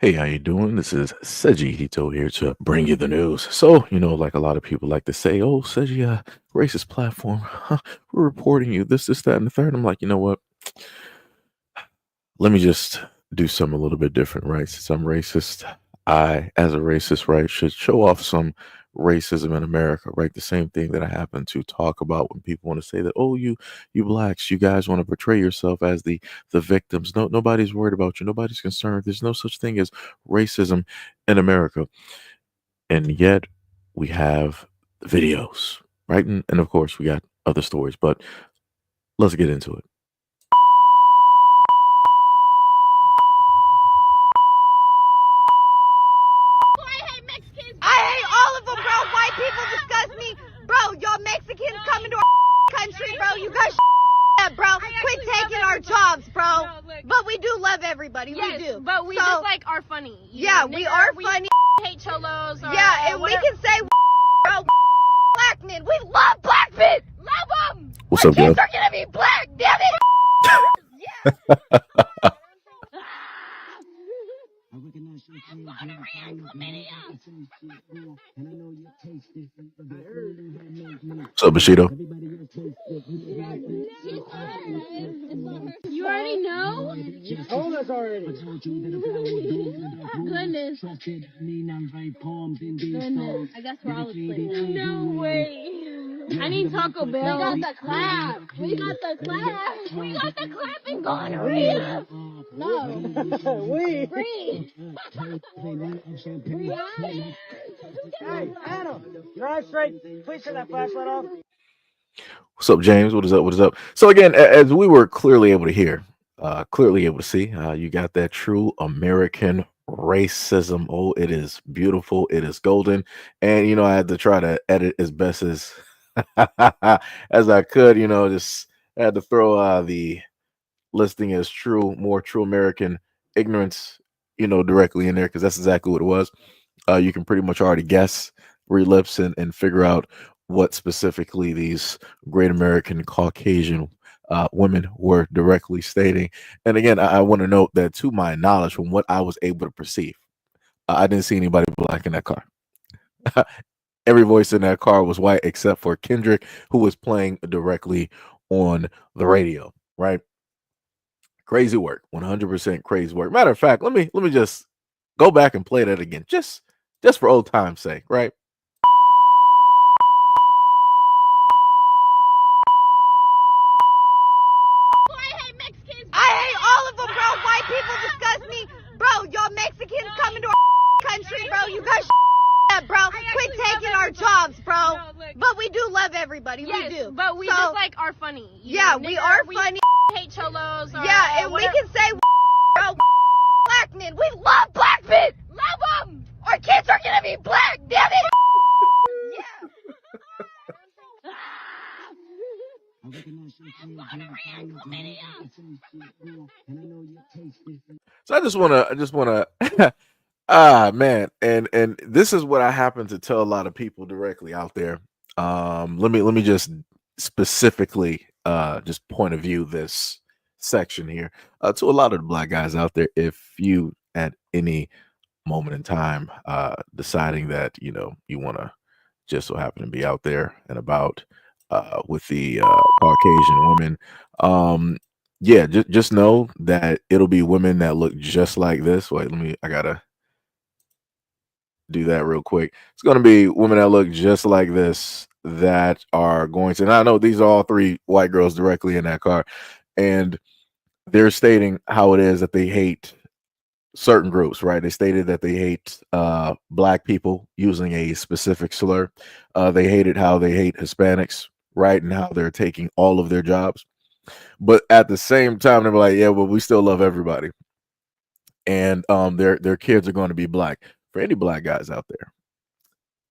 Hey, how you doing? This is SEIJIHITO here to bring you the news. So, like a lot of people like to say, "Oh, Seiji, racist platform, we're reporting you this, that, and the third." I'm like, you know what? Let me just do something a little bit different, right? Since I'm racist, I, as a racist, right, should show off some racism in America, right? The same thing that I happen to talk about when people want to say that, "Oh, you blacks, you guys want to portray yourself as the victims." No, nobody's worried about you. Nobody's concerned. There's no such thing as racism in America, and yet we have videos, right? And of course, we got other stories, but let's get into it. I hate Mexicans. I hate all of them, bro. White people disgust me. Bro, y'all Mexicans coming to our country, bro. You guys up, bro. Quit taking our jobs, bro. But we do love everybody. Yes, We do. but we So, just like are funny. You yeah, know, we nigger, are we funny. hate cholos. Or, Yeah, and we whatever. can say, bro, black men. We love black men. Love them. What's Our up, kids guys? are gonna be black. Damn it. Yeah. What's up, Bushido? You already know? You told us already. Goodness. Goodness. I guess we're all asleep. No way. I need Taco Bell. We got the clap. We got the clap. We got the clapping going on. No. We. Free. Hey, Adam, your eyes straight. Please turn that flashlight off. What's up, James? What is up? What is up? So again, as we were clearly able to hear, clearly able to see, you got that true American racism. Oh, it is beautiful. It is golden. And I had to try to edit as best as as I could. Just had to throw the listing as more true American ignorance, directly in there because that's exactly what it was. You can pretty much already guess, relapse, and figure out what specifically these great American Caucasian women were directly stating. And again, I want to note that to my knowledge, from what I was able to perceive, I didn't see anybody black in that car. Every voice in that car was white except for Kendrick, who was playing directly on the radio, right? Crazy work, 100% crazy work. Matter of fact, let me just go back and play that again, just for old time's sake, right? I hate Mexicans. I hate all of them, bro. White people disgust me. Bro, y'all Mexicans coming to our country, bro. You guys up, bro. Quit taking our jobs, bro. But we do love everybody. Yes, We do. but we So, just like are funny. You yeah, know, we nigger, are we funny. hate cholos. Or, Yeah, and we whatever. can say, bro, black men. We love black men. Love them. Our kids are gonna be black. Damn it. Yeah. So I just wanna man, and this is what I happen to tell a lot of people directly out there. Let me just specifically just point of view this section here to a lot of the black guys out there. If you at any moment in time deciding that you want to just so happen to be out there and about with the Caucasian woman, yeah, just know that it'll be women that look just like this. Wait, I gotta do that real quick. It's going to be women that look just like this that are going to, and I know these are all three white girls directly in that car, and they're stating how it is that they hate certain groups, right? They stated that they hate black people using a specific slur. They hated how they hate Hispanics, right? And how they're taking all of their jobs. But at the same time, they're like, yeah, well, we still love everybody. And their kids are going to be black. For any black guys out there,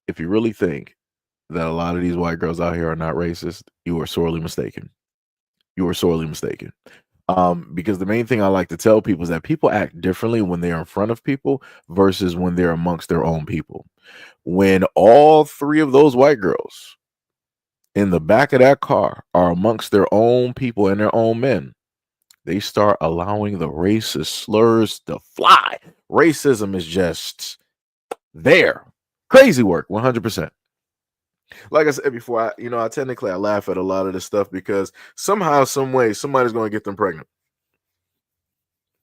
if you really think that a lot of these white girls out here are not racist, you are sorely mistaken. You are sorely mistaken. Because the main thing I like to tell people is that people act differently when they're in front of people versus when they're amongst their own people. When all three of those white girls in the back of that car are amongst their own people and their own men, they start allowing the racist slurs to fly racism is just there. Crazy work, 100%. Like I said before, I technically I laugh at a lot of this stuff because somehow, some way, somebody's going to get them pregnant.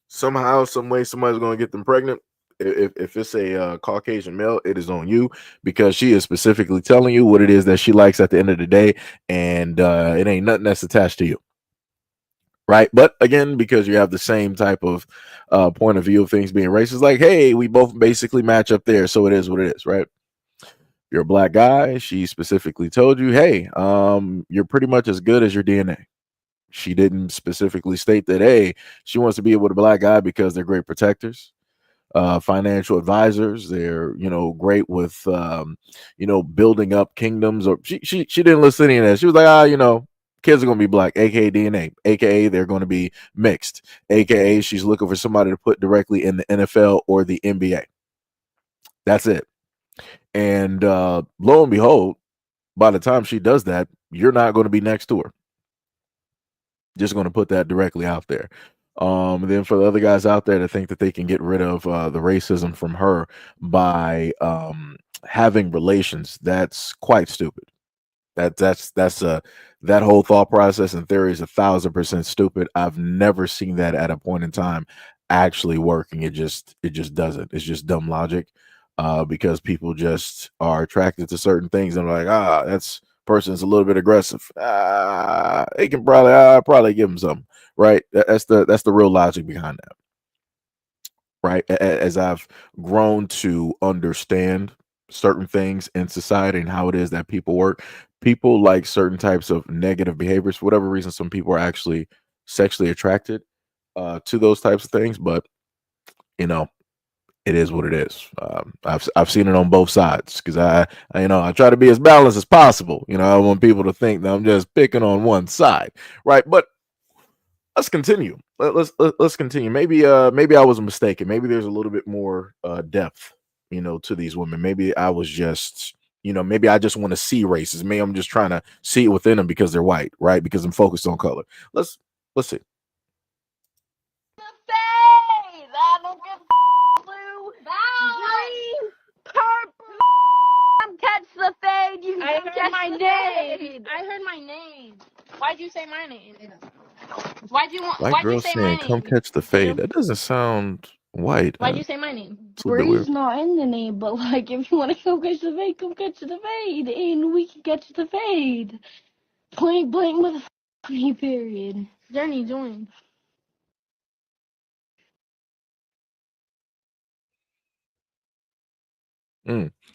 Somehow, some way, somebody's going to get them pregnant. If it's a Caucasian male, it is on you because she is specifically telling you what it is that she likes at the end of the day, and it ain't nothing that's attached to you. Right. But again, because you have the same type of point of view of things being racist, like, hey, we both basically match up there. So it is what it is. Right. You're a black guy. She specifically told you, hey, you're pretty much as good as your DNA. She didn't specifically state that, hey, she wants to be with a black guy because they're great protectors, financial advisors. They're, great with, building up kingdoms. Or she didn't listen to any of that. She was like, kids are going to be black, aka DNA, aka they're going to be mixed, aka she's looking for somebody to put directly in the NFL or the NBA. That's it. And lo and behold, by the time she does that, you're not going to be next to her. Just going to put that directly out there. Then for the other guys out there to think that they can get rid of the racism from her by having relations, that's quite stupid. That whole thought process and theory is 1,000% stupid. I've never seen that at a point in time actually working. It just doesn't. It's just dumb logic. Because people just are attracted to certain things and like, that's person's a little bit aggressive. They can probably give them something, right? That's the real logic behind that, right? As I've grown to understand certain things in society and how it is that people work, people like certain types of negative behaviors. For whatever reason, some people are actually sexually attracted to those types of things, but it is what it is. I've seen it on both sides because I try to be as balanced as possible. I want people to think that I'm just picking on one side, right? But let's continue. Let's continue. Maybe I was mistaken. Maybe there's a little bit more depth, to these women. Maybe I was just, maybe I just want to see races. Maybe I'm just trying to see it within them because they're white, right? Because I'm focused on color. Let's see. I don't give blue, green, purple. Catch the fade. You I can heard catch my the name. fade. I heard my name. Why'd you say my name? Why'd you White say girl my saying, "Come name? catch the fade." That doesn't sound white. Why'd you say my name? It's a little bit weird. Bree's not in the name, but like if you want to come catch the fade, come catch the fade, and we can catch the fade. Point blank with a period. Journey joined.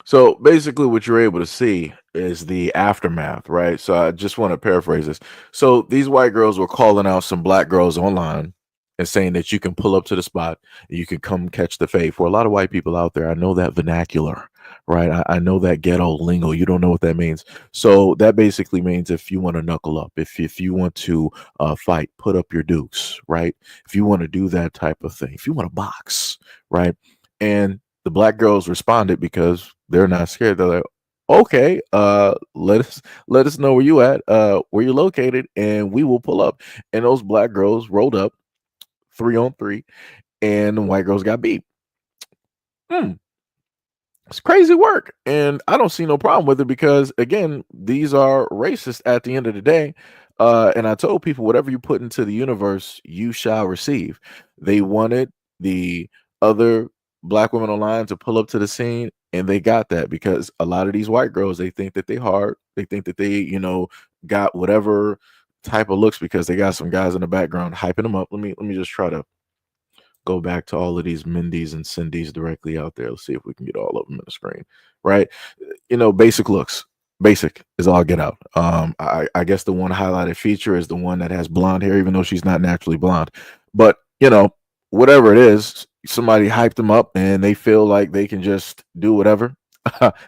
So basically, what you're able to see is the aftermath, right? So I just want to paraphrase this. So these white girls were calling out some black girls online and saying that you can pull up to the spot, and you can come catch the fade. For a lot of white people out there, I know that vernacular, right? I know that ghetto lingo. You don't know what that means. So that basically means if you want to knuckle up, if you want to fight, put up your dukes, right? If you want to do that type of thing, if you want to box, right? And the black girls responded because they're not scared. They're like, okay, let us know where you at, where you're located, and we will pull up. And those black girls rolled up 3-on-3, and the white girls got beat. It's crazy work, and I don't see no problem with it because again, these are racist at the end of the day. And I told people, whatever you put into the universe, you shall receive. They wanted the other black women online to pull up to the scene, and they got that because a lot of these white girls, they think that they hard, they think that they, got whatever type of looks because they got some guys in the background hyping them up. Let me just try to go back to all of these Mindys and Cindy's directly out there. Let's see if we can get all of them in the screen, right? Basic looks. Basic is all get out. I guess the one highlighted feature is the one that has blonde hair, even though she's not naturally blonde. But whatever it is, somebody hyped them up and they feel like they can just do whatever.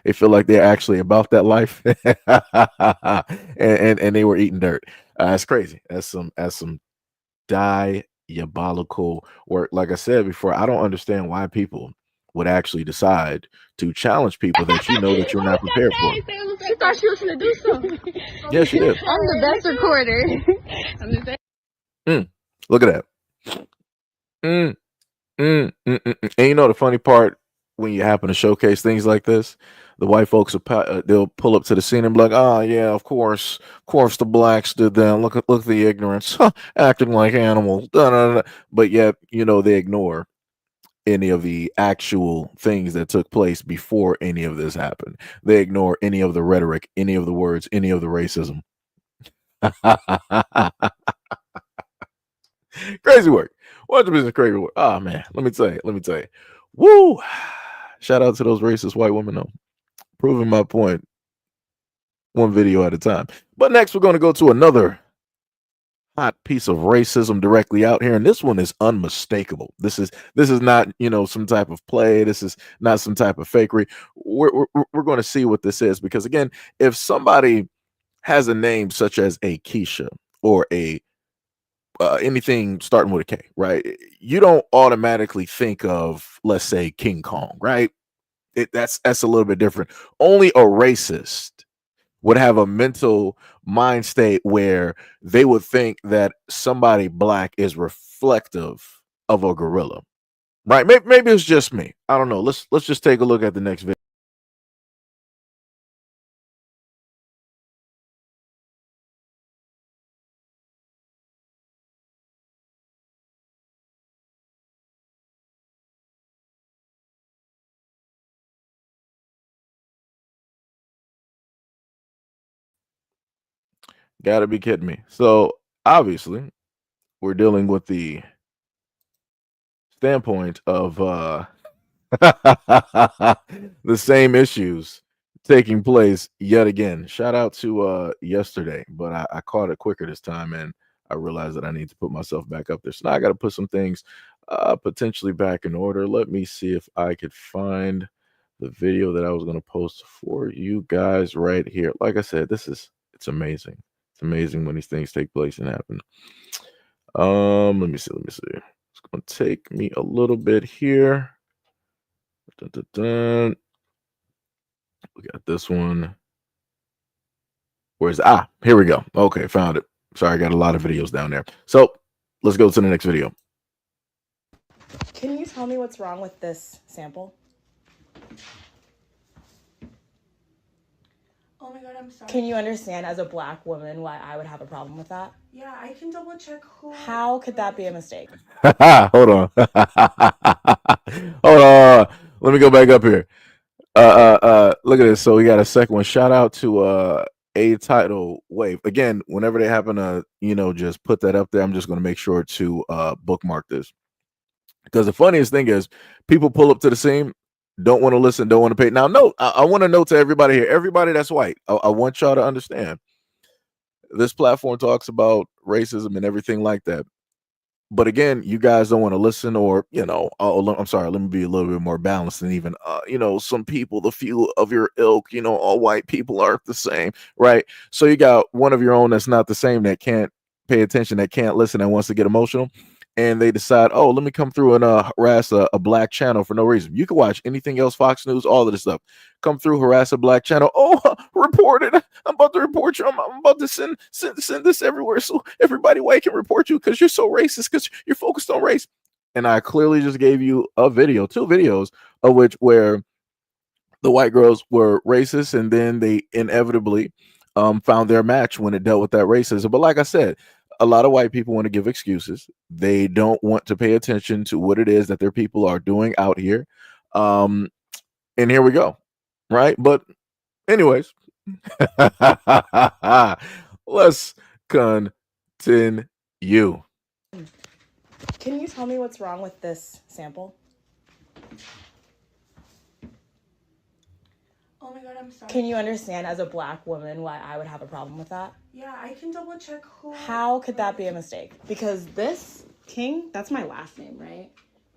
They feel like they're actually about that life, and they were eating dirt. That's crazy. That's some diabolical work. Like I said before, I don't understand why people would actually decide to challenge people that that you're not prepared for. She thought she was gonna do something. Yeah, she did. I'm the best recorder. Look at that. And you know the funny part, when you happen to showcase things like this, the white folks they'll pull up to the scene and be like, "Oh yeah, of course the blacks did that. Look at the ignorance, huh, acting like animals." Da, da, da. But yet, they ignore any of the actual things that took place before any of this happened. They ignore any of the rhetoric, any of the words, any of the racism. Crazy work. 100% crazy work. Oh man, let me tell you. Woo! Shout out to those racist white women though. Proving my point one video at a time. But next we're going to go to another hot piece of racism directly out here, and this one is unmistakable. This is not, some type of play. This is not some type of fakery. We're going to see what this is, because again, if somebody has a name such as a Keisha or a anything starting with a K, right? You don't automatically think of, let's say, King Kong, right? That's a little bit different. Only a racist would have a mental mind state where they would think that somebody black is reflective of a gorilla, right? Maybe it's just me. I don't know. Let's just take a look at the next video. Gotta be kidding me. So obviously, we're dealing with the standpoint of the same issues taking place yet again. Shout out to yesterday, but I caught it quicker this time, and I realized that I need to put myself back up there. So now I got to put some things potentially back in order. Let me see if I could find the video that I was going to post for you guys right here. Like I said, it's amazing. It's amazing when these things take place and happen. Let me see. It's going to take me a little bit here. Dun, dun, dun. We got this one. Here we go. Okay, found it. Sorry, I got a lot of videos down there. So let's go to the next video. Can you tell me what's wrong with this sample? Oh my god, I'm sorry. Can you understand as a black woman why I would have a problem with that? Yeah, I can double check who. How could that be a mistake? Hold on. Hold on. Let me go back up here. Look at this. So we got a second one. Shout out to a title wave. Again, whenever they happen to, just put that up there, I'm just gonna make sure to bookmark this. Because the funniest thing is people pull up to the scene, don't want to listen, don't want to pay. Now, no, I want to note to everybody here, everybody that's white, I want y'all to understand this platform talks about racism and everything like that. But again, you guys don't want to listen, or I'm sorry, let me be a little bit more balanced. And even some people, the few of your ilk, all white people aren't the same, right? So you got one of your own that's not the same, that can't pay attention, that can't listen, and wants to get emotional, and they decide, oh, let me come through and harass a black channel for no reason. You can watch anything else, Fox News, all of this stuff. Come through, harass a black channel. Oh, report it. I'm about to report you. I'm about to send this everywhere so everybody white can report you because you're so racist, because you're focused on race. And I clearly just gave you a video, 2 videos of which where the white girls were racist, and then they inevitably found their match when it dealt with that racism. But like I said, a lot of white people want to give excuses. They don't want to pay attention to what it is that their people are doing out here. And here we go. Right. But anyways, let's continue. Can you tell me what's wrong with this sample? Oh my god, I'm sorry. Can you understand as a black woman why I would have a problem with that? Yeah, I can double check who. How could that be a mistake? Because this King, that's my last name, right?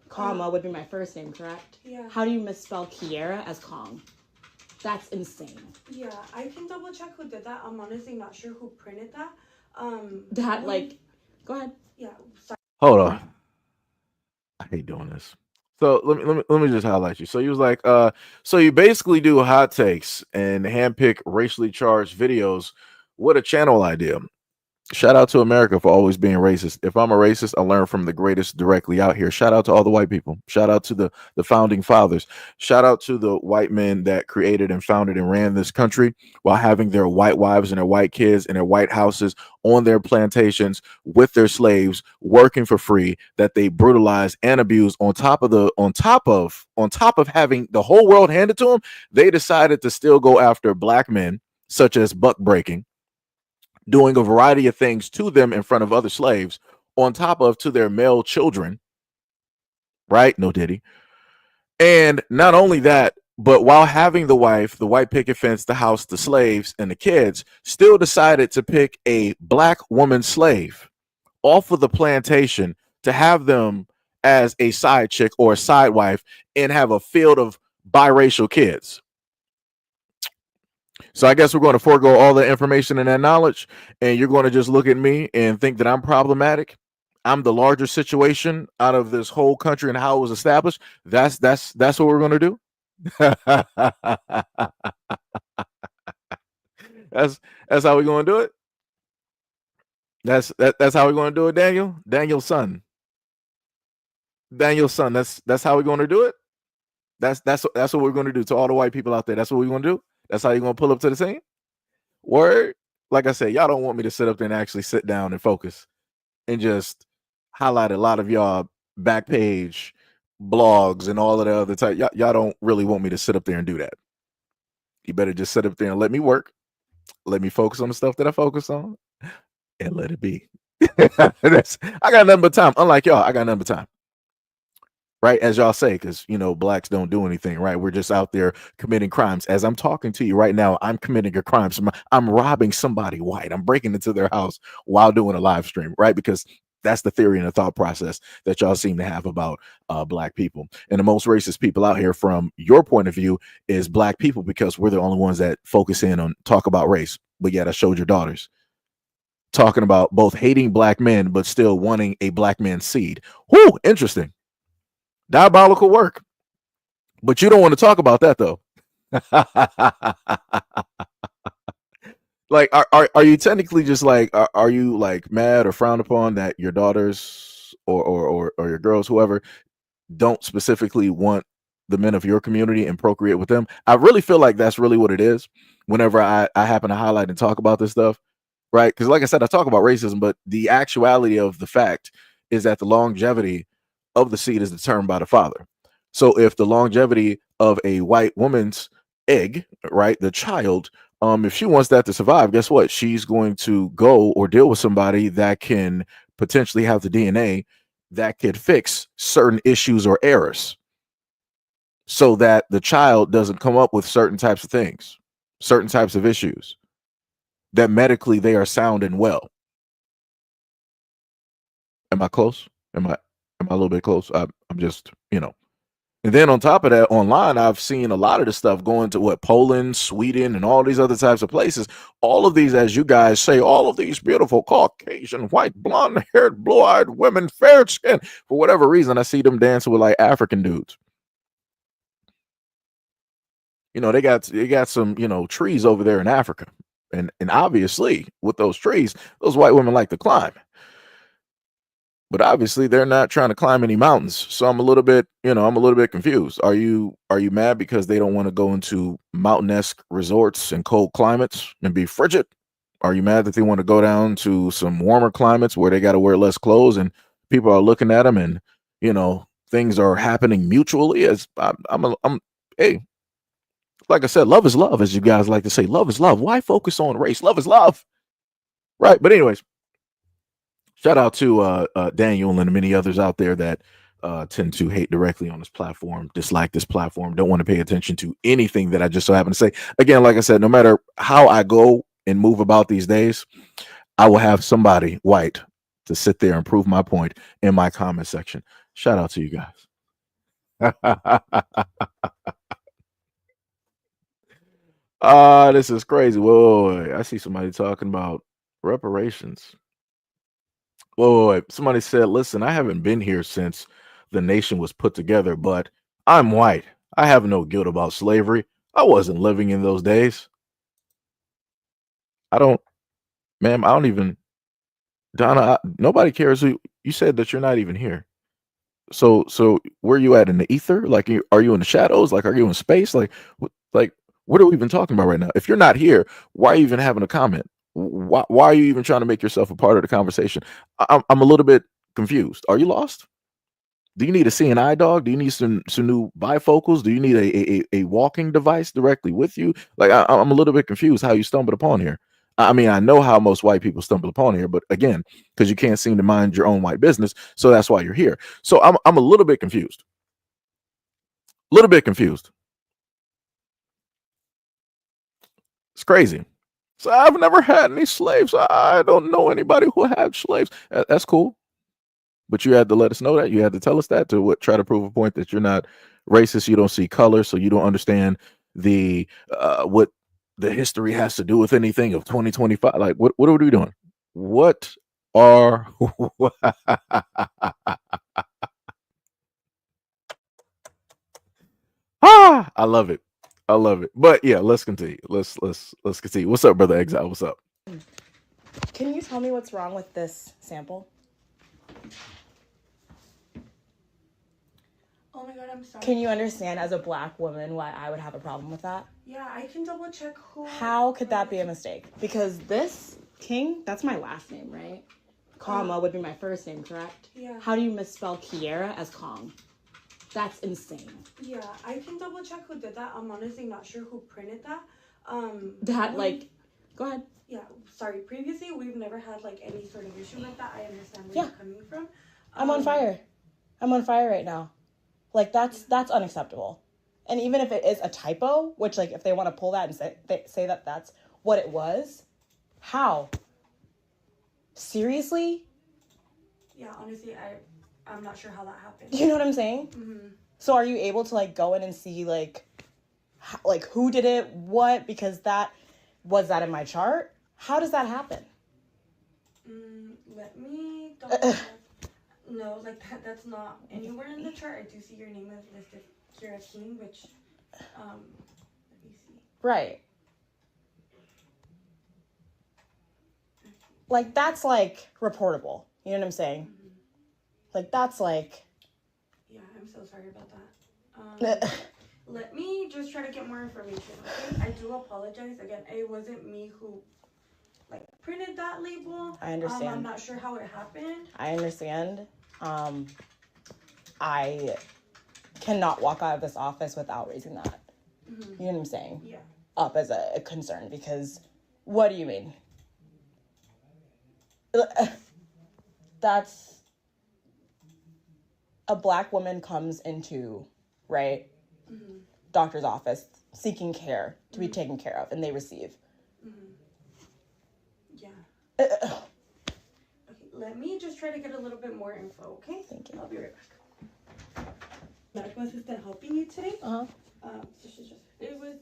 Comma would be my first name, correct? Yeah. How do you misspell Kiera as Kong? That's insane. Yeah, I can double check who did that. I'm honestly not sure who printed that. Go ahead. Yeah. Sorry. Hold on. I hate doing this. So let me just highlight you. So he was like, so you basically do hot takes and handpick racially charged videos. What a channel idea. Shout out to America for always being racist. If I'm a racist, I learn from the greatest directly out here. Shout out to all the white people. Shout out to the founding fathers. Shout out to the white men that created and founded and ran this country while having their white wives and their white kids and their white houses on their plantations with their slaves working for free that they brutalized and abused on top of having the whole world handed to them. They decided to still go after black men such as buck breaking, doing a variety of things to them in front of other slaves, on top of to their male children, right? No diddy. And not only that, but while having the wife, the white picket fence, the house, the slaves, and the kids, still decided to pick a black woman slave off of the plantation to have them as a side chick or a side wife and have a field of biracial kids. So I guess we're going to forego all the information and that knowledge, and you're going to just look at me and think that I'm problematic. I'm the larger situation out of this whole country and how it was established. That's what we're going to do. that's how we're going to do it. That's how we're going to do it, Daniel. Daniel's son. Daniel's son. That's how we're going to do it. That's what we're going to do to all the white people out there. That's what we're going to do. That's how you're going to pull up to the scene. Word. Like I said, y'all don't want me to sit up there and actually sit down and focus and just highlight a lot of y'all back page blogs and all of the other type. Y'all don't really want me to sit up there and do that. You better just sit up there and let me work. Let me focus on the stuff that I focus on and let it be. I got nothing but time. Unlike y'all, I got nothing but time. Right, as y'all say, because blacks don't do anything. Right, we're just out there committing crimes. As I'm talking to you right now, I'm committing a crime. So I'm robbing somebody white. I'm breaking into their house while doing a live stream. Right, because that's the theory and the thought process that y'all seem to have about black people. And the most racist people out here, from your point of view, is black people, because we're the only ones that focus in on talk about race. But yet, I showed your daughters talking about both hating black men but still wanting a black man's seed. Whoo, interesting. Diabolical work. But you don't want to talk about that though. Like, are you technically just like, are you like mad or frowned upon that your daughters or your girls, whoever, don't specifically want the men of your community and procreate with them? I really feel like that's really what it is whenever I happen to highlight and talk about this stuff, right? Because like I said, I talk about racism, but the actuality of the fact is that the longevity of the seed is determined by the father. So if the longevity of a white woman's egg, right, the child, if she wants that to survive, guess what? She's going to go or deal with somebody that can potentially have the DNA that could fix certain issues or errors so that the child doesn't come up with certain types of things, certain types of issues, that medically they are sound and well. Am I close? Am I a little bit close? I'm just, And then on top of that, online, I've seen a lot of the stuff going to Poland, Sweden, and all these other types of places. All of these, as you guys say, all of these beautiful Caucasian, white, blonde-haired, blue-eyed women, fair skin. For whatever reason, I see them dancing with like African dudes. They got some, trees over there in Africa. And obviously, with those trees, those white women like to climb. But obviously they're not trying to climb any mountains. So I'm a little bit confused. Are you mad because they don't want to go into mountain-esque resorts and cold climates and be frigid? Are you mad that they want to go down to some warmer climates where they got to wear less clothes and people are looking at them and, things are happening mutually? As hey, like I said, love is love, as you guys like to say. Love is love. Why focus on race? Love is love. Right. But anyways, shout out to Daniel and many others out there that tend to hate directly on this platform, dislike this platform, don't want to pay attention to anything that I just so happen to say. Again, like I said, no matter how I go and move about these days, I will have somebody white to sit there and prove my point in my comment section. Shout out to you guys. This is crazy. Whoa, I see somebody talking about reparations. Whoa, somebody said, listen, I haven't been here since the nation was put together, but I'm white. I have no guilt about slavery. I wasn't living in those days. Ma'am, I don't even Donna, nobody cares who you said that you're not even here. So where you at in the ether? Like, are you in the shadows? Like, are you in space? Like, what are we even talking about right now? If you're not here, why are you even having a comment? Why are you even trying to make yourself a part of the conversation? I'm a little bit confused. Are you lost? Do you need a seeing eye dog? Do you need some new bifocals? Do you need a walking device directly with you? Like, I'm a little bit confused how you stumbled upon here. I mean, I know how most white people stumble upon here, but again, because you can't seem to mind your own white business, so that's why you're here. So I'm a little bit confused. A little bit confused. It's crazy. So I've never had any slaves. I don't know anybody who had slaves. That's cool. But you had to let us know that. You had to tell us that to try to prove a point that you're not racist. You don't see color, so you don't understand the what the history has to do with anything of 2025. Like, what are we doing? What are I love it. I love it. But yeah, let's continue. Let's continue. What's up, brother Exile? What's up? Can you tell me what's wrong with this sample? Oh my god, I'm sorry. Can you understand as a black woman why I would have a problem with that? Yeah, I can double check who. How could that be a mistake? Because this King, that's my last name, right? Comma would be my first name, correct? Yeah. How do you misspell Kiera as Kong? That's insane. Yeah, I can double check who did that. I'm honestly not sure who printed that. Go ahead. Yeah, sorry. Previously, we've never had like any sort of issue like that. I understand where you're coming from. I'm on fire. I'm on fire right now. Like, that's unacceptable. And even if it is a typo, which, like, if they want to pull that and say that that's what it was, how? Seriously? Yeah, honestly, I'm not sure how that happened. You know what I'm saying? Mm-hmm. So are you able to, like, go in and see, like who did it, what? Because was that in my chart? How does that happen? Let me double check. No, like that's not anywhere in the chart. I do see your name is listed here as King, which, let me see. Right. Like, that's, like, reportable. You know what I'm saying? Mm-hmm. Like, that's, like... Yeah, I'm so sorry about that. Let me just try to get more information, okay? I do apologize. Again, it wasn't me who, like, printed that label. I understand. I'm not sure how it happened. I understand. I cannot walk out of this office without raising that. Mm-hmm. You know what I'm saying? Yeah. Up as a concern, because what do you mean? That's a black woman comes into, right, doctor's office seeking care to be taken care of, and they receive. Yeah. Okay, let me just try to get a little bit more info, okay? Thank you. I'll be right back. Medical assistant helping you today? Uh-huh. So she's just... It was,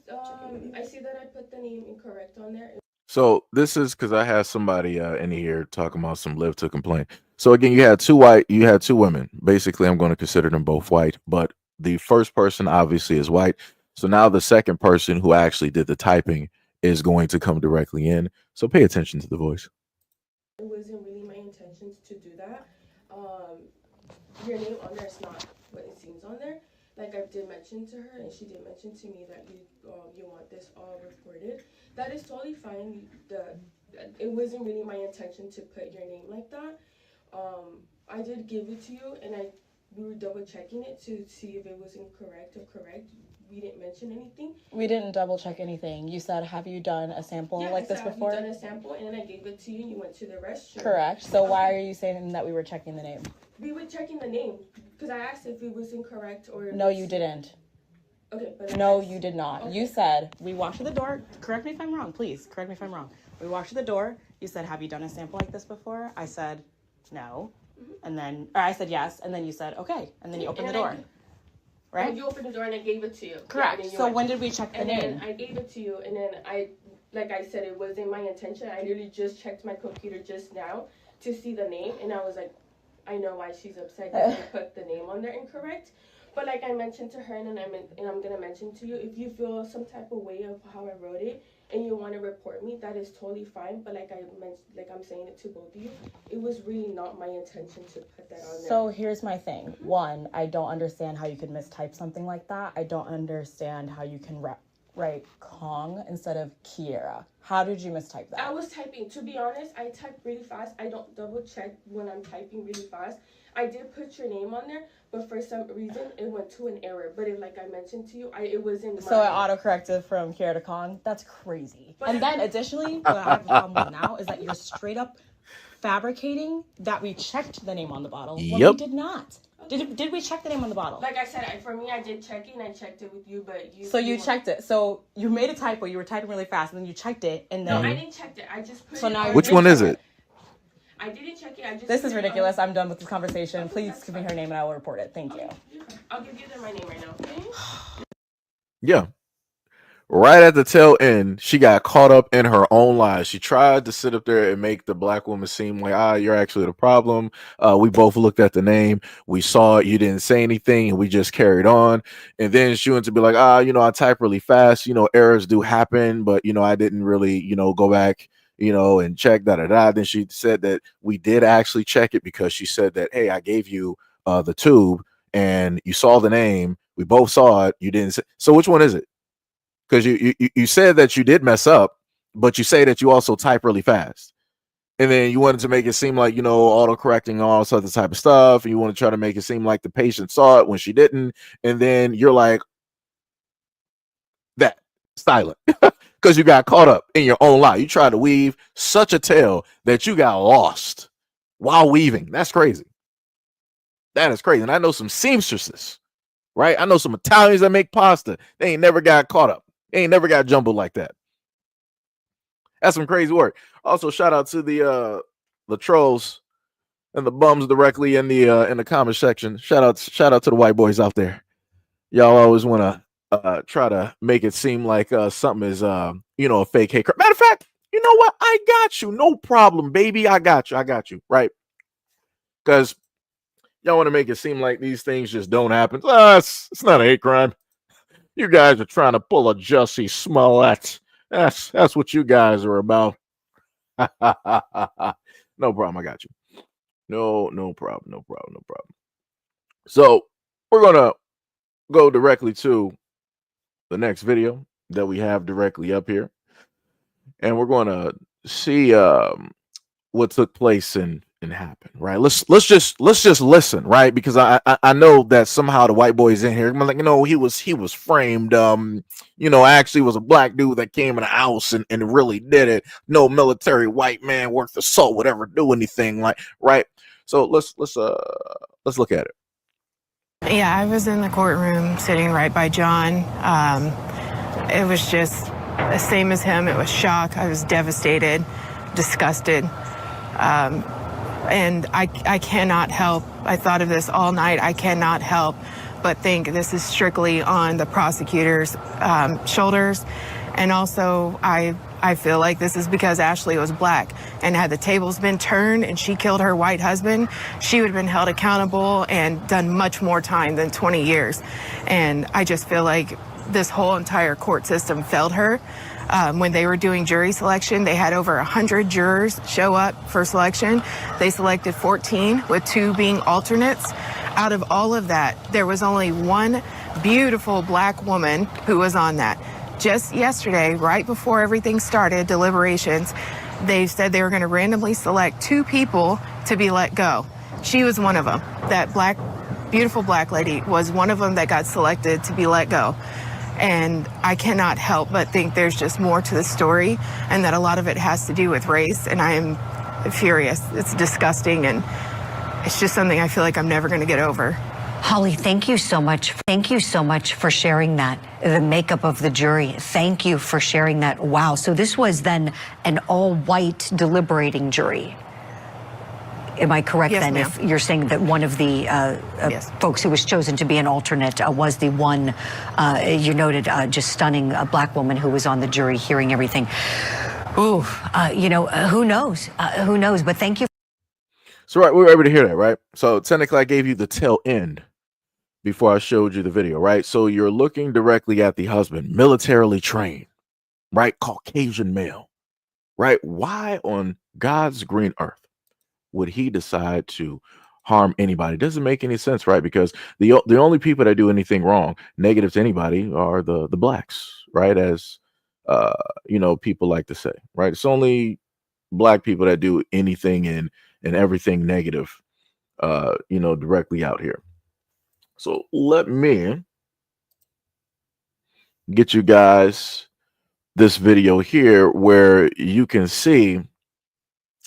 I see that I put the name incorrect on there. So this is because I had somebody in here talking about some live to complain. So again, you had two women. Basically, I'm going to consider them both white, but the first person obviously is white. So now the second person who actually did the typing is going to come directly in. So pay attention to the voice. It wasn't really my intentions to do that. Your name on there is not what it seems on there. Like I did mention to her, and she did mention to me that you want this all reported. That is totally fine. It wasn't really my intention to put your name like that. I did give it to you, and we were double checking it to see if it was incorrect or correct. We didn't mention anything. We didn't double check anything. You said, have you done a sample like this before? Have you done a sample, and then I gave it to you, and you went to the restroom. Correct. So why are you saying that we were checking the name? We were checking the name, because I asked if it was incorrect or... No, you didn't. Okay, but... No, you did not. Okay. You said, we walked to the door. Correct me if I'm wrong, please. Correct me if I'm wrong. We walked to the door. You said, have you done a sample like this before? I said, no. And then, or I said yes, and then you said, okay. And then you opened the door. Right? You opened the door and I gave it to you. Correct. Yeah, so when did we check the name? And then I gave it to you, and then like I said, it wasn't my intention. I literally just checked my computer just now to see the name, and I was like, I know why she's upset because I put the name on there incorrect. But like I mentioned to her, and I'm gonna mention to you, if you feel some type of way of how I wrote it, and you want to report me, that is totally fine. But like I mentioned, like I'm saying it to both of you, it was really not my intention to put that on there. So here's my thing. One, I don't understand how you could mistype something like that. I don't understand how you can write Kong instead of Kiera. How did you mistype that? I was typing. To be honest, I type really fast. I don't double check when I'm typing really fast. I did put your name on there, but for some reason it went to an error. But it, like I mentioned to you, it was in. So it auto-corrected from Kiera to Kong. That's crazy. And then additionally, what I have a problem with now is that you're straight up fabricating that we checked the name on the bottle when we did not. Did we check the name on the bottle? Like I said, for me, I did check it, and I checked it with you, but you... So you checked it. So you made a typo. You were typing really fast, and then you checked it, and then... No, I didn't check it. I just put so it... Now which one is it? I didn't check it. I just... This is ridiculous. I'm done with this conversation. Okay, please give me her name, and I will report it. Thank you. I'll give you my name right now, okay? Yeah. Right at the tail end, she got caught up in her own lies. She tried to sit up there and make the black woman seem like, you're actually the problem. We both looked at the name. We saw it. You didn't say anything, and we just carried on. And then she went to be like, I type really fast. Errors do happen, but, I didn't really, go back, and check da-da-da. Then she said that we did actually check it because she said that, hey, I gave you the tube, and you saw the name. We both saw it. You didn't say. So which one is it? Because you said that you did mess up, but you say that you also type really fast. And then you wanted to make it seem like, auto-correcting all this other type of stuff. And you want to try to make it seem like the patient saw it when she didn't. And then you're like, that, silent. Because you got caught up in your own lie. You tried to weave such a tale that you got lost while weaving. That's crazy. That is crazy. And I know some seamstresses, right? I know some Italians that make pasta. They ain't never got caught up. They ain't never got jumbled like that. That's some crazy work. Also, shout out to the trolls and the bums directly in the comment section. Shout out to the white boys out there. Y'all always want to try to make it seem like something is a fake hate crime. Matter of fact, you know what? I got you. No problem, baby. I got you. Right? Because y'all want to make it seem like these things just don't happen. It's not a hate crime. You guys are trying to pull a Jussie Smollett. That's what you guys are about. No problem. I got you. No problem. So we're gonna go directly to the next video that we have directly up here, and we're gonna see what took place and happen. Right. Let's just listen. Right. Because I know that somehow the white boy is in here. I'm like, he was framed. Actually was a black dude that came in the house and really did it. No military white man worth the salt would ever do anything like, right. So let's look at it. Yeah, I was in the courtroom sitting right by John. It was just the same as him. It was shock. I was devastated, disgusted. And I cannot help. I thought of this all night. I cannot help but think this is strictly on the prosecutor's shoulders. And also, I feel like this is because Ashley was black. And had the tables been turned and she killed her white husband, she would have been held accountable and done much more time than 20 years. And I just feel like this whole entire court system failed her. When they were doing jury selection, they had over 100 jurors show up for selection. They selected 14, with 2 being alternates. Out of all of that, there was only one beautiful black woman who was on that. Just yesterday, right before everything started, deliberations, they said they were going to randomly select 2 people to be let go. She was one of them. That beautiful black lady was one of them that got selected to be let go. And I cannot help but think there's just more to the story, and that a lot of it has to do with race, and I am furious. It's disgusting, and it's just something I feel like I'm never going to get over. Holly, thank you so much. Thank you so much for sharing that, the makeup of the jury. Thank you for sharing that. Wow. So this was then an all-white deliberating jury. Am I correct Yes, then, ma'am. if you're saying that one of the Yes. folks who was chosen to be an alternate was the one you noted, just stunning black woman who was on the jury hearing everything? Ooh, who knows? Who knows? But thank you. So right, we were able to hear that, right? So technically I gave you the tail end before I showed you the video, right? So you're looking directly at the husband, militarily trained, right? Caucasian male, right? Why on God's green earth would he decide to harm anybody? It doesn't make any sense, right? Because the only people that do anything wrong, negative to anybody, are the blacks, right? As uh, people like to say, right? It's only black people that do anything and everything negative, directly out here. So let me get you guys this video here where you can see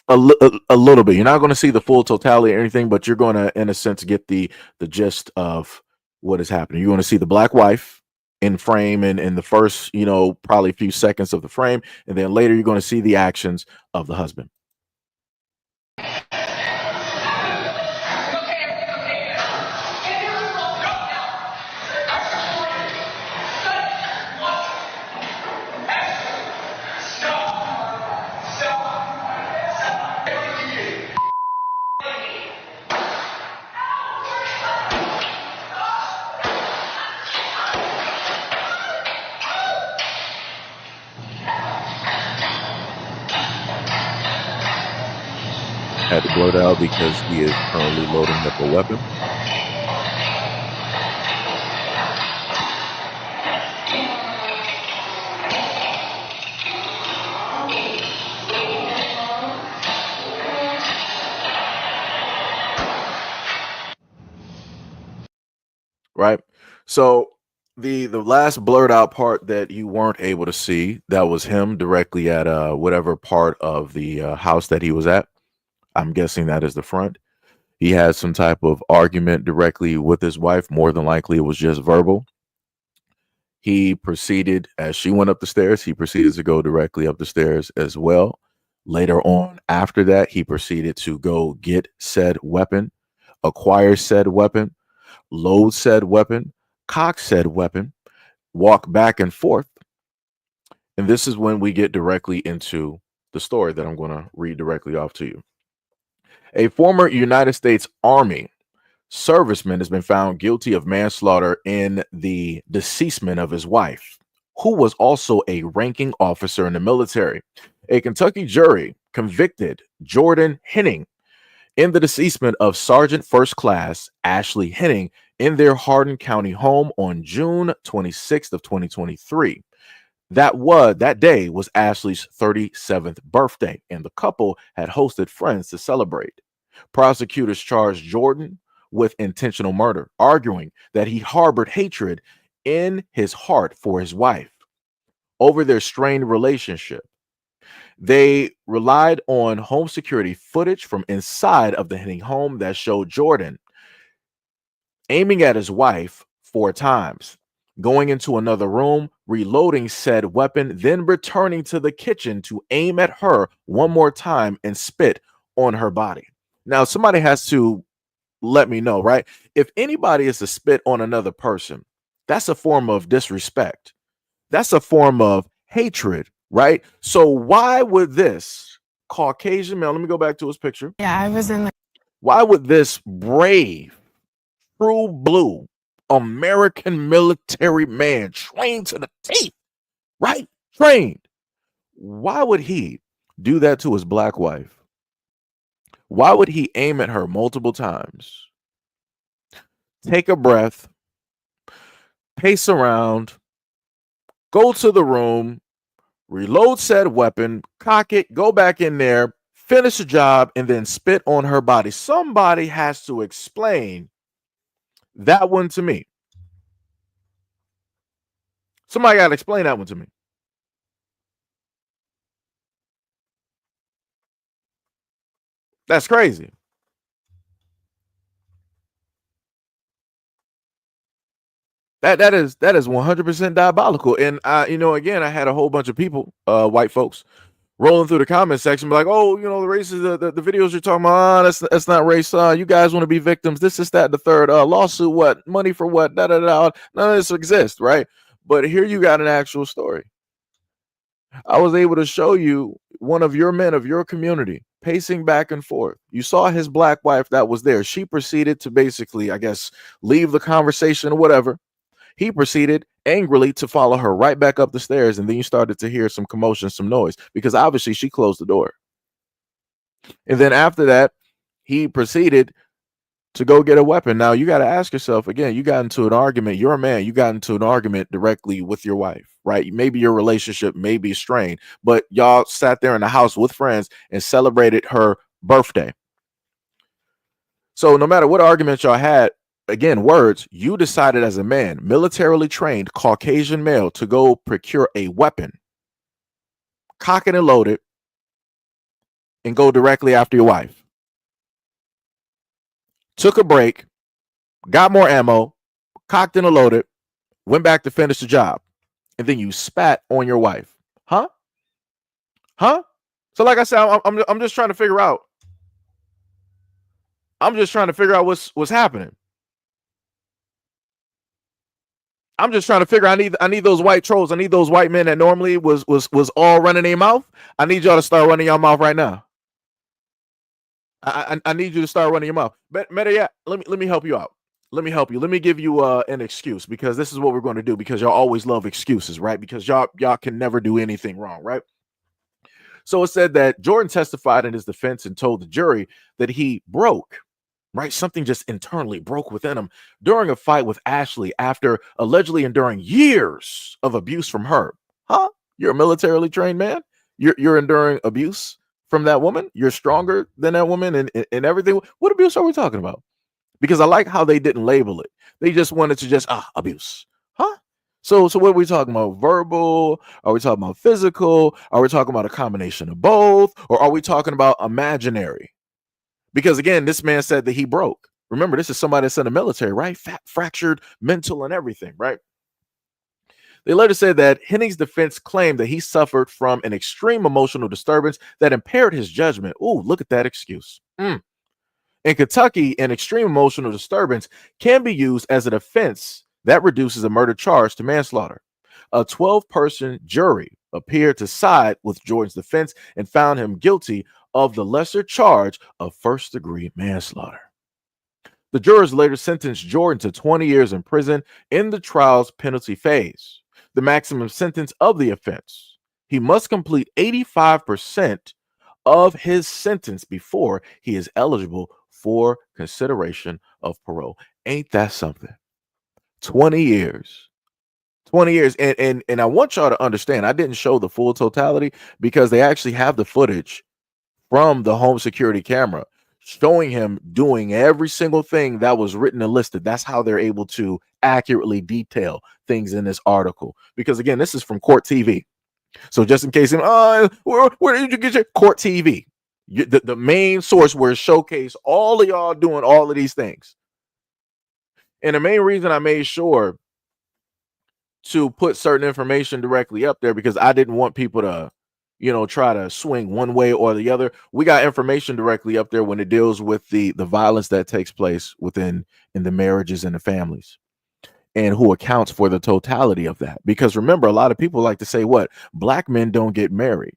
a little bit. You're not going to see the full totality or anything, but you're going to, in a sense, get the gist of what is happening. You're going to see the black wife in frame and in the first, probably a few seconds of the frame, and then later you're going to see the actions of the husband. Had to blurt out because he is currently loading up a weapon. Right. So the last blurred out part that you weren't able to see, that was him directly at whatever part of the house that he was at. I'm guessing that is the front. He had some type of argument directly with his wife. More than likely, it was just verbal. He proceeded, as she went up the stairs, he proceeded to go directly up the stairs as well. Later on, after that, he proceeded to go get said weapon, acquire said weapon, load said weapon, cock said weapon, walk back and forth. And this is when we get directly into the story that I'm going to read directly off to you. A former United States Army serviceman has been found guilty of manslaughter in the deceasement of his wife, who was also a ranking officer in the military. A Kentucky jury convicted Jordan Henning in the deceasement of Sergeant First Class Ashley Henning in their Hardin County home on June 26th of 2023. That day was Ashley's 37th birthday, and the couple had hosted friends to celebrate. Prosecutors charged Jordan with intentional murder, arguing that he harbored hatred in his heart for his wife over their strained relationship. They relied on home security footage from inside of the Henning home that showed Jordan aiming at his wife 4 times, going into another room, reloading said weapon, then returning to the kitchen to aim at her one more time and spit on her body. Now, somebody has to let me know, right? If anybody is to spit on another person, that's a form of disrespect. That's a form of hatred, right? So why would this Caucasian male, let me go back to his picture. Yeah, I was in the. Why would this brave, true blue American military man, trained to the teeth, right? Trained. Why would he do that to his black wife? Why would he aim at her multiple times? Take a breath, pace around, go to the room, reload said weapon, cock it, go back in there, finish the job, and then spit on her body. Somebody has to explain that one to me. Somebody got to explain that one to me. That's crazy. That is 100% diabolical. And again, I had a whole bunch of people, white folks, rolling through the comment section, be like, "Oh, the race is the videos you're talking about. That's not race. You guys want to be victims. This is that the third lawsuit. What money for what? Da da da. None of this exists, right? But here you got an actual story. I was able to show you one of your men of your community pacing back and forth. You saw his black wife that was there. She proceeded to basically, I guess, leave the conversation or whatever. He proceeded angrily to follow her right back up the stairs, and then you started to hear some commotion, some noise, because obviously she closed the door. And then after that, he proceeded to go get a weapon. Now you got to ask yourself again, you got into an argument. You're a man. You got into an argument directly with your wife, right? Maybe your relationship may be strained, but y'all sat there in the house with friends and celebrated her birthday. So no matter what argument y'all had, again, words, you decided as a man, militarily trained Caucasian male, to go procure a weapon, cock it and load it, and go directly after your wife. Took a break, got more ammo, cocked and loaded, went back to finish the job, and then you spat on your wife. Huh? So like I said, I'm just trying to figure out. I'm just trying to figure out what's happening. I'm just trying to figure. I need those white trolls. I need those white men that normally was all running their mouth. I need y'all to start running your mouth right now. I need you to start running your mouth. But better yet, let me help you out. Let me help you. Let me give you an excuse, because this is what we're going to do, because y'all always love excuses, right? Because y'all can never do anything wrong, right? So it said that Jordan testified in his defense and told the jury that he broke, right? Something just internally broke within him during a fight with Ashley after allegedly enduring years of abuse from her. Huh? You're a militarily trained man? You're enduring abuse from that woman? You're stronger than that woman and everything? What abuse are we talking about? Because I like how they didn't label it. They just wanted to just, abuse. Huh? So what are we talking about? Verbal? Are we talking about physical? Are we talking about a combination of both? Or are we talking about imaginary? Because again, this man said that he broke. Remember, this is somebody that's in the military, right? Fractured mental and everything, right? They later said that Henning's defense claimed that he suffered from an extreme emotional disturbance that impaired his judgment. Ooh, look at that excuse. In Kentucky, an extreme emotional disturbance can be used as a defense that reduces a murder charge to manslaughter. A 12-person jury appeared to side with Jordan's defense and found him guilty of the lesser charge of first-degree manslaughter. The jurors later sentenced Jordan to 20 years in prison in the trial's penalty phase, the maximum sentence of the offense. He must complete 85% of his sentence before he is eligible for consideration of parole. Ain't that something? 20 years. 20 years. And I want y'all to understand, I didn't show the full totality because they actually have the footage from the home security camera showing him doing every single thing that was written and listed. That's how they're able to accurately detail things in this article. Because again, this is from Court TV. So just in case, where did you get your Court TV? The main source where it showcased all of y'all doing all of these things. And the main reason I made sure to put certain information directly up there, because I didn't want people to, try to swing one way or the other. We got information directly up there when it deals with the violence that takes place in the marriages and the families, and who accounts for the totality of that. Because remember, a lot of people like to say, what? Black men don't get married.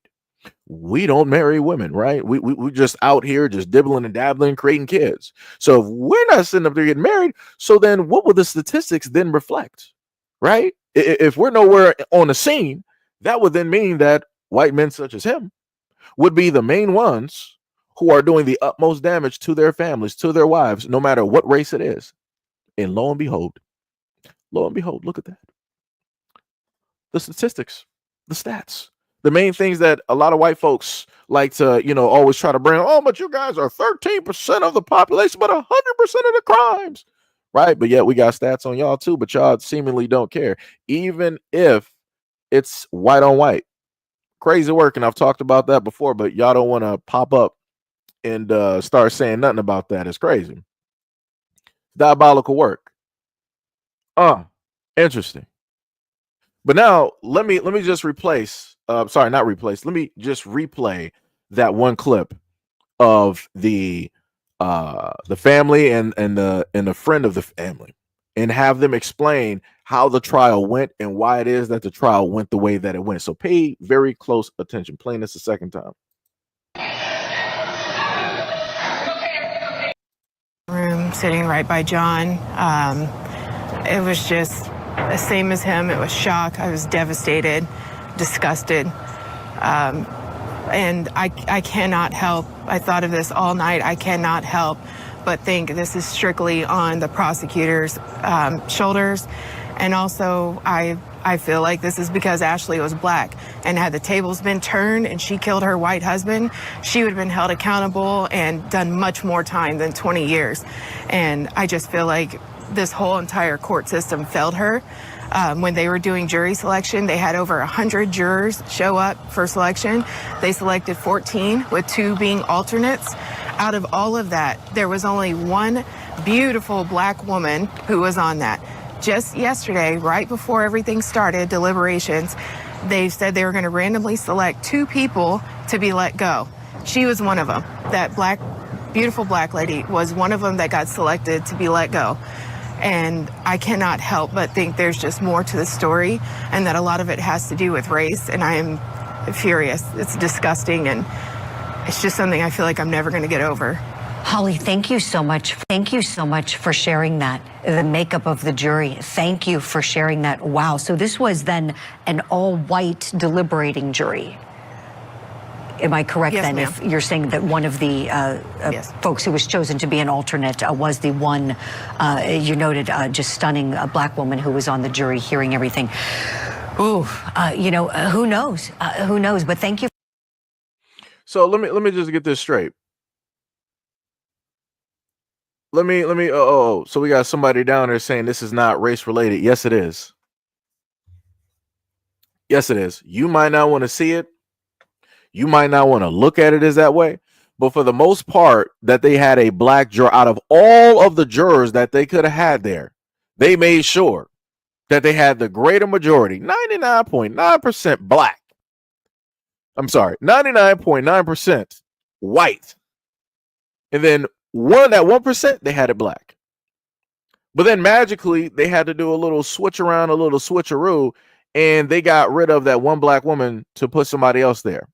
We don't marry women, right? We just out here just dibbling and dabbling, creating kids. So if we're not sitting up there getting married, so then what would the statistics then reflect, right? If we're nowhere on the scene, that would then mean that white men such as him would be the main ones who are doing the utmost damage to their families, to their wives, no matter what race it is. And lo and behold, look at that. The statistics, the stats. The main things that a lot of white folks like to, always try to bring, but you guys are 13% of the population, but 100% of the crimes, right? But yet we got stats on y'all too, but y'all seemingly don't care, even if it's white on white. Crazy work, and I've talked about that before, but y'all don't want to pop up and start saying nothing about that. It's crazy. Diabolical work. Interesting. But now let me just replace. Let me just replay that one clip of the family and the friend of the family, and have them explain how the trial went and why it is that the trial went the way that it went. So pay very close attention. Playing this a second time. room sitting right by John. It was just the same as him. It was shock. I was devastated, disgusted. And I cannot help. I thought of this all night. I cannot help but think this is strictly on the prosecutor's shoulders. And also, I feel like this is because Ashley was black, and had the tables been turned and she killed her white husband, she would have been held accountable and done much more time than 20 years. And I just feel like this whole entire court system failed her. When they were doing jury selection, they had over 100 jurors show up for selection. They selected 14, with 2 being alternates. Out of all of that, there was only one beautiful black woman who was on that. Just yesterday, right before everything started, deliberations, they said they were going to randomly select 2 people to be let go. She was one of them. That black, beautiful black lady was one of them that got selected to be let go. And I cannot help but think there's just more to the story, and that a lot of it has to do with race. And I am furious. It's disgusting, and it's just something I feel like I'm never going to get over. Holly, thank you so much. Thank you so much for sharing that. The makeup of the jury. Thank you for sharing that. Wow. So this was then an all-white deliberating jury. Am I correct then, if you're saying that one of the folks who was chosen to be an alternate was the one, you noted, just stunning black woman who was on the jury hearing everything? Ooh, you know, who knows? Who knows? But thank you. So let me just get this straight. Let me so we got somebody down there saying this is not race related. Yes, it is. Yes, it is. You might not want to see it. You might not want to look at it as that way. But for the most part, that they had a black juror out of all of the jurors that they could have had there, they made sure that they had the greater majority, 99.9% black. I'm sorry, 99.9% white. And then that 1%, they had it black. But then magically, they had to do a little switch around, a little switcheroo, and they got rid of that one black woman to put somebody else there.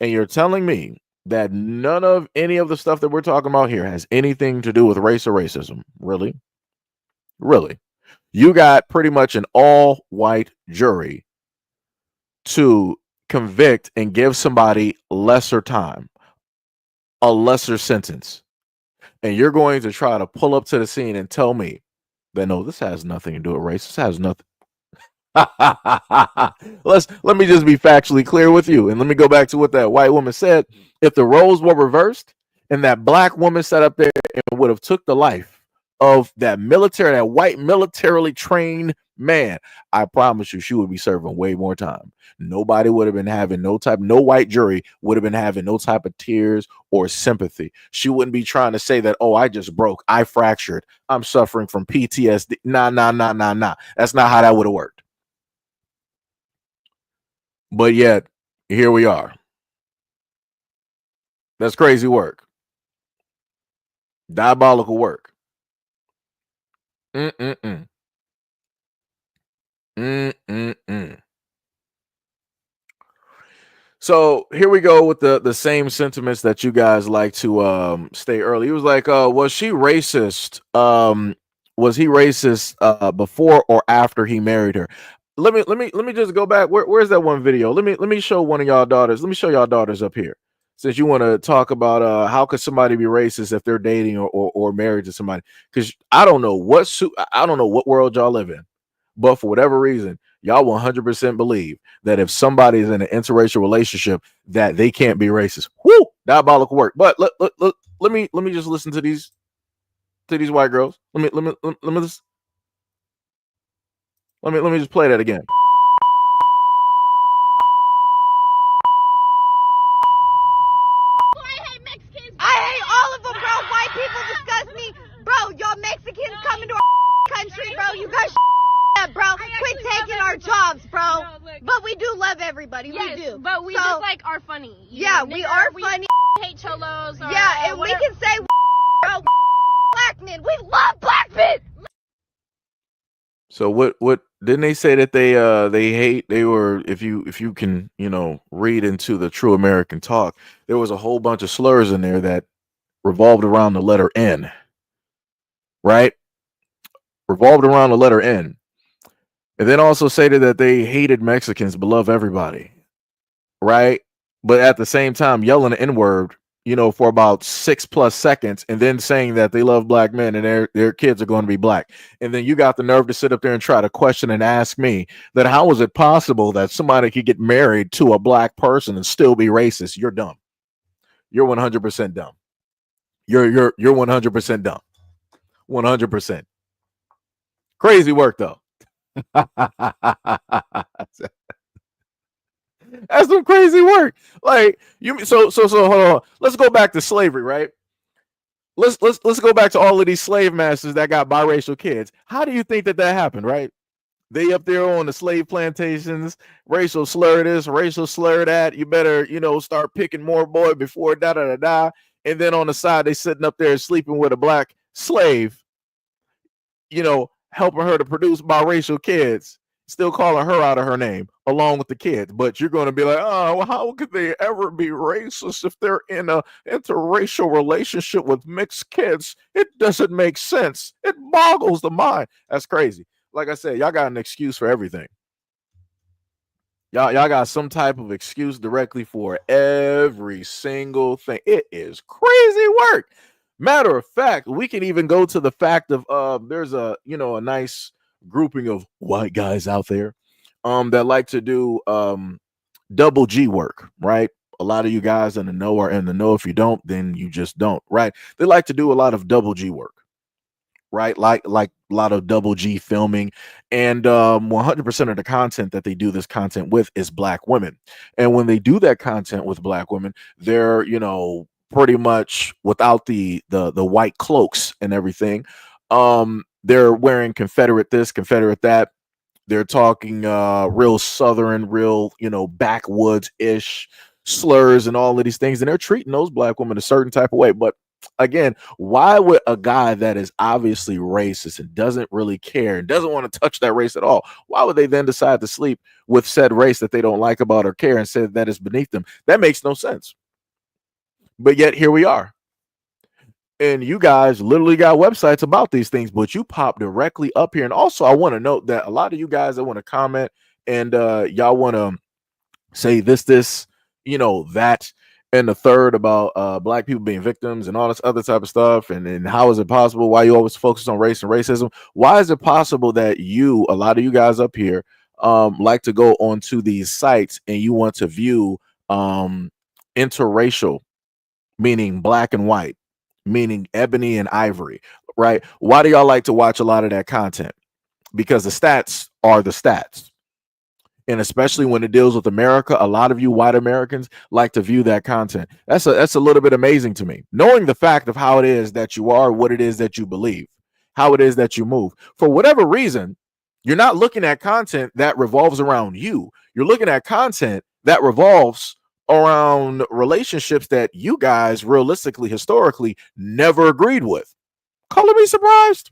And you're telling me that none of any of the stuff that we're talking about here has anything to do with race or racism? Really? Really? You got pretty much an all-white jury to convict and give somebody lesser time, a lesser sentence. And you're going to try to pull up to the scene and tell me that, no, this has nothing to do with race. This has nothing. Let me just be factually clear with you, and let me go back to what that white woman said. If the roles were reversed and that black woman sat up there and would have took the life of that white militarily trained man, I promise you she would be serving way more time. Nobody would have been having no white jury would have been having no type of tears or sympathy. She wouldn't be trying to say that, oh, I just broke, I fractured, I'm suffering from PTSD. Nah. That's not how that would have worked. But yet, here we are. That's crazy work. Diabolical work. So here we go with the same sentiments that you guys like to stay early. He was like, was she racist? Was he racist before or after he married her? Let me just go back. Where's that one video? Let me show one of y'all daughters. Let me show y'all daughters up here. Since you want to talk about how could somebody be racist if they're dating or married to somebody? Because I don't know what world y'all live in, but for whatever reason, y'all 100% believe that if somebody is in an interracial relationship, that they can't be racist. Woo, diabolical work. But let me just listen to these white girls. Let me just play that again. I hate all of them, bro. White people disgust me. Bro, y'all Mexicans coming to our country, bro. You guys up, bro. Quit taking our jobs, bro. But we do love everybody. Yes, we do. But we just like are funny. Yeah, we are funny. We hate cholos. Or, yeah, and we can say, bro, black men. We love black men. So what didn't they say that they were, if you can, read into the true American talk, there was a whole bunch of slurs in there that revolved around the letter N, right? Revolved around the letter N. And then also stated that they hated Mexicans but love everybody, right? But at the same time, yelling the N word, for about 6+ seconds, and then saying that they love black men and their kids are going to be black. And then you got the nerve to sit up there and try to question and ask me that how is it possible that somebody could get married to a black person and still be racist? You're dumb. You're 100% dumb. You're 100% dumb. 100%. Crazy work though. That's some crazy work. Like so hold on. Let's go back to slavery, right? Let's go back to all of these slave masters that got biracial kids. How do you think that happened, right? They up there on the slave plantations, racial slur this, racial slur that. You better, start picking more boy before da da da da. And then on the side, they sitting up there sleeping with a black slave, helping her to produce biracial kids, still calling her out of her name along with the kids. But you're going to be like, oh, well, how could they ever be racist if they're in a interracial relationship with mixed kids? It doesn't make sense. It boggles the mind. That's crazy. Like I said, y'all got an excuse for everything. Y'all got some type of excuse directly for every single thing. It is crazy work. Matter of fact, we can even go to the fact of there's a nice grouping of white guys out there that like to do double G work, right? A lot of you guys in the know are in the know. If you don't, then you just don't, right? They like to do a lot of double G work, right? Like a lot of double G filming, and 100% of the content that they do this content with is black women. And when they do that content with black women, they're pretty much without the white cloaks and everything. They're wearing Confederate this, Confederate that. They're talking real Southern, real backwoods ish slurs and all of these things, and they're treating those black women a certain type of way. But again, why would a guy that is obviously racist and doesn't really care and doesn't want to touch that race at all, why would they then decide to sleep with said race that they don't like about or care and say that is beneath them? That makes no sense. But yet here we are. And you guys literally got websites about these things, but you pop directly up here. And also, I want to note that a lot of you guys that want to comment and y'all want to say this, that, and the third about black people being victims and all this other type of stuff. And how is it possible? Why you always focus on race and racism? Why is it possible that a lot of you guys up here, like to go onto these sites and you want to view interracial, meaning black and white, meaning ebony and ivory, right? Why do y'all like to watch a lot of that content? Because the stats are the stats. And especially when it deals with America, a lot of you white Americans like to view that content. That's a little bit amazing to me. Knowing the fact of how it is that you are, what it is that you believe, how it is that you move. For whatever reason, you're not looking at content that revolves around you. You're looking at content that revolves around relationships that you guys realistically, historically, never agreed with. Color me surprised.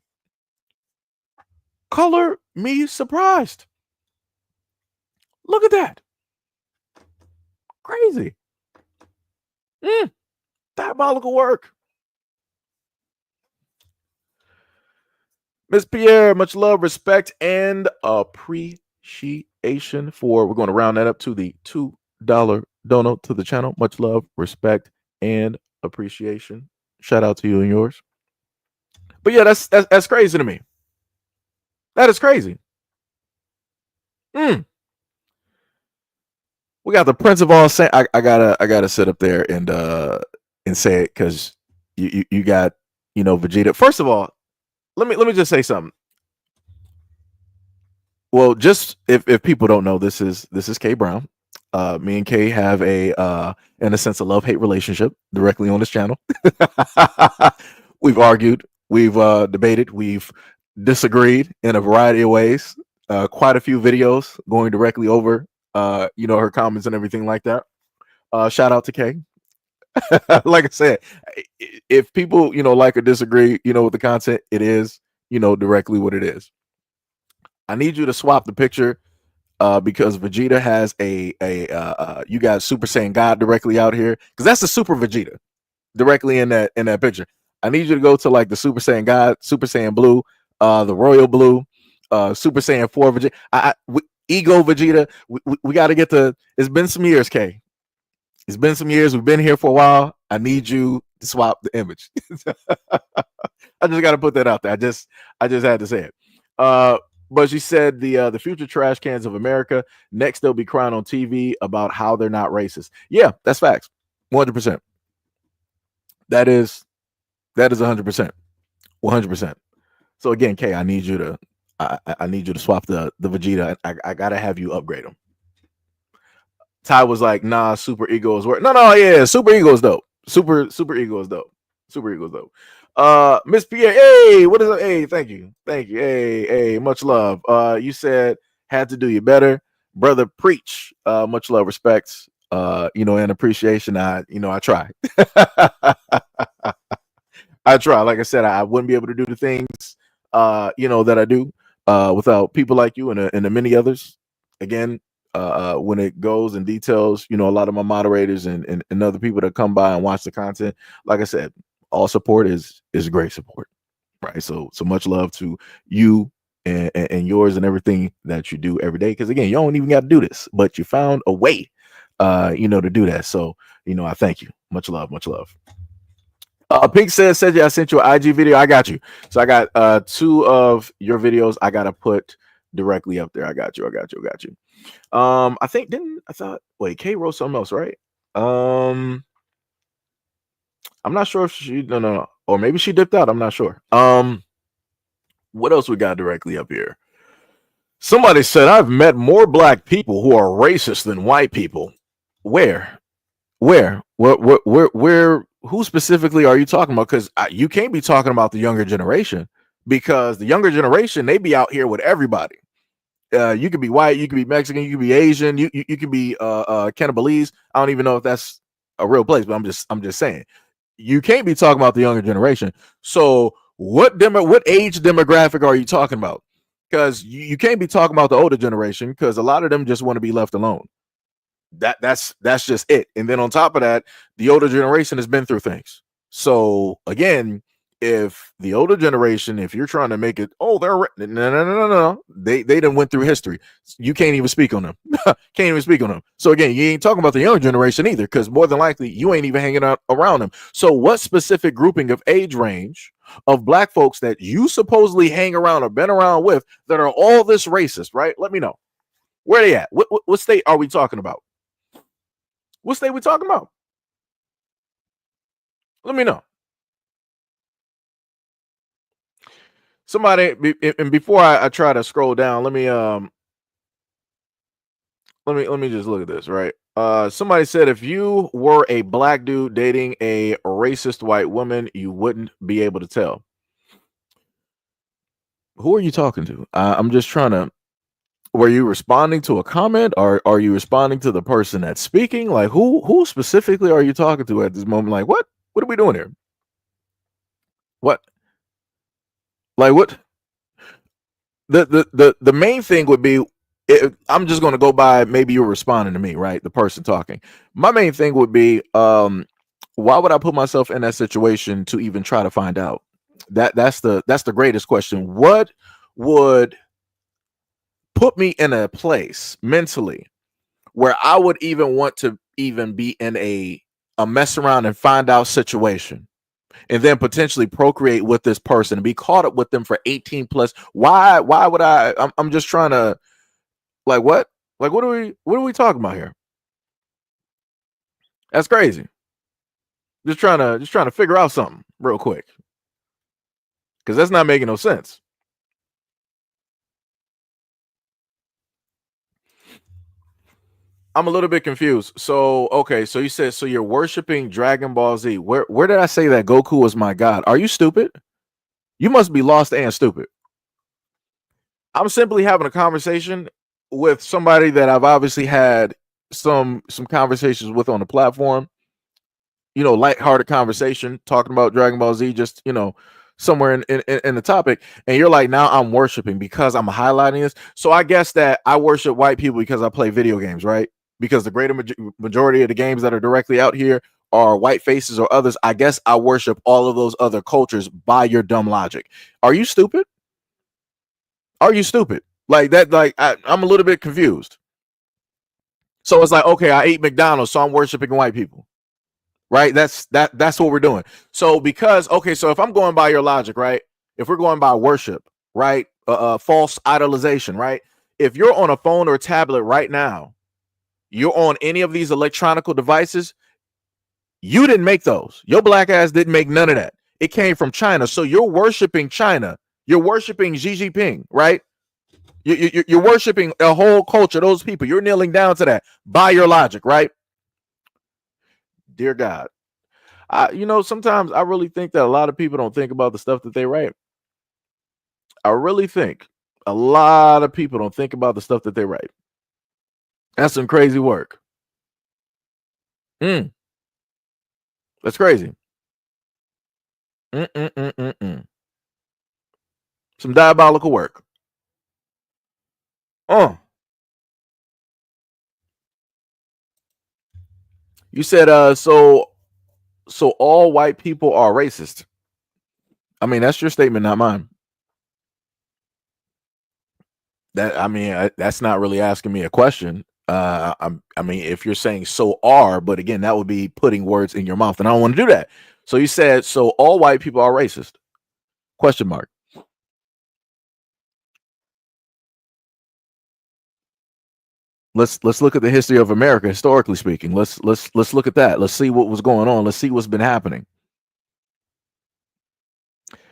Color me surprised. Look at that. Crazy. Diabolical work. Miss Pierre, much love, respect, and appreciation we're going to round that up to the $2 dono to the channel. Much love, respect, and appreciation. Shout out to you and yours. But yeah, that's crazy to me. That is crazy. We got the Prince of all saints. I gotta sit up there and say it because you got Vegeta. First of all, let me just say something. Well, just if people don't know, this is K Brown. Me and Kay have in a sense, a love-hate relationship directly on this channel. We've argued, we've debated, we've disagreed in a variety of ways. Quite a few videos going directly over her comments and everything like that. Shout out to Kay. Like I said, if people like or disagree with the content, it is directly what it is. I need you to swap the picture because Vegeta has a you got Super Saiyan God directly out here because that's the Super Vegeta. directly in that picture. I need you to go to like the Super Saiyan God, Super Saiyan Blue, the Royal Blue, Super Saiyan 4 Vegeta, Ego Vegeta. We got to get to. It's been some years, K. It's been some years. We've been here for a while. I need you to swap the image. I just got to put that out there. I just had to say it. But she said the future trash cans of America. Next, they'll be crying on TV about how they're not racist. Yeah, that's facts. 100%. That is 100%. 100%. So again, Kay, I need you to swap the Vegeta. I gotta have you upgrade them. Ty was like, nah, Super Ego is work. No, yeah, Super Ego is dope. Super Ego is dope. Super Ego is dope. Miss Pierre, hey, what is it? Hey, thank you. Hey, much love. You said had to do you better, brother. Preach. Much love, respect. And appreciation. I try. I try. Like I said, I wouldn't be able to do the things, that I do, without people like you and the many others. Again, when it goes in details, a lot of my moderators and other people that come by and watch the content, like I said, all support is great support, right? So much love to you and yours and everything that you do every day. Because again, you don't even got to do this, but you found a way, to do that. So, I thank you. Much love, much love. Pink says, I sent you an IG video. I got you. So I got 2 of your videos I gotta put directly up there. I got you. I think wait, Kay wrote something else, right? I'm not sure if she no, or maybe she dipped out. I'm not sure. What else we got directly up here? Somebody said, I've met more black people who are racist than white people. Where? Who specifically are you talking about? Because you can't be talking about the younger generation, because the younger generation, they be out here with everybody. You could be white, you could be Mexican, you could be Asian, you could be Cannibales. I don't even know if that's a real place, but I'm just saying, you can't be talking about the younger generation. So what age demographic are you talking about? Because you can't be talking about the older generation, because a lot of them just want to be left alone. That's just it. And then on top of that, the older generation has been through things. So again, if the older generation, if you're trying to make it, they're no, they done went through history. You can't even speak on them. So again, you ain't talking about the younger generation either, because more than likely you ain't even hanging out around them. So what specific grouping of age range of black folks that you supposedly hang around or been around with that are all this racist, right? Let me know. Where they at? What state are we talking about? What state we talking about? Let me know. Somebody, and before I try to scroll down, let me just look at this, right? Somebody said, if you were a black dude dating a racist white woman, you wouldn't be able to tell. Who are you talking to? I'm just trying to. Were you responding to a comment, or are you responding to the person that's speaking? Like, who specifically are you talking to at this moment? Like, what are we doing here? What? Like, what? The main thing would be, I'm just going to go by, maybe you're responding to me, right? The person talking. My main thing would be, why would I put myself in that situation to even try to find out? That's the greatest question. What would put me in a place mentally where I would even want to even be in a mess around and find out situation, and then potentially procreate with this person and be caught up with them for 18 plus? Why would I'm just trying to, like, what are we talking about here? That's crazy. Just trying to figure out something real quick, because that's not making no sense. I'm a little bit confused. So, okay, so you said, so you're worshiping Dragon Ball Z. Where did I say that Goku was my god? Are you stupid? You must be lost and stupid. I'm simply having a conversation with somebody that I've obviously had some conversations with on the platform. Lighthearted conversation, talking about Dragon Ball Z, just, somewhere in the topic, and you're like, now I'm worshiping because I'm highlighting this. So I guess that I worship white people because I play video games, right? Because the greater majority of the games that are directly out here are white faces or others, I guess I worship all of those other cultures by your dumb logic. Are you stupid? Are you stupid? Like that, like I'm a little bit confused. So it's like, okay, I ate McDonald's, so I'm worshiping white people. Right? That's what we're doing. So because, okay, so if I'm going by your logic, right? If we're going by worship, right? False idolization, right? If you're on a phone or a tablet right now, you're on any of these electronic devices, you didn't make those. Your black ass didn't make none of that. It came from China. So you're worshiping China. You're worshiping Xi Jinping, right? You're worshiping a whole culture, those people. You're kneeling down to that by your logic, right? Dear God. Sometimes I really think that a lot of people don't think about the stuff that they write. I really think a lot of people don't think about the stuff that they write. That's some crazy work. That's crazy. Some diabolical work. You said so all white people are racist. I mean, that's your statement, not mine. That's not really asking me a question. I mean, if you're saying so are, but again, that would be putting words in your mouth, and I don't want to do that. So you said so all white people are racist? Question mark. Let's look at the history of America, historically speaking. Let's look at that. Let's see what was going on. Let's see what's been happening.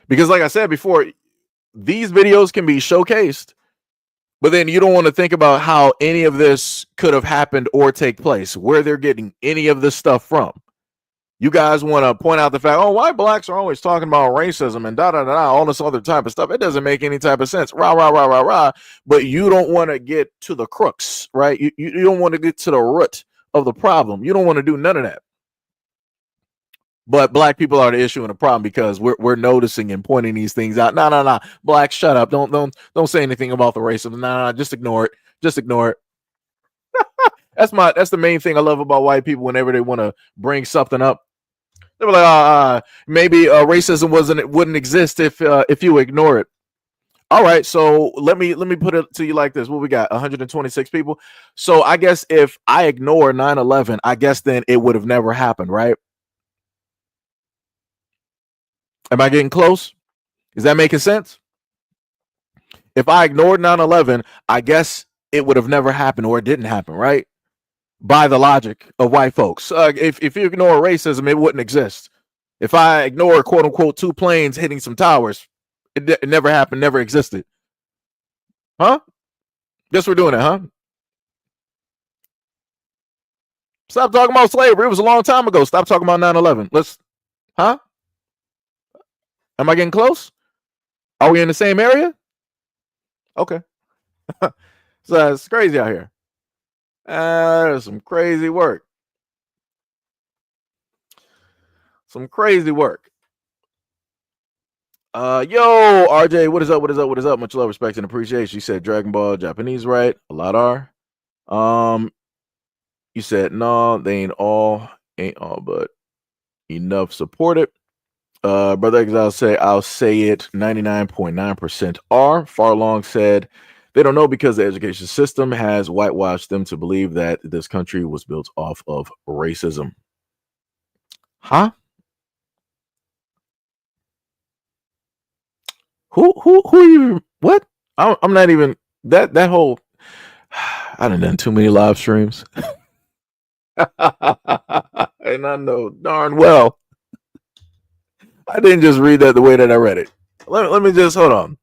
Because, like I said before, these videos can be showcased, but then you don't want to think about how any of this could have happened or take place, where they're getting any of this stuff from. You guys want to point out the fact, oh, why blacks are always talking about racism and all this other type of stuff. It doesn't make any type of sense. Rah, rah, rah, rah, rah. But you don't want to get to the crux, right? You don't want to get to the root of the problem. You don't want to do none of that. But black people are the issue and the problem because we're noticing and pointing these things out. No. Black, shut up. Don't say anything about the racism. No, just ignore it. Just ignore it. That's the main thing I love about white people. Whenever they want to bring something up, they were like, maybe racism wouldn't exist if you ignore it. All right, so let me put it to you like this. What we got? 126 people. So I guess if I ignore 9/11, I guess then it would have never happened, right? Am I getting close? Is that making sense? If I ignored 9/11, I guess it would have never happened or it didn't happen, right? By the logic of white folks. If you ignore racism, it wouldn't exist. If I ignore, quote unquote, 2 planes hitting some towers, it never happened, never existed. Huh? Guess we're doing it, huh? Stop talking about slavery. It was a long time ago. Stop talking about 9/11. Huh? Am I getting close? Are we in the same area? Okay. So it's crazy out here. There's some crazy work. Some crazy work. Yo, RJ, what is up? What is up? What is up? Much love, respect, and appreciation. You said Dragon Ball Japanese, right? A lot are. You said no, they ain't all, but enough support it. Brother Exile I'll say it 99.9% are. Farlong said they don't know because the education system has whitewashed them to believe that this country was built off of racism. Huh? Who you? What? I'm not even that whole. I done too many live streams, and I know darn well I didn't just read that the way that I read it. Let me just hold on.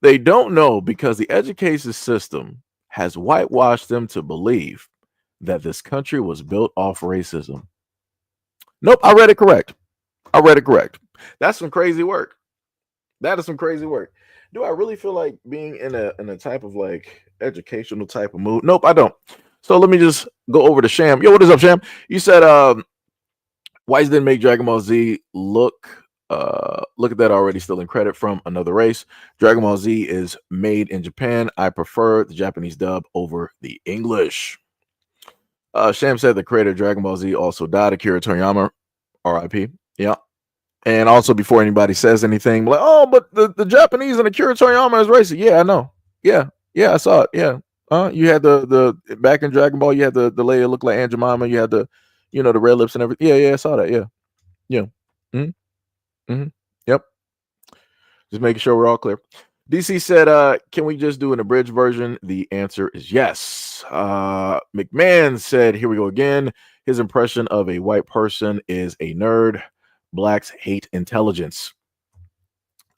They don't know because the education system has whitewashed them to believe that this country was built off racism. Nope, I read it correct. That's some crazy work. That is some crazy work. Do I really feel like being in a type of like educational type of mood? Nope, I don't. So let me just go over to Sham. Yo, what is up, Sham? You said Whites didn't make Dragon Ball Z. Look at that, already stealing credit from another race. Dragon Ball Z is made in Japan. I prefer the Japanese dub over the English. Sham said the creator of Dragon Ball Z also died. Akira Toriyama, R.I.P. Yeah. And also, before anybody says anything, like, oh, but the Japanese and Akira Toriyama is racist. Yeah, I know. Yeah, I saw it. Yeah. You had the back in Dragon Ball, you had the lady that looked like Aunt Jemima. You had the, the red lips and everything. Yeah, I saw that. Yeah. Mm-hmm. Yep. Just making sure we're all clear. DC said, can we just do an abridged version? The answer is yes. McMahon said, here we go again. His impression of a white person is a nerd. Blacks hate intelligence.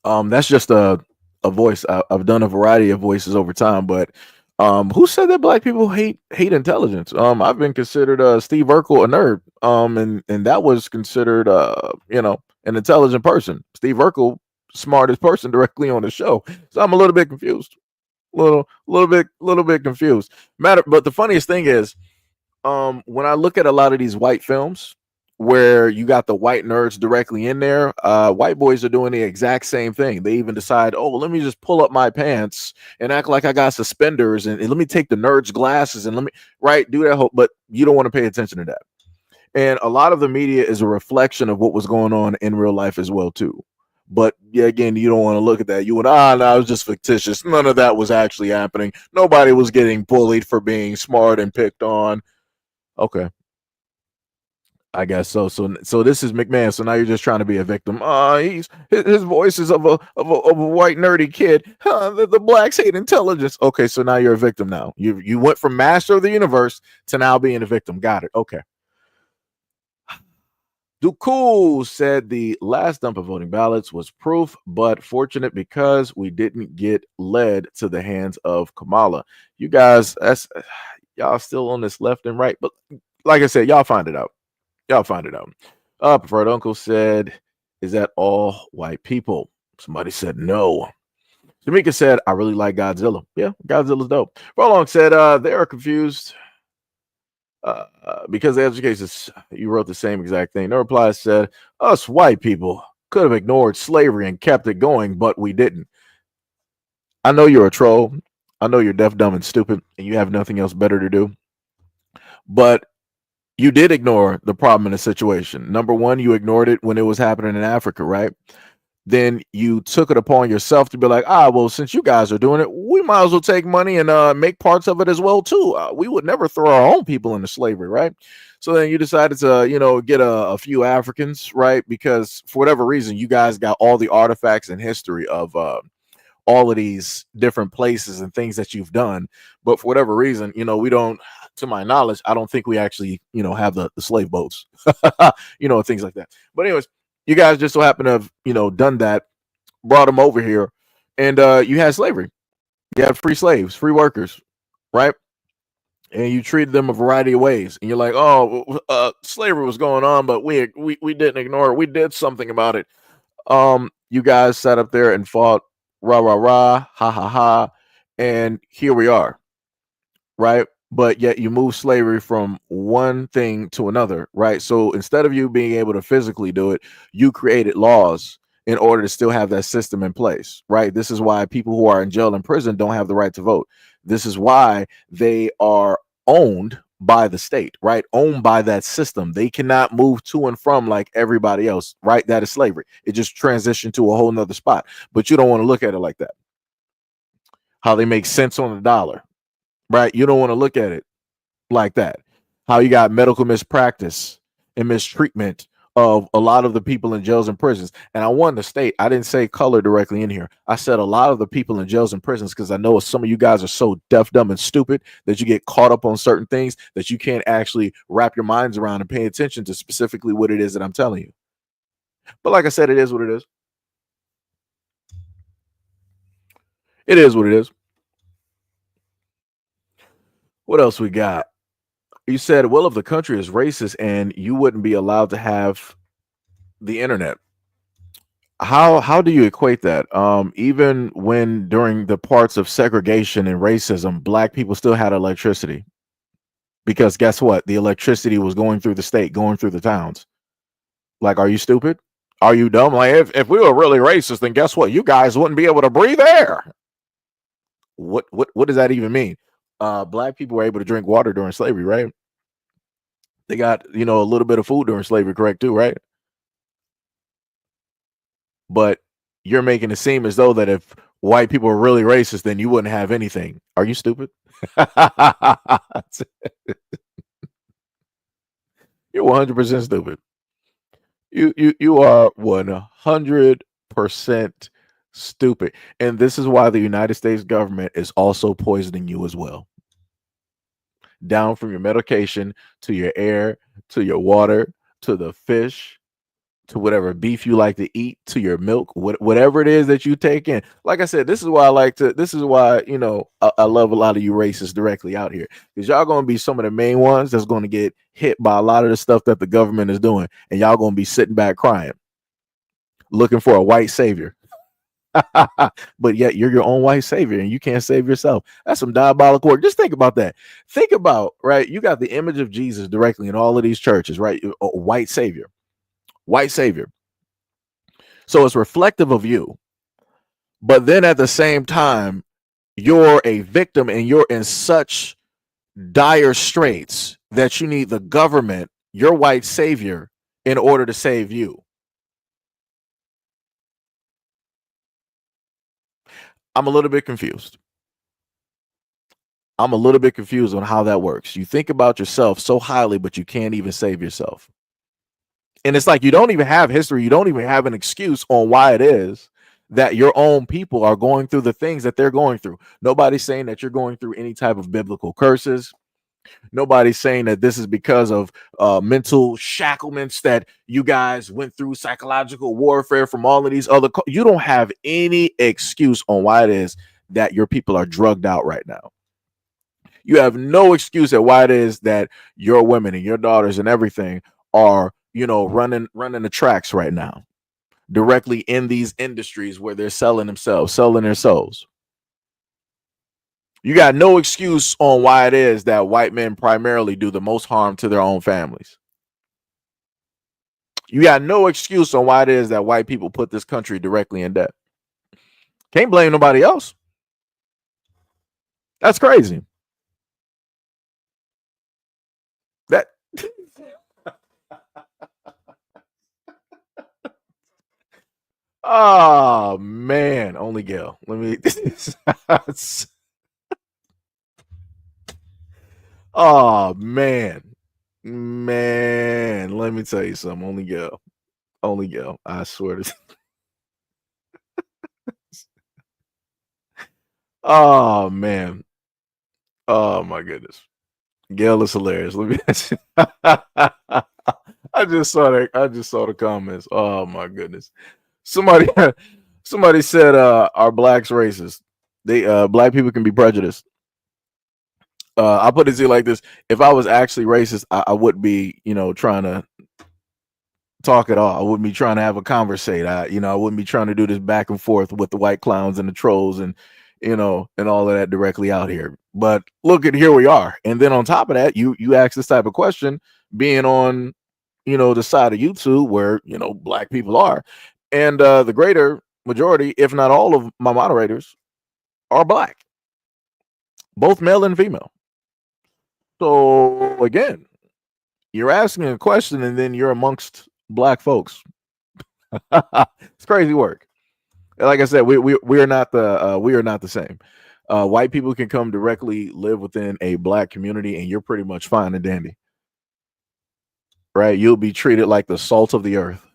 That's just a voice. I've done a variety of voices over time, but who said that black people hate intelligence? I've been considered Steve Urkel a nerd. And that was considered an intelligent person. Steve Urkel, smartest person directly on the show. So I'm a little bit confused. Little bit confused. But the funniest thing is, when I look at a lot of these white films where you got the white nerds directly in there, white boys are doing the exact same thing. They even decide, oh, let me just pull up my pants and act like I got suspenders, and let me take the nerd's glasses and let me do that whole, but you don't want to pay attention to that. And a lot of the media is a reflection of what was going on in real life as well too. But yeah, again, you don't want to look at that. You would, no, it was just fictitious. None of that was actually happening. Nobody was getting bullied for being smart and picked on. Okay, I guess so. So this is McMahon. So now you're just trying to be a victim. His voice is of a white nerdy kid. The blacks hate intelligence. Okay, so now you're a victim. Now you went from master of the universe to now being a victim. Got it. Okay. Dukul said the last dump of voting ballots was proof, but fortunate because we didn't get led to the hands of Kamala. You guys, y'all still on this left and right, but like I said, y'all find it out. Preferred Uncle said, is that all white people? Somebody said no. Jamaica said, I really like Godzilla. Yeah, Godzilla's dope. Prolong said, they are confused because the education, you wrote the same exact thing. No reply said, us white people could have ignored slavery and kept it going, but we didn't. I know you're a troll. I know you're deaf, dumb, and stupid, and you have nothing else better to do. But you did ignore the problem in the situation. Number one, you ignored it when it was happening in Africa, right? Then you took it upon yourself to be like, well, since you guys are doing it, we might as well take money and make parts of it as well too. We would never throw our own people into slavery, right? So then you decided to, get a few Africans, right? Because for whatever reason, you guys got all the artifacts and history of all of these different places and things that you've done. But for whatever reason, we don't, to my knowledge, I don't think we actually, have the slave boats, and things like that. But anyways, you guys just so happen to have, done that, brought them over here, and you had slavery. You had free slaves, free workers, right? And you treated them a variety of ways. And you're like, slavery was going on, but we didn't ignore it. We did something about it. You guys sat up there and fought, rah, rah, rah, ha, ha, ha. And here we are, right? But yet you move slavery from one thing to another, right? So instead of you being able to physically do it, you created laws in order to still have that system in place, right? This is why people who are in jail and prison don't have the right to vote. This is why they are owned by the state, right? Owned by that system. They cannot move to and from like everybody else, right? That is slavery. It just transitioned to a whole nother spot. But you don't want to look at it like that. How they make cents on the dollar, right? You don't want to look at it like that. How you got medical mispractice and mistreatment of a lot of the people in jails and prisons. And I wanted to state, I didn't say color directly in here. I said a lot of the people in jails and prisons, because I know some of you guys are so deaf, dumb, and stupid that you get caught up on certain things that you can't actually wrap your minds around and pay attention to specifically what it is that I'm telling you. But like I said, it is what it is. It is what it is. What else we got? You said, well, if the country is racist and you wouldn't be allowed to have the internet, how do you equate that? Even when during the parts of segregation and racism, black people still had electricity, because guess what? The electricity was going through the state, going through the towns. Like, are you stupid? Are you dumb? Like, if we were really racist, then guess what? You guys wouldn't be able to breathe air. What does that even mean? Black people were able to drink water during slavery, right? They got, a little bit of food during slavery, correct too, right? But you're making it seem as though that if white people were really racist, then you wouldn't have anything. Are you stupid? You're 100% stupid. You are 100% stupid. And this is why the United States government is also poisoning you as well. Down from your medication to your air to your water to the fish to whatever beef you like to eat to your milk, whatever it is that you take in. Like I said, this is why I love a lot of you racists directly out here, because y'all going to be some of the main ones that's going to get hit by a lot of the stuff that the government is doing, and y'all going to be sitting back crying, looking for a white savior. But yet you're your own white savior and you can't save yourself. That's some diabolical work. Just think about that. Think about, right? You got the image of Jesus directly in all of these churches, right? A white savior. White savior. So it's reflective of you. But then at the same time, you're a victim and you're in such dire straits that you need the government, your white savior, in order to save you. I'm a little bit confused. I'm a little bit confused on how that works. You think about yourself so highly, but you can't even save yourself. And it's like you don't even have history. You don't even have an excuse on why it is that your own people are going through the things that they're going through. Nobody's saying that you're going through any type of biblical curses. Nobody's saying that this is because of mental shacklements that you guys went through, psychological warfare from all of these other. You don't have any excuse on why it is that your people are drugged out right now. You have no excuse at why it is that your women and your daughters and everything are, running the tracks right now, directly in these industries where they're selling themselves, selling their souls. You got no excuse on why it is that white men primarily do the most harm to their own families. You got no excuse on why it is that white people put this country directly in debt. Can't blame nobody else. That's crazy. That oh man, only Gail. Let me oh man. Man, let me tell you something. Only Gail. Only Gail. I swear to oh man. Oh my goodness. Gail is hilarious. Let me I just saw that. I just saw the comments. Oh my goodness. Somebody somebody said are blacks racist? They black people can be prejudiced. I'll put it to you like this. If I was actually racist, I wouldn't be, trying to talk at all. I wouldn't be trying to have a conversation. I wouldn't be trying to do this back and forth with the white clowns and the trolls and and all of that directly out here. But look at here we are. And then on top of that, you ask this type of question being on, the side of YouTube where, black people are. And the greater majority, if not all of my moderators are black, both male and female. So again, you're asking a question and then you're amongst black folks. It's crazy work. Like I said, we are not the same. White people can come directly live within a black community and you're pretty much fine and dandy. Right? You'll be treated like the salt of the earth.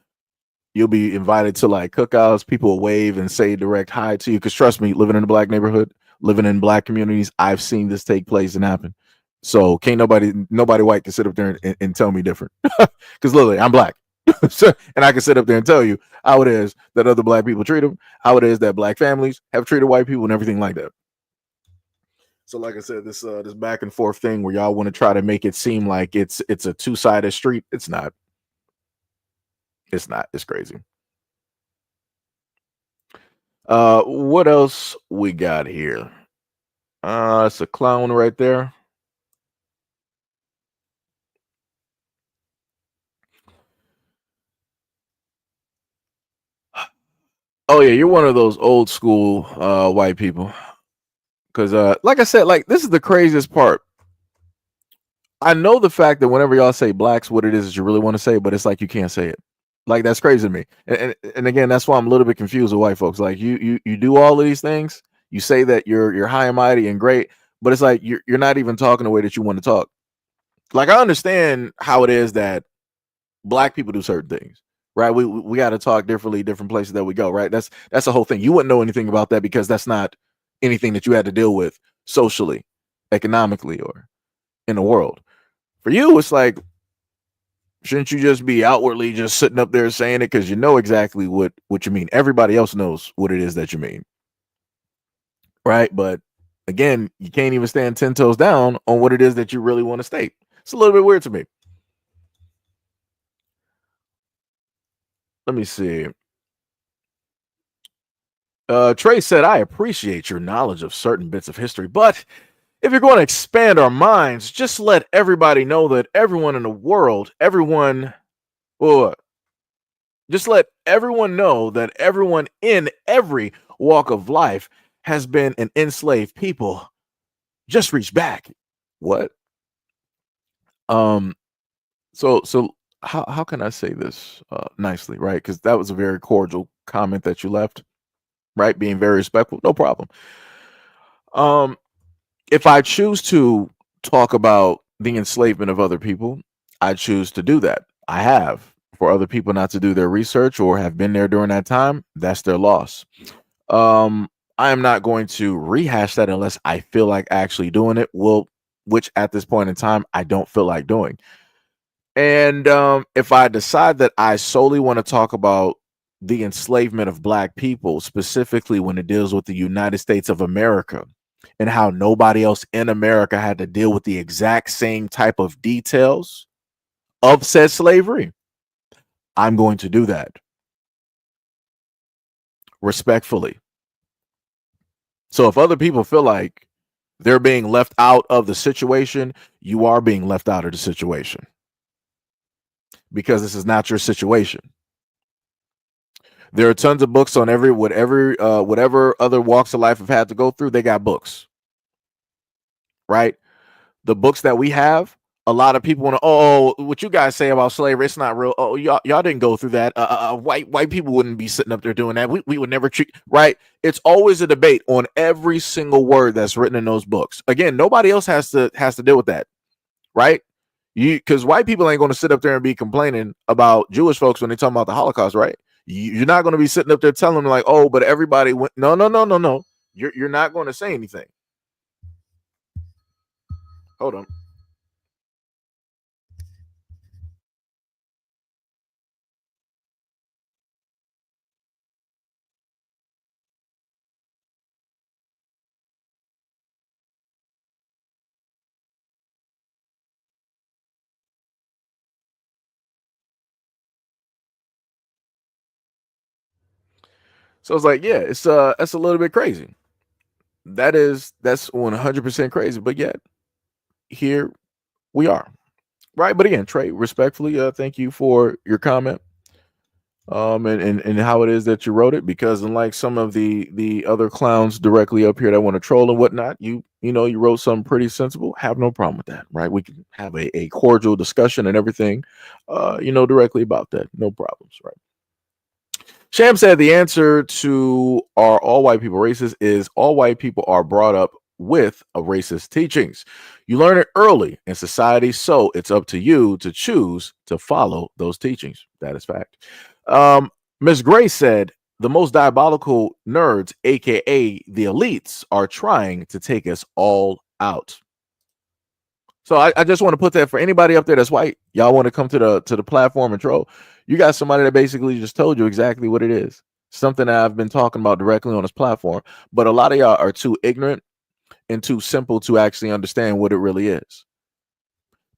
You'll be invited to like cookouts. People will wave and say direct hi to you. Because trust me, living in a black neighborhood, living in black communities, I've seen this take place and happen. So can't nobody white can sit up there and tell me different. Because literally, I'm black. And I can sit up there and tell you how it is that other black people treat them, how it is that black families have treated white people and everything like that. So like I said, this back and forth thing where y'all want to try to make it seem like it's a two-sided street. It's not. It's not. It's crazy. What else we got here? It's a clown right there. Oh yeah, you're one of those old school white people. Because like I said, like this is the craziest part. I know the fact that whenever y'all say black's what it is that you really want to say, but it's like you can't say it. Like that's crazy to me. And again, that's why I'm a little bit confused with white folks. Like you do all of these things. You say that you're high and mighty and great, but it's like you're not even talking the way that you want to talk. Like I understand how it is that black people do certain things, right? We got to talk differently, different places that we go, right? That's the whole thing. You wouldn't know anything about that because that's not anything that you had to deal with socially, economically, or in the world. For you, it's like, shouldn't you just be outwardly just sitting up there saying it because you know exactly what you mean? Everybody else knows what it is that you mean, right? But again, you can't even stand 10 toes down on what it is that you really want to state. It's a little bit weird to me. Let me see. Trey said, I appreciate your knowledge of certain bits of history, but if you're going to expand our minds, just let everybody know that everyone in the world, just let everyone know that everyone in every walk of life has been an enslaved people. Just reach back. What? So how can I say this nicely, right? Because that was a very cordial comment that you left, right? Being very respectful, no problem. If I choose to talk about the enslavement of other people, I choose to do that. I have. For other people not to do their research or have been there during that time, that's their loss. I am not going to rehash that unless I feel like actually doing it. Well, which at this point in time, I don't feel like doing. And if I decide that I solely want to talk about the enslavement of black people, specifically when it deals with the United States of America and how nobody else in America had to deal with the exact same type of details of said slavery, I'm going to do that respectfully. So if other people feel like they're being left out of the situation, you are being left out of the situation because this is not your situation. There are tons of books on whatever other walks of life have had to go through. They got books, right? The books that we have, a lot of people want to, what you guys say about slavery, it's not real. Oh, y'all didn't go through that. White people wouldn't be sitting up there doing that. We would never treat, right? It's always a debate on every single word that's written in those books. Again, nobody else has to deal with that, right? Because white people ain't going to sit up there and be complaining about Jewish folks when they talk about the Holocaust, right? You're not going to be sitting up there telling them like, oh, but everybody went. No. You're not going to say anything. Hold on. So it's like, yeah, that's a little bit crazy. That's 100% crazy. But yet here we are, right? But again, Trey, respectfully, thank you for your comment, and how it is that you wrote it. Because unlike some of the other clowns directly up here that want to troll and whatnot, you wrote something pretty sensible. Have no problem with that, right? We can have a cordial discussion and everything, directly about that. No problems, right? Sham said the answer to are all white people racist is all white people are brought up with a racist teachings. You learn it early in society, so it's up to you to choose to follow those teachings. That is fact. Miss Gray said the most diabolical nerds, aka the elites, are trying to take us all out. So I just want to put that for anybody up there that's white. Y'all want to come to the platform and troll. You got somebody that basically just told you exactly what it is. Something that I've been talking about directly on this platform. But a lot of y'all are too ignorant and too simple to actually understand what it really is.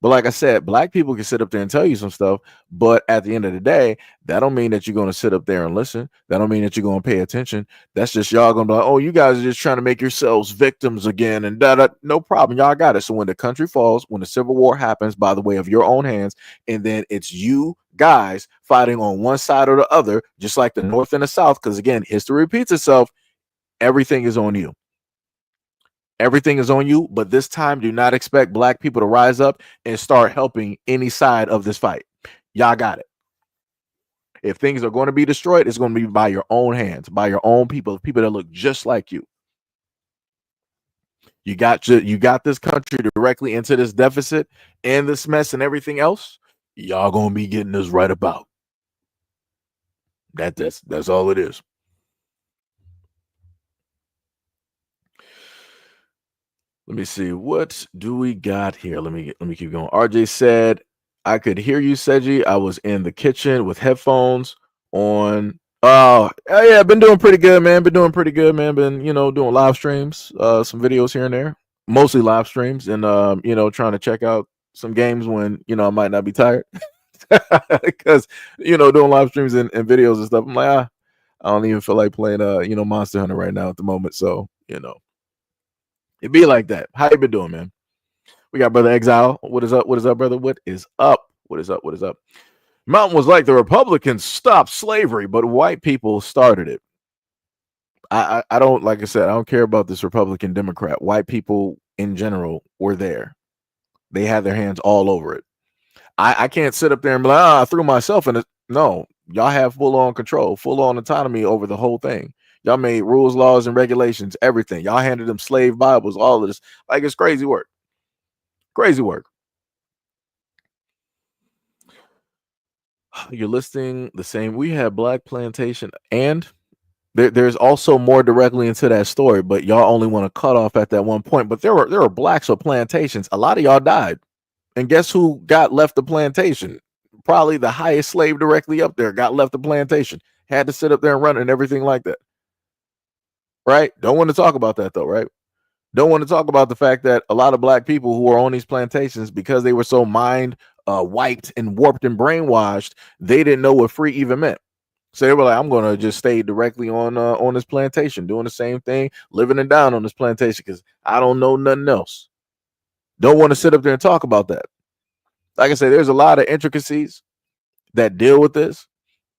But like I said, black people can sit up there and tell you some stuff, but at the end of the day, that don't mean that you're going to sit up there and listen. That don't mean that you're going to pay attention. That's just y'all going to be like, oh, you guys are just trying to make yourselves victims again, and no problem. Y'all got it. So when the country falls, when the Civil War happens by the way of your own hands, and then it's you guys fighting on one side or the other, just like the North and the South, because again, history repeats itself. Everything is on you. Everything is on you, but this time do not expect black people to rise up and start helping any side of this fight. Y'all got it. If things are going to be destroyed, it's going to be by your own hands, by your own people that look just like you. You got this country directly into this deficit and this mess and everything else. Y'all gonna be getting this right about. That's all it is. Let me see. What do we got here? Let me keep going. RJ said, I could hear you, Seji. I was in the kitchen with headphones on. Oh yeah, been doing pretty good, man. Been doing live streams, some videos here and there, mostly live streams, and trying to check out some games when I might not be tired, because doing live streams and videos and stuff. I'm like, I don't even feel like playing Monster Hunter right now at the moment. So it'd be like that. How you been doing, man? We got Brother Exile. What is up? What is up, brother? What is up? What is up? What is up? Mountain was like, the Republicans stopped slavery, but white people started it. I don't, like I said, I don't care about this Republican Democrat. White people in general were there. They had their hands all over it. I can't sit up there and be like, I threw myself in it. No, y'all have full on control, full on autonomy over the whole thing. Y'all made rules, laws, and regulations, everything. Y'all handed them slave Bibles, all of this. Like, it's crazy work. Crazy work. You're listing the same. We had Black Plantation, and there's also more directly into that story, but y'all only want to cut off at that one point. But there were blacks with plantations. A lot of y'all died. And guess who got left the plantation? Probably the highest slave directly up there got left the plantation. Had to sit up there and run and everything like that. Right? Don't want to talk about that though, right? Don't want to talk about the fact that a lot of black people who are on these plantations, because they were so mind wiped and warped and brainwashed, they didn't know what free even meant. So they were like, I'm going to just stay directly on this plantation, doing the same thing, living and dying on this plantation because I don't know nothing else. Don't want to sit up there and talk about that. Like I said, there's a lot of intricacies that deal with this,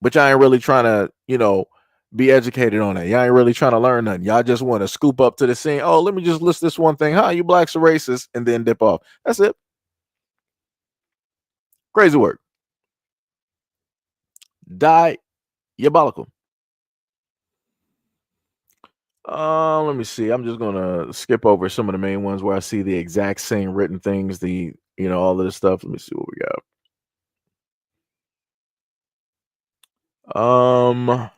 but y'all ain't really trying to, be educated on it. Y'all ain't really trying to learn nothing. Y'all just want to scoop up to the scene. Oh, let me just list this one thing. You blacks are racist, and then dip off. That's it. Crazy work. Diabolical. Let me see. I'm just gonna skip over some of the main ones where I see the exact same written things, all of this stuff. Let me see what we got.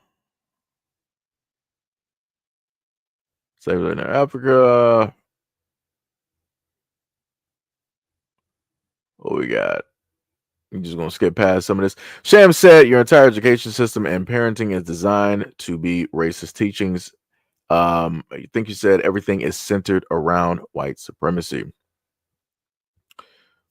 Slavery in Africa. What we got? I'm just going to skip past some of this. Sham said, your entire education system and parenting is designed to be racist teachings. I think you said everything is centered around white supremacy.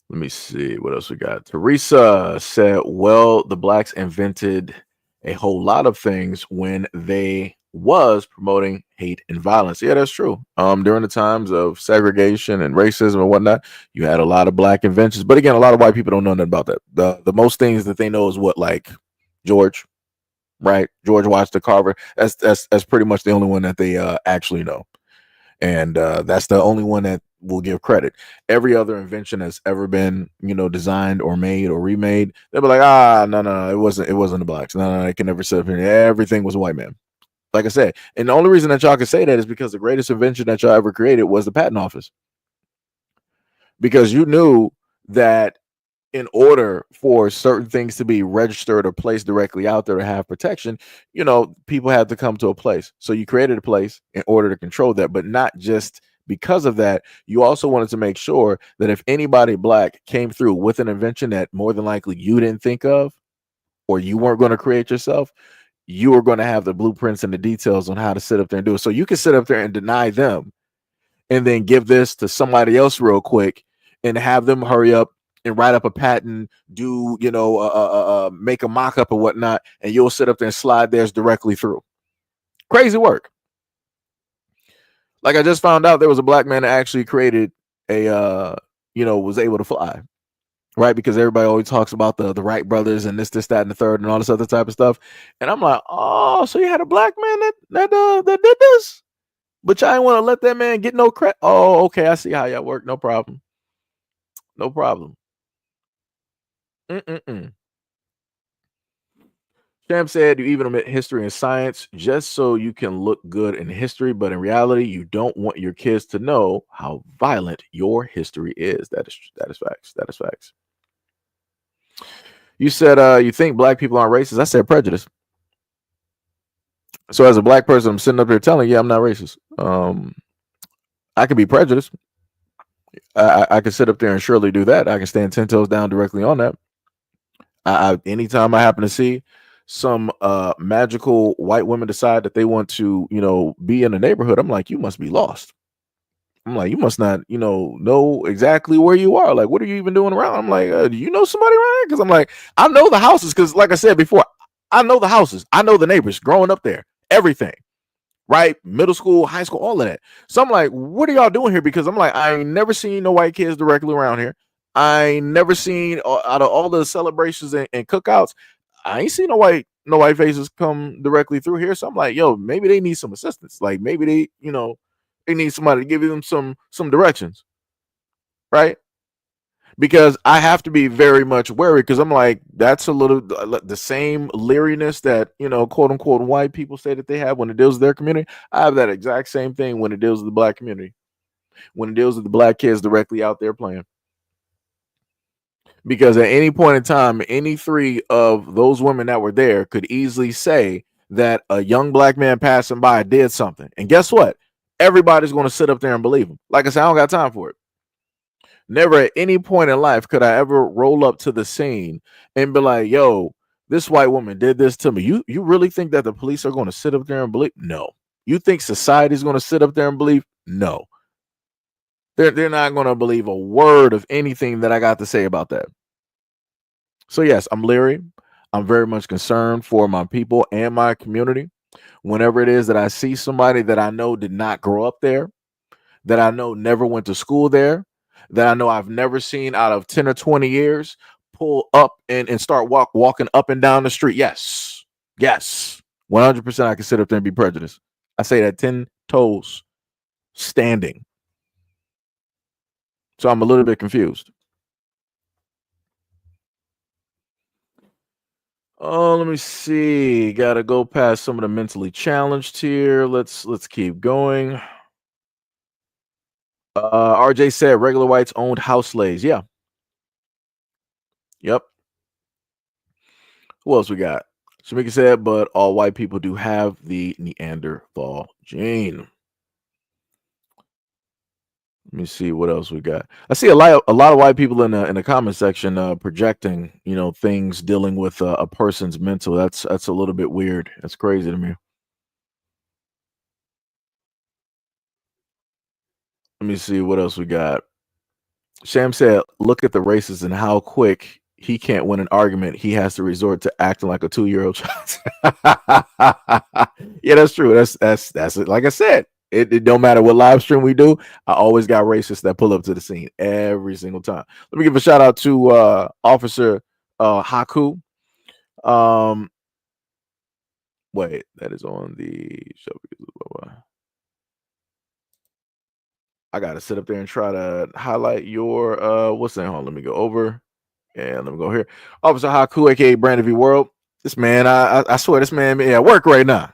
Let me see what else we got. Teresa said, well, the blacks invented a whole lot of things when they was promoting hate and violence. Yeah, that's true. During the times of segregation and racism and whatnot, you had a lot of black inventions. But again, a lot of white people don't know nothing about that. The most things that they know is what, like George, right? George Washington Carver. That's pretty much the only one that they actually know. And that's the only one that will give credit. Every other invention that's ever been, designed or made or remade, they'll be like, no, it wasn't the blacks. No, they can never sit up here. Everything was a white man. Like I said, and the only reason that y'all can say that is because the greatest invention that y'all ever created was the patent office. Because you knew that in order for certain things to be registered or placed directly out there to have protection, people had to come to a place. So you created a place in order to control that, but not just because of that. You also wanted to make sure that if anybody black came through with an invention that more than likely you didn't think of, or you weren't going to create yourself, you were going to have the blueprints and the details on how to sit up there and do it. So you can sit up there and deny them and then give this to somebody else real quick and have them hurry up and write up a patent, do, make a mock-up or whatnot, and you'll sit up there and slide theirs directly through. Crazy work. Like I just found out there was a black man that actually created was able to fly. Right, because everybody always talks about the Wright brothers and this, that, and the third, and all this other type of stuff. And I'm like, oh, so you had a black man that did this? But y'all ain't want to let that man get no credit. Oh, okay. I see how y'all work. No problem. No problem. Mm-mm-mm. Champ said you even omit history and science just so you can look good in history, but in reality, you don't want your kids to know how violent your history is. That is facts. That is facts. You said you think black people aren't racist. I said prejudice. So as a black person, I'm sitting up here telling you I'm not racist. I could be prejudiced. I can sit up there and surely do that. I can stand 10 toes down directly on that. Anytime I happen to see some magical white women decide that they want to, be in the neighborhood, I'm like, you must be lost. I'm like, you must not, know exactly where you are. Like, what are you even doing around? I'm like, do you know somebody around here? Because I'm like, I know the houses. Because like I said before, I know the houses. I know the neighbors growing up there. Everything. Right? Middle school, high school, all of that. So I'm like, what are y'all doing here? Because I'm like, I ain't never seen no white kids directly around here. I ain't never seen out of all the celebrations and cookouts, I ain't seen no white faces come directly through here. So I'm like, yo, maybe they need some assistance. Like maybe they, they need somebody to give them some directions, right? Because I have to be very much wary because I'm like, that's a little the same leeriness that, quote unquote, white people say that they have when it deals with their community. I have that exact same thing when it deals with the black community, when it deals with the black kids directly out there playing. Because at any point in time, any three of those women that were there could easily say that a young black man passing by did something. And guess what? Everybody's going to sit up there and believe him. Like I said, I don't got time for it. Never at any point in life could I ever roll up to the scene and be like, yo, this white woman did this to me. You really think that the police are going to sit up there and believe? No. You think society's going to sit up there and believe? No. They're not going to believe a word of anything that I got to say about that. So yes, I'm leery. I'm very much concerned for my people and my community. Whenever it is that I see somebody that I know did not grow up there, that I know never went to school there, that I know I've never seen out of 10 or 20 years pull up and start walking up and down the street. Yes. Yes. 100% I can sit up there and be prejudiced. I say that 10 toes standing. So I'm a little bit confused. Oh, let me see. Got to go past some of the mentally challenged here. Let's keep going. RJ said regular whites owned house slaves. Yeah. Yep. Who else we got? Shamika said, but all white people do have the Neanderthal gene. Let me see what else we got. I see a lot of white people in the comment section projecting, things dealing with a person's mental. That's a little bit weird. That's crazy to me. Let me see what else we got. Sham said, look at the racists and how quick he can't win an argument. He has to resort to acting like a 2-year-old child. Yeah, that's true. That's it. Like I said, it don't matter what live stream we do. I always got racists that pull up to the scene every single time. Let me give a shout out to Officer Haku. Wait, that is on the show. I gotta sit up there and try to highlight your what's that? Hold on, let me go over and let me go here. Officer Haku, aka Brandon V World. This man, I swear, this man at work right now.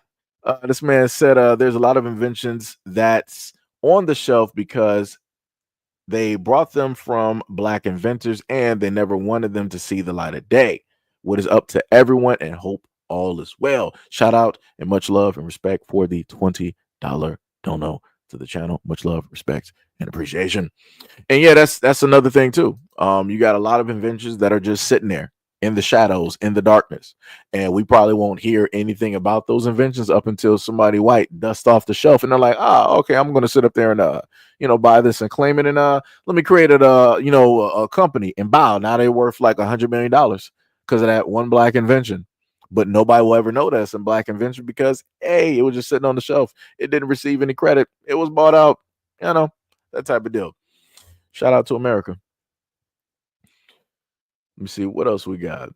This man said there's a lot of inventions that's on the shelf because they brought them from black inventors and they never wanted them to see the light of day. What is up to everyone and hope all is well. Shout out and much love and respect for the $20 dono to the channel. Much love, respect, and appreciation. And yeah, that's another thing too. You got a lot of inventions that are just sitting there in the shadows, in the darkness, and we probably won't hear anything about those inventions up until somebody white dusts off the shelf, and they're like, "Ah, okay, I'm going to sit up there and buy this and claim it, and let me create it, a company and bow. Now they're worth like $100 million because of that one black invention." But nobody will ever know that's a black invention because hey, it was just sitting on the shelf. It didn't receive any credit. It was bought out, that type of deal. Shout out to America. Let me see what else we got.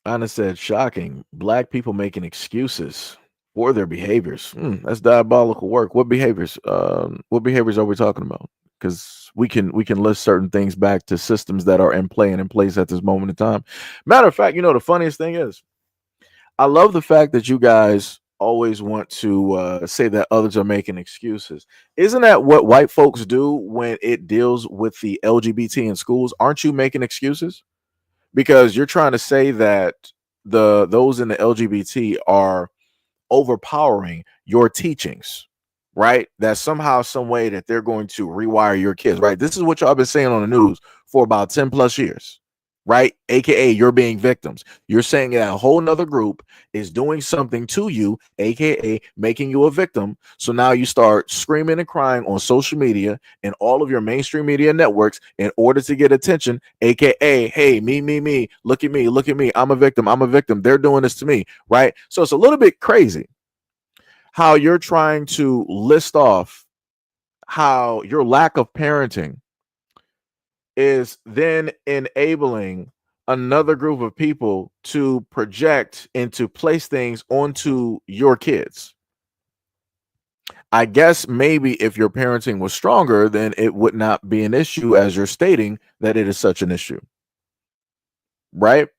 Anna said, shocking. Black people making excuses. For their behaviors. That's diabolical work. What behaviors? What behaviors are we talking about? Because we can list certain things back to systems that are in play and in place at this moment in time. Matter of fact, the funniest thing is, I love the fact that you guys always want to say that others are making excuses. Isn't that what white folks do when it deals with the LGBT in schools? Aren't you making excuses? Because you're trying to say that those in the LGBT are overpowering your teachings, right? That somehow, some way that they're going to rewire your kids, right? This is what y'all been saying on the news for about 10 plus years, right? AKA you're being victims. You're saying that a whole nother group is doing something to you, AKA making you a victim. So now you start screaming and crying on social media and all of your mainstream media networks in order to get attention, AKA, hey, me, look at me, I'm a victim, they're doing this to me, right? So it's a little bit crazy how you're trying to list off how your lack of parenting is then enabling another group of people to project and to place things onto your kids. I guess maybe if your parenting was stronger, then it would not be an issue, as you're stating that it is such an issue. Right?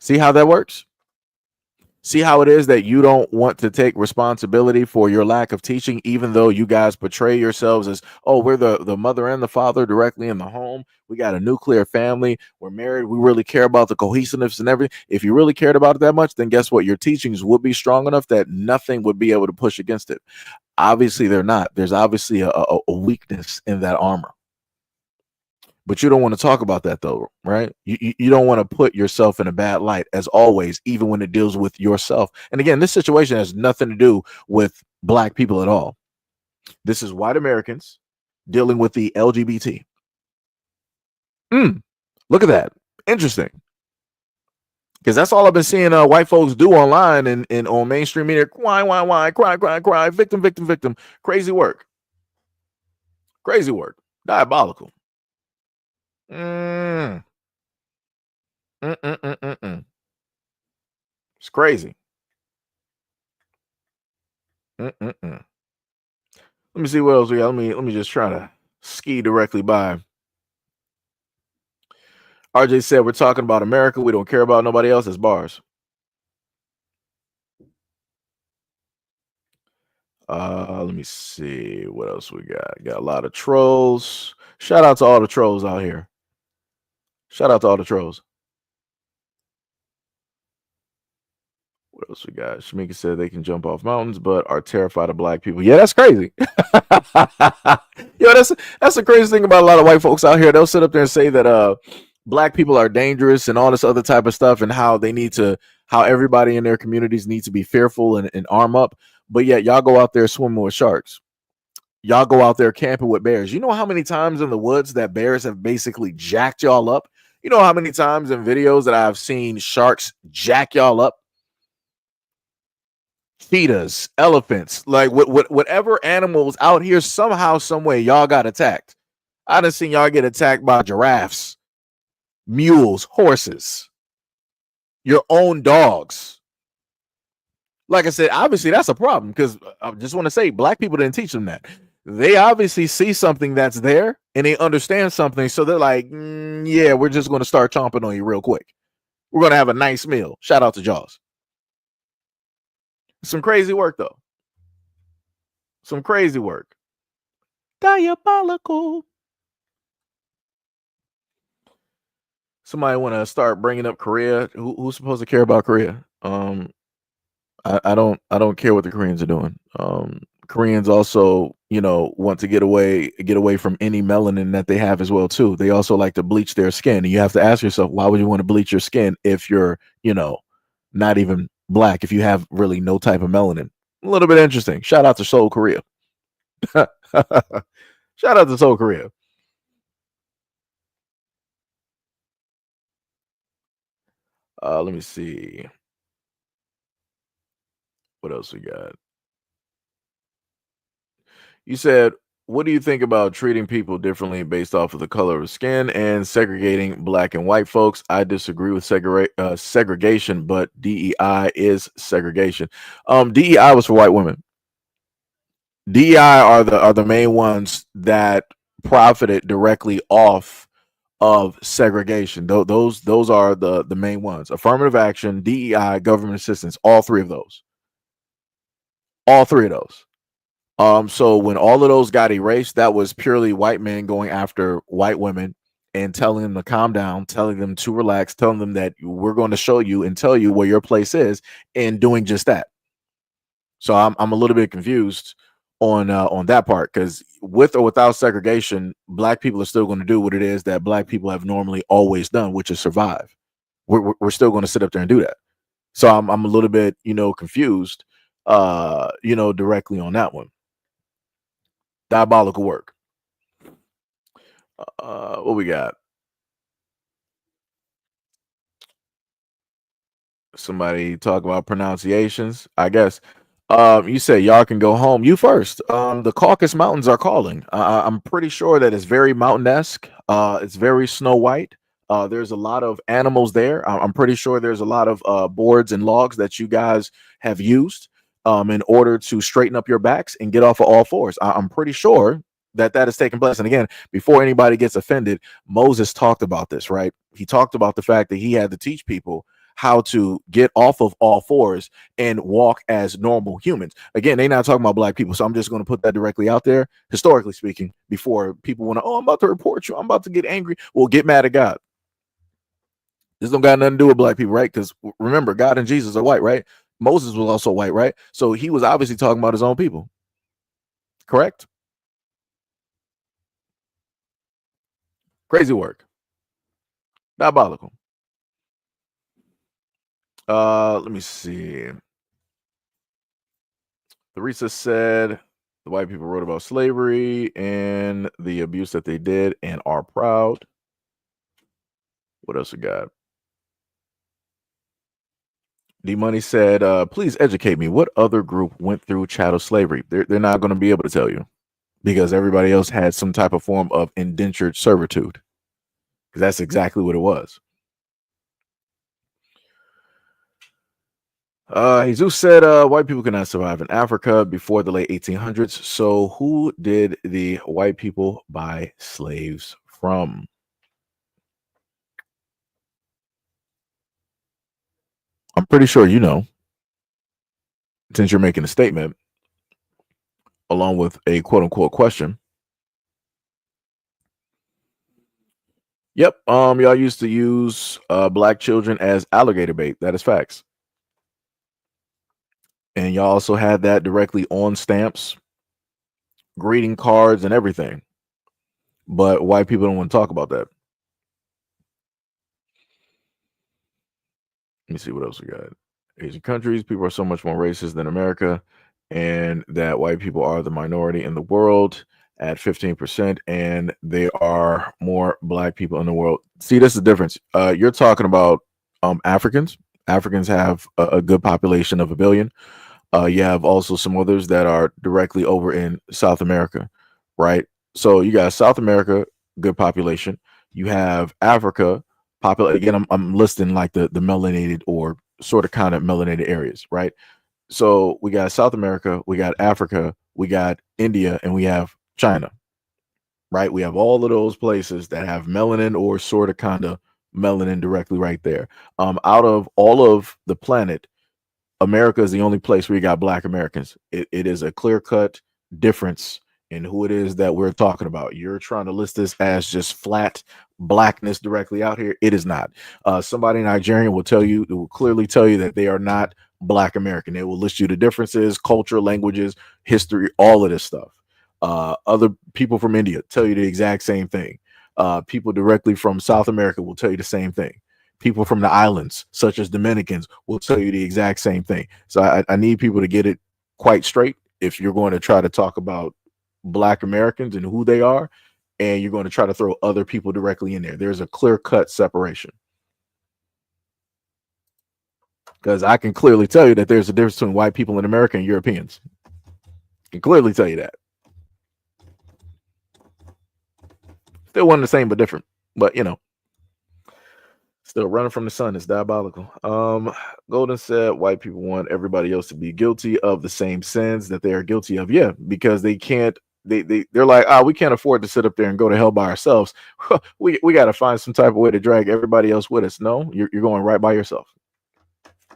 See how that works? See how it is that you don't want to take responsibility for your lack of teaching, even though you guys portray yourselves as, oh, we're the mother and the father directly in the home. We got a nuclear family. We're married. We really care about the cohesiveness and everything. If you really cared about it that much, then guess what? Your teachings would be strong enough that nothing would be able to push against it. Obviously, they're not. There's obviously a weakness in that armor. But you don't want to talk about that, though, right? You don't want to put yourself in a bad light, as always, even when it deals with yourself. And again, this situation has nothing to do with black people at all. This is white Americans dealing with the LGBT. Look at that. Interesting. Because that's all I've been seeing white folks do online and on mainstream media. Why, cry, victim. Crazy work. Diabolical. It's crazy. Let me see what else we got. Let me just try to ski directly by. RJ said we're talking about America. We don't care about nobody else's bars. Let me see what else we got. Got a lot of trolls. Shout out to all the trolls out here. Shout out to all the trolls. What else we got? Shamika said they can jump off mountains, but are terrified of black people. Yeah, that's crazy. Yo, that's the crazy thing about a lot of white folks out here. They'll sit up there and say that black people are dangerous and all this other type of stuff, and how everybody in their communities needs to be fearful and arm up. But yet y'all go out there swimming with sharks. Y'all go out there camping with bears. You know how many times in the woods that bears have basically jacked y'all up? You know how many times in videos that I've seen sharks jack y'all up? Cheetahs, elephants, like whatever animals out here, somehow, some way, y'all got attacked. I done seen y'all get attacked by giraffes, mules, horses, your own dogs. Like I said, obviously that's a problem, because I just want to say black people didn't teach them that. They obviously see something that's there and they understand something, so they're like, yeah, we're just going to start chomping on you real quick. We're going to have a nice meal. Shout out to Jaws. Some crazy work, though. Some crazy work. Diabolical. Somebody want to start bringing up Korea. Who's supposed to care about Korea? I don't care what the Koreans are doing. Koreans also, want to get away from any melanin that they have as well too. They also like to bleach their skin. And you have to ask yourself, why would you want to bleach your skin if you're, not even black, if you have really no type of melanin? A little bit interesting. Shout out to Seoul, Korea. Shout out to Seoul, Korea. Let me see. What else we got? You said what do you think about treating people differently based off of the color of skin and segregating black and white folks? I disagree with segregation, but DEI is segregation. DEI was for white women. DEI are the main ones that profited directly off of segregation. Those are the main ones. Affirmative action, DEI, government assistance, all three of those. All three of those. So when all of those got erased, that was purely white men going after white women and telling them to calm down, telling them to relax, telling them that we're going to show you and tell you where your place is, and doing just that. So I'm a little bit confused on that part, because with or without segregation, black people are still going to do what it is that black people have normally always done, which is survive. We're still going to sit up there and do that. So I'm a little bit confused directly on that one. Diabolical work. What we got? Somebody talk about pronunciations, I guess. You say y'all can go home. You first. The Caucasus Mountains are calling. I'm pretty sure that it's very mountain-esque. It's very Snow White. There's a lot of animals there. I'm pretty sure there's a lot of boards and logs that you guys have used in order to straighten up your backs and get off of all fours. I'm pretty sure that is taking place. And again, before anybody gets offended, Moses talked about this, right? He talked about the fact that he had to teach people how to get off of all fours and walk as normal humans. Again, they're not talking about black people, so I'm just going to put that directly out there, historically speaking, before people want to, I'm about to report you, I'm about to get angry. Well, get mad at God. This don't got nothing to do with black people, right? Because remember, God and Jesus are white, right? Moses was also white, right? So he was obviously talking about his own people. Correct? Crazy work. Diabolical. Let me see. Theresa said the white people wrote about slavery and the abuse that they did and are proud. What else we got? D Money said, please educate me. What other group went through chattel slavery? They're not going to be able to tell you, because everybody else had some type of form of indentured servitude. Because that's exactly what it was. Jesus said white people cannot survive in Africa before the late 1800s. So who did the white people buy slaves from? I'm pretty sure you know, since you're making a statement along with a quote unquote question. Yep. Y'all used to use black children as alligator bait. That is facts. And y'all also had that directly on stamps, greeting cards, and everything. But white people don't want to talk about that. Let me see what else we got. Asian countries, people are so much more racist than America, and that white people are the minority in the world at 15%, and they are more black people in the world. See, this is the difference. You're talking about Africans. Africans have a good population of 1 billion. You have also some others that are directly over in South America, right? So you got South America, good population. You have Africa, again, I'm listing like the melanated or sort of kind of melanated areas, right? So we got South America, we got Africa, we got India, and we have China, right? We have all of those places that have melanin or sort of kind of melanin directly right there. Out of all of the planet, America is the only place where you got black Americans. It is a clear-cut difference in who it is that we're talking about. You're trying to list this as just flat blackness directly out here. It is not. Somebody in Nigerian will clearly tell you that they are not black American. They will list you the differences, culture, languages, history, all of this stuff. Other people from India tell you the exact same thing. People directly from South America will tell you the same thing. People from the islands, such as Dominicans, will tell you the exact same thing. So I need people to get it quite straight if you're going to try to talk about black Americans and who they are, and you're going to try to throw other people directly in there. There's a clear-cut separation. Because I can clearly tell you that there's a difference between white people in America and Europeans. I can clearly tell you that. Still one the same but different. But you know, still running from the sun is diabolical. Golden said white people want everybody else to be guilty of the same sins that they are guilty of. Yeah, because they can't. They're like, we can't afford to sit up there and go to hell by ourselves. we got to find some type of way to drag everybody else with us. No, you're going right by yourself.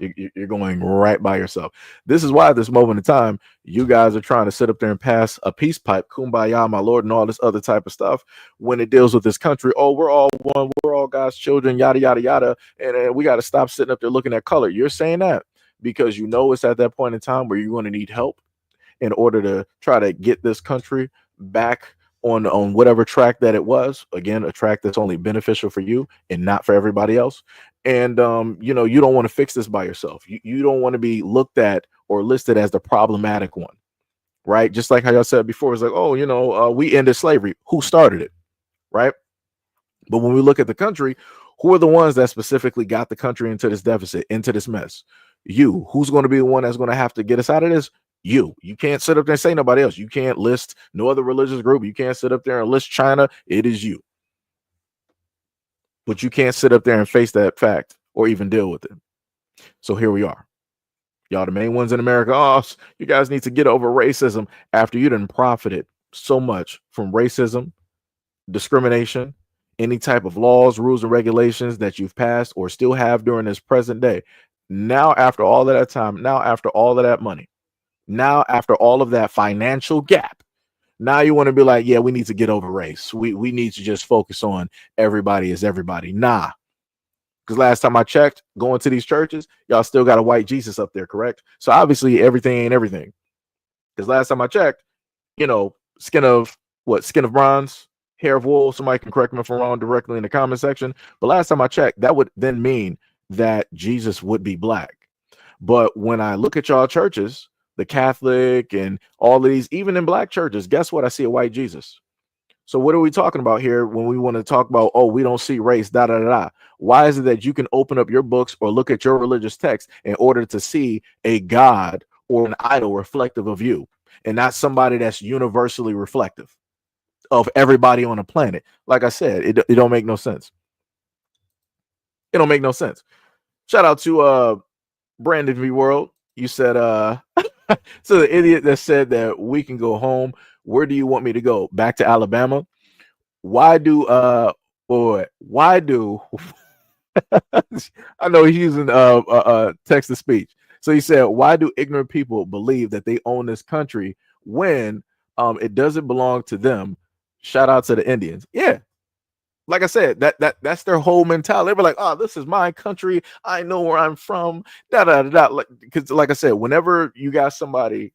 You're going right by yourself. This is why at this moment in time, you guys are trying to sit up there and pass a peace pipe, kumbaya, my lord, and all this other type of stuff when it deals with this country. Oh, we're all one. We're all God's children, yada, yada, yada. And we got to stop sitting up there looking at color. You're saying that because you know it's at that point in time where you're going to need help in order to try to get this country back on whatever track that it was. Again, a track that's only beneficial for you and not for everybody else. And you know, you don't want to fix this by yourself. You don't want to be looked at or listed as the problematic one, right? Just like how y'all said before, it's like, oh, you know, we ended slavery. Who started it, right? But when we look at the country, who are the ones that specifically got the country into this deficit, into this mess? You. Who's going to be the one that's going to have to get us out of this? You can't sit up there and say nobody else. You can't list no other religious group. You can't sit up there and list China. It is you. But you can't sit up there and face that fact or even deal with it. So here we are. Y'all the main ones in America. Oh, you guys need to get over racism after you done profited so much from racism, discrimination, any type of laws, rules, and regulations that you've passed or still have during this present day. Now, after all of that time, now after all of that money, now after all of that financial gap, now you want to be like, yeah, we need to get over race. We need to just focus on everybody is everybody. Nah. Because last time I checked, going to these churches, y'all still got a white Jesus up there, correct? So obviously everything ain't everything. Because last time I checked, you know, skin of bronze, hair of wool. Somebody can correct me if I'm wrong directly in the comment section. But last time I checked, that would then mean that Jesus would be black. But when I look at y'all churches, the Catholic and all of these, even in black churches, guess what? I see a white Jesus. So what are we talking about here when we want to talk about, oh, we don't see race, da, da, da, da. Why is it that you can open up your books or look at your religious text in order to see a God or an idol reflective of you and not somebody that's universally reflective of everybody on the planet? Like I said, it don't make no sense. It don't make no sense. Shout out to Brandon V World. You said so the idiot that said that we can go home. Where do you want me to go? Back to Alabama? Why do I know he's using text to speech. So he said, why do ignorant people believe that they own this country when it doesn't belong to them? Shout out to the Indians. Yeah. Like I said, that's their whole mentality. They were like, oh, this is my country. I know where I'm from. Da da da. Because like I said, whenever you got somebody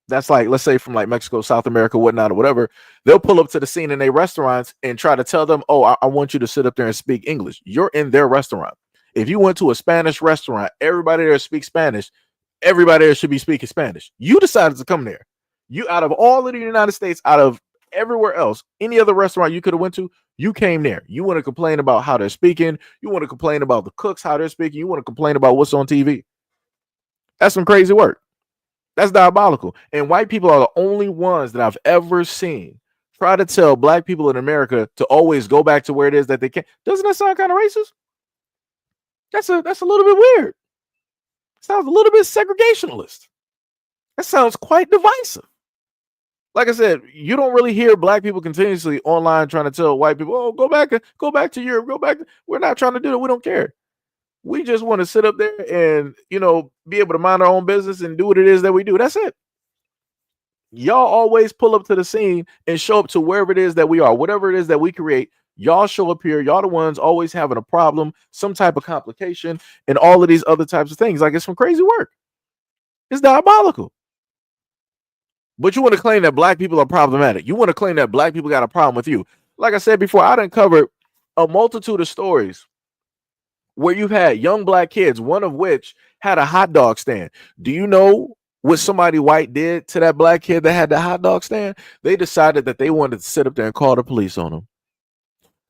that's like, let's say from like Mexico, South America, whatnot, or whatever, they'll pull up to the scene in their restaurants and try to tell them, oh, I want you to sit up there and speak English. You're in their restaurant. If you went to a Spanish restaurant, everybody there speaks Spanish. Everybody there should be speaking Spanish. You decided to come there. You, out of all of the United States, out of everywhere else, any other restaurant you could have went to, you came there. You want to complain about how they're speaking. You want to complain about the cooks, how they're speaking. You want to complain about what's on TV. That's some crazy work. That's diabolical. And white people are the only ones that I've ever seen try to tell black people in America to always go back to where it is that they can. Doesn't that sound kind of racist? That's a little bit weird. Sounds a little bit segregationalist. That sounds quite divisive. Like I said, you don't really hear black people continuously online trying to tell white people, oh, go back to Europe, go back. We're not trying to do that. We don't care. We just want to sit up there and, you know, be able to mind our own business and do what it is that we do. That's it. Y'all always pull up to the scene and show up to wherever it is that we are, whatever it is that we create. Y'all show up here. Y'all the ones always having a problem, some type of complication, and all of these other types of things. Like, it's some crazy work. It's diabolical. But you want to claim that black people are problematic. You want to claim that black people got a problem with you. Like I said before, I done covered a multitude of stories where you've had young black kids, one of which had a hot dog stand. Do you know what somebody white did to that black kid that had the hot dog stand? They decided that they wanted to sit up there and call the police on him.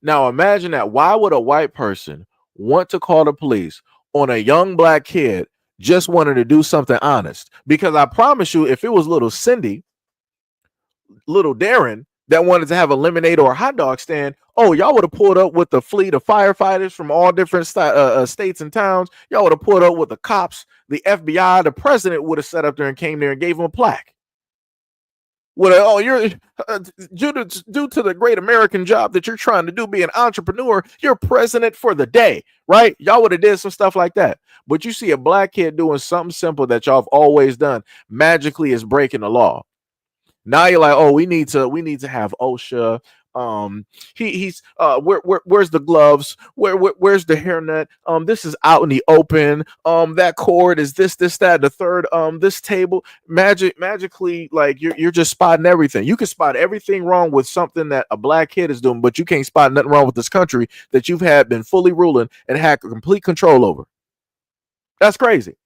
Now imagine that. Why would a white person want to call the police on a young black kid just wanted to do something honest? Because I promise you, if it was little Cindy, little Darren, that wanted to have a lemonade or a hot dog stand, oh, y'all would have pulled up with the fleet of firefighters from all different states and towns. Y'all would have pulled up with the cops, the FBI, the president would have set up there and came there and gave him a plaque. Oh, you're due to the great American job that you're trying to do, be an entrepreneur, you're president for the day, right? Y'all would have did some stuff like that. But you see a black kid doing something simple that y'all have always done, magically is breaking the law. Now you're like, oh, we need to have OSHA. Where's the gloves? Where's the hairnet? This is out in the open. That cord is this, that, the third. This table magically, like you're just spotting everything. You can spot everything wrong with something that a black kid is doing, but you can't spot nothing wrong with this country that you've been fully ruling and had complete control over. That's crazy.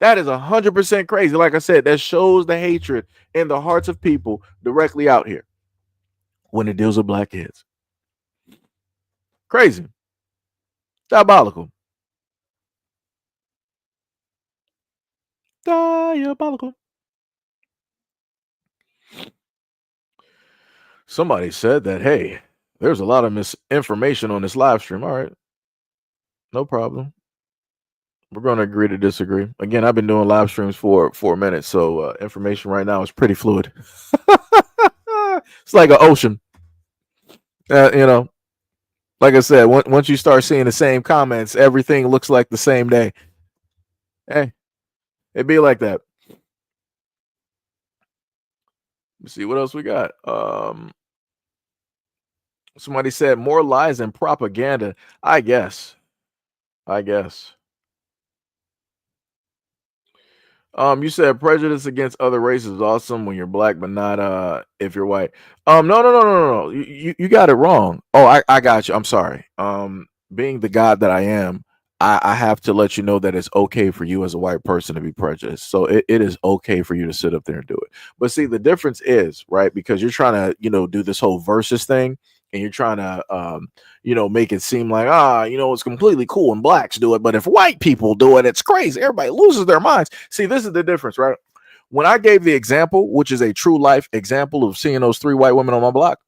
That is 100% crazy. Like I said, that shows the hatred in the hearts of people directly out here when it deals with black kids. Crazy. Diabolical. Diabolical. Somebody said that, hey, there's a lot of misinformation on this live stream. All right. No problem. We're going to agree to disagree. Again, I've been doing live streams for 4 minutes, so information right now is pretty fluid. It's like an ocean. Like I said, once you start seeing the same comments, everything looks like the same day. Hey, it'd be like that. Let's see what else we got. Somebody said more lies and propaganda. I guess. You said prejudice against other races is awesome when you're black, but not if you're white. No. You got it wrong. Oh, I got you. I'm sorry. Being the God that I am, I have to let you know that it's okay for you as a white person to be prejudiced. So it is okay for you to sit up there and do it. But see, the difference is, right, because you're trying to, do this whole versus thing, and you're trying to make it seem like it's completely cool when blacks do it, but if white people do it, it's crazy. Everybody loses their minds. See, this is the difference, right? When I gave the example, which is a true life example of seeing those 3 white women on my block,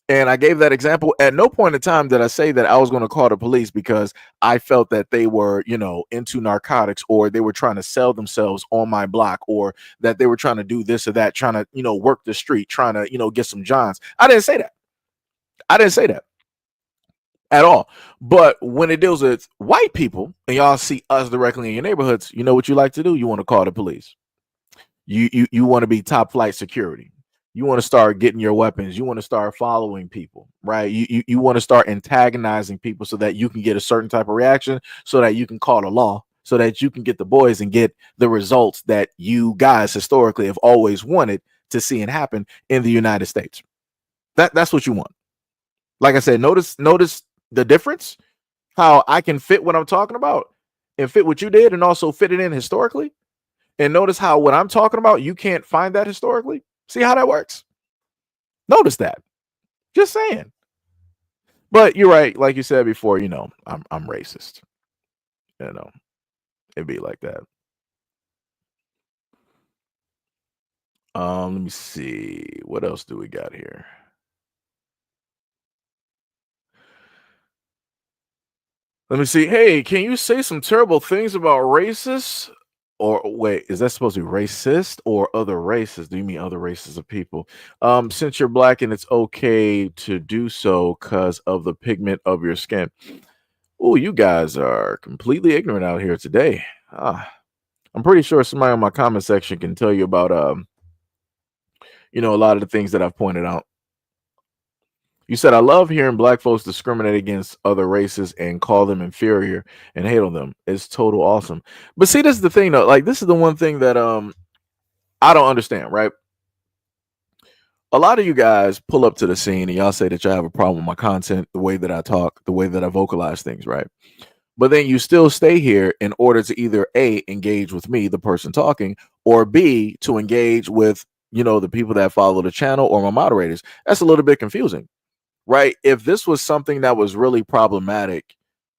and I gave that example, at no point in time did I say that I was going to call the police because I felt that they were, into narcotics, or they were trying to sell themselves on my block, or that they were trying to do this or that, trying to, work the street, trying to, get some johns. I didn't say that at all. But when it deals with white people and y'all see us directly in your neighborhoods, you know what you like to do? You want to call the police. You want to be top flight security. You want to start getting your weapons. You want to start following people, right? You want to start antagonizing people so that you can get a certain type of reaction, so that you can call the law, so that you can get the boys and get the results that you guys historically have always wanted to see and happen in the United States. That's what you want. Like I said, notice the difference, how I can fit what I'm talking about and fit what you did, and also fit it in historically. And notice how what I'm talking about, you can't find that historically. See how that works? Notice that. Just saying. But you're right. Like you said before, I'm racist. It'd be like that. Let me see. What else do we got here? Let me see. Hey, can you say some terrible things about racists? Or wait, is that supposed to be racist or other races? Do you mean other races of people? Since you're black and it's okay to do so because of the pigment of your skin. Oh, you guys are completely ignorant out here today. I'm pretty sure somebody in my comment section can tell you about a lot of the things that I've pointed out. You said, I love hearing black folks discriminate against other races and call them inferior and hate on them. It's total awesome. But see, this is the thing though. Like, this is the one thing that I don't understand, right? A lot of you guys pull up to the scene and y'all say that y'all have a problem with my content, the way that I talk, the way that I vocalize things, right? But then you still stay here in order to either A, engage with me, the person talking, or B, to engage with, the people that follow the channel or my moderators. That's a little bit confusing. Right? If this was something that was really problematic,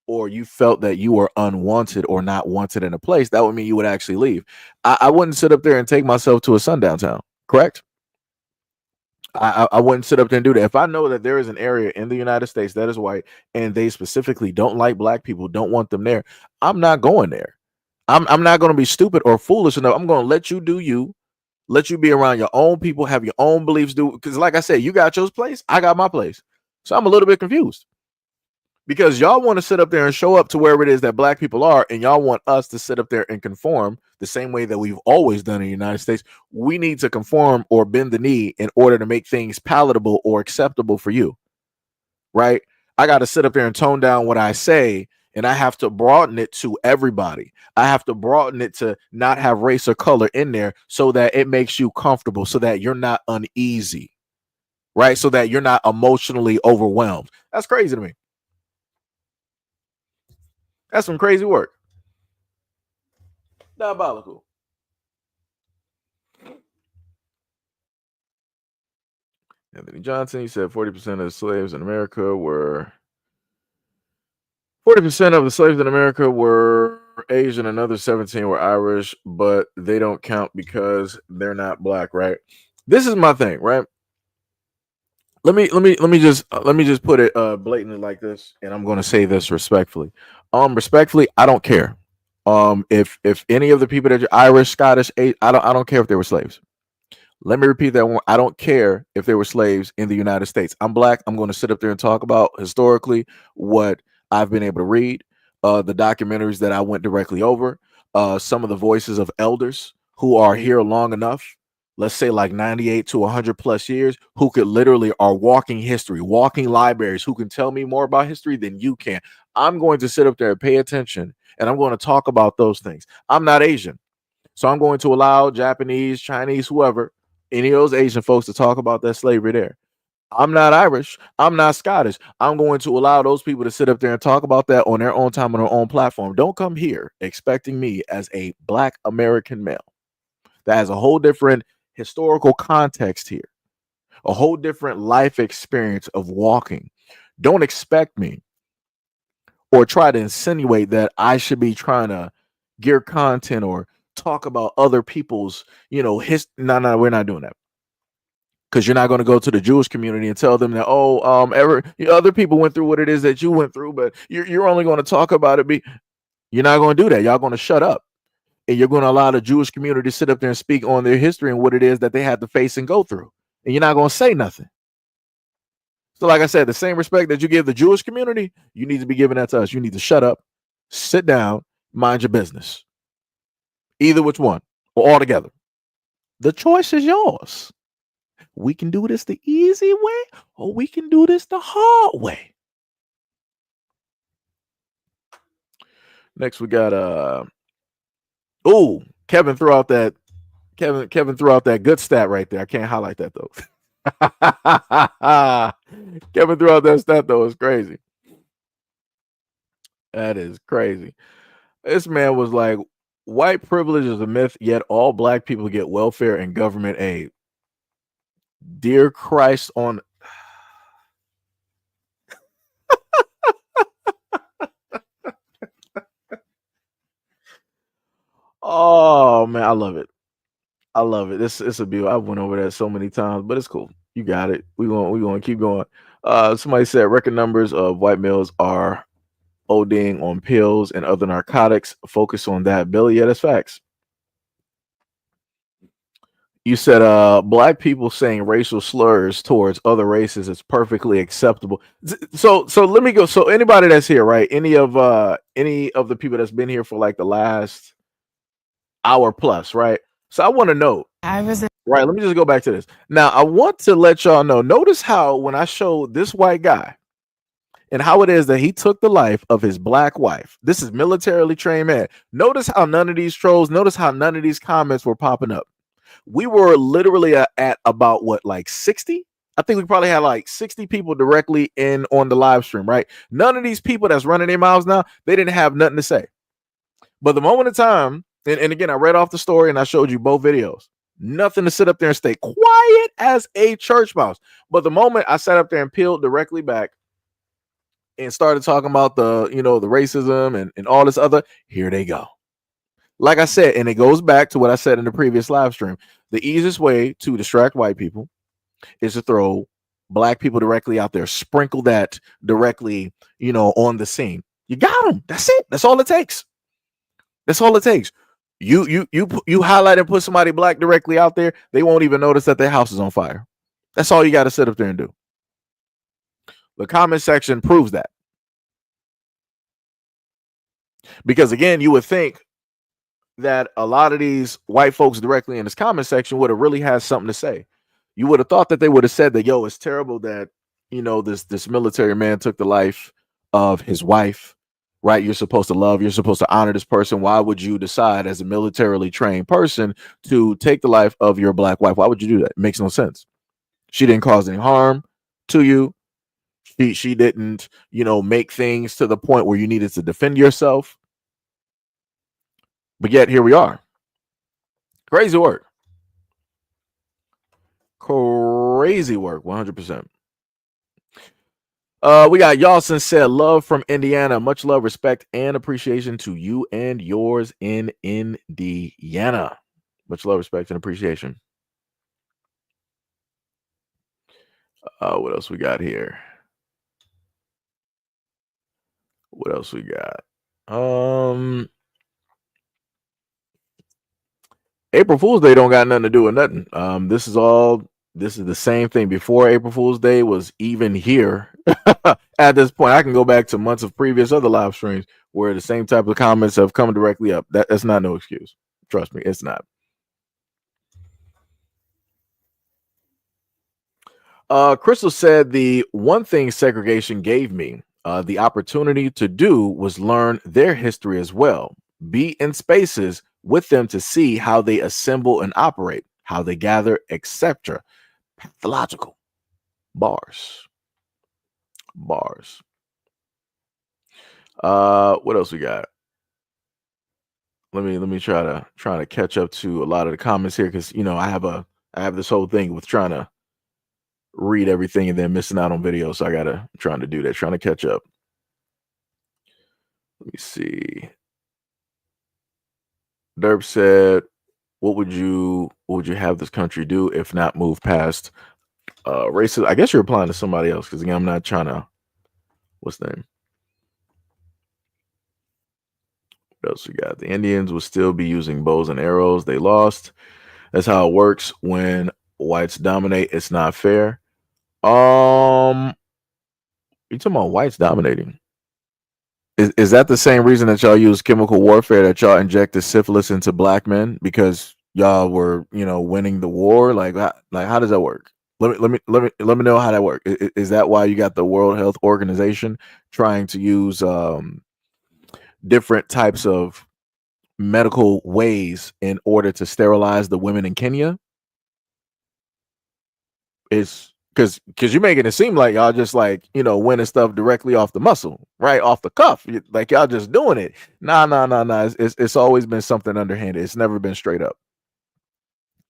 or you felt that you were unwanted or not wanted in a place, that would mean you would actually leave. I wouldn't sit up there and take myself to a sundown town, correct? I wouldn't sit up there and do that. If I know that there is an area in the United States that is white and they specifically don't like black people, don't want them there, I'm not going there. I'm not going to be stupid or foolish enough. I'm going to let you do you, let you be around your own people, have your own beliefs. Do because, like I said, you got your place, I got my place. So I'm a little bit confused because y'all want to sit up there and show up to wherever it is that black people are, and y'all want us to sit up there and conform the same way that we've always done in the United States. We need to conform or bend the knee in order to make things palatable or acceptable for you, right? I got to sit up there and tone down what I say, and I have to broaden it to everybody. I have to broaden it to not have race or color in there so that it makes you comfortable, so that you're not uneasy, right? So that you're not emotionally overwhelmed. That's crazy to me. That's some crazy work. Diabolical. Anthony Johnson, he said 40% of the slaves in America were 40% of the slaves in America were Asian, another 17 were Irish, but they don't count because they're not black, right? This is my thing, right? Let me just put it blatantly like this, and I'm going to say this respectfully. Respectfully, I don't care. If any of the people that are Irish, Scottish, I don't care if they were slaves. Let me repeat that one. I don't care if they were slaves in the United States. I'm black. I'm going to sit up there and talk about historically what I've been able to read, the documentaries that I went directly over, some of the voices of elders who are here long enough, let's say like 98 to 100 plus years, who could literally are walking history, walking libraries, who can tell me more about history than you can. I'm going to sit up there and pay attention, and I'm going to talk about those things. I'm not Asian, so I'm going to allow Japanese, Chinese, whoever, any of those Asian folks to talk about that slavery there. I'm not Irish. I'm not Scottish. I'm going to allow those people to sit up there and talk about that on their own time on their own platform. Don't come here expecting me as a black American male that has a whole different historical context here, a whole different life experience of walking. Don't expect me or try to insinuate that I should be trying to gear content or talk about other people's, no, we're not doing that. Because you're not going to go to the Jewish community and tell them that, other people went through what it is that you went through, but you're only going to talk about it. You're not going to do that. Y'all going to shut up, and you're going to allow the Jewish community to sit up there and speak on their history and what it is that they had to face and go through, and you're not going to say nothing. So, like I said, the same respect that you give the Jewish community, you need to be giving that to us. You need to shut up, sit down, mind your business. Either which one or all together. The choice is yours. We can do this the easy way, or we can do this the hard way. Next, we got Kevin threw out that good stat right there. I can't highlight that though. Kevin threw out that stat though. It's crazy. That is crazy. This man was like, white privilege is a myth, yet all black people get welfare and government aid. Dear Christ on oh man, I love it. I love it. It's a beautiful. I went over that so many times, but it's cool. You got it. We going to keep going. Somebody said record numbers of white males are ODing on pills and other narcotics. Focus on that, Billy. Yeah, that's facts. You said black people saying racial slurs towards other races is perfectly acceptable. So let me go. So anybody that's here, right? Any of the people that's been here for like the last hour plus, right? So I want to know. Right, let me just go back to this. Now, I want to let y'all know. Notice how when I showed this white guy and how it is that he took the life of his black wife. This is militarily trained man. Notice how none of these trolls, notice how none of these comments were popping up. We were literally at about what, like 60? I think we probably had like 60 people directly in on the live stream, right? None of these people that's running their mouths now, they didn't have nothing to say. But the moment of time, and again, I read off the story and I showed you both videos. Nothing to sit up there and stay quiet as a church mouse. But the moment I sat up there and peeled directly back and started talking about the racism and all this other, here they go. Like I said, and it goes back to what I said in the previous live stream. The easiest way to distract white people is to throw black people directly out there, sprinkle that directly, on the scene. You got them. That's it. That's all it takes. That's all it takes. You highlight and put somebody black directly out there, they won't even notice that their house is on fire. That's all you got to sit up there and do. The comment section proves that. Because again, you would think that a lot of these white folks directly in this comment section would have really had something to say. You would have thought that they would have said that, yo, it's terrible that, this military man took the life of his wife, right? You're supposed to love, you're supposed to honor this person. Why would you decide as a militarily trained person to take the life of your black wife? Why would you do that? It makes no sense. She didn't cause any harm to you. She didn't, make things to the point where you needed to defend yourself. But yet here we are. Crazy work. Crazy work, 100%. We got Yawson said, love from Indiana. Much love, respect, and appreciation to you and yours in Indiana. Much love, respect, and appreciation. What else we got here? What else we got? April Fool's Day don't got nothing to do with nothing. This is the same thing. Before April Fool's Day was even here. At this point, I can go back to months of previous other live streams where the same type of comments have come directly up. That's not no excuse. Trust me, it's not. Crystal said the one thing segregation gave me the opportunity to do was learn their history as well. Be in spaces with them to see how they assemble and operate, how they gather, etc. Pathological. Bars. What else we got? Let me try to catch up to a lot of the comments here, because I have this whole thing with trying to read everything and then missing out on video, so I'm trying to do that, trying to catch up. Let me see. Derp said, what would you have this country do if not move past racism? I guess you're applying to somebody else, because again, I'm not trying to. What's the name? What else we got? The Indians will still be using bows and arrows. They lost. That's how it works when whites dominate. It's not fair. You talking about whites dominating? Is that the same reason that y'all use chemical warfare, that y'all injected syphilis into black men because y'all were, winning the war? Like how does that work? Let me know how that works. Is that why you got the World Health Organization trying to use different types of medical ways in order to sterilize the women in Kenya? It's because you're making it seem like y'all just winning stuff directly off the muscle, right off the cuff, like y'all just doing it. Nah. It's always been something underhanded. It's never been straight up.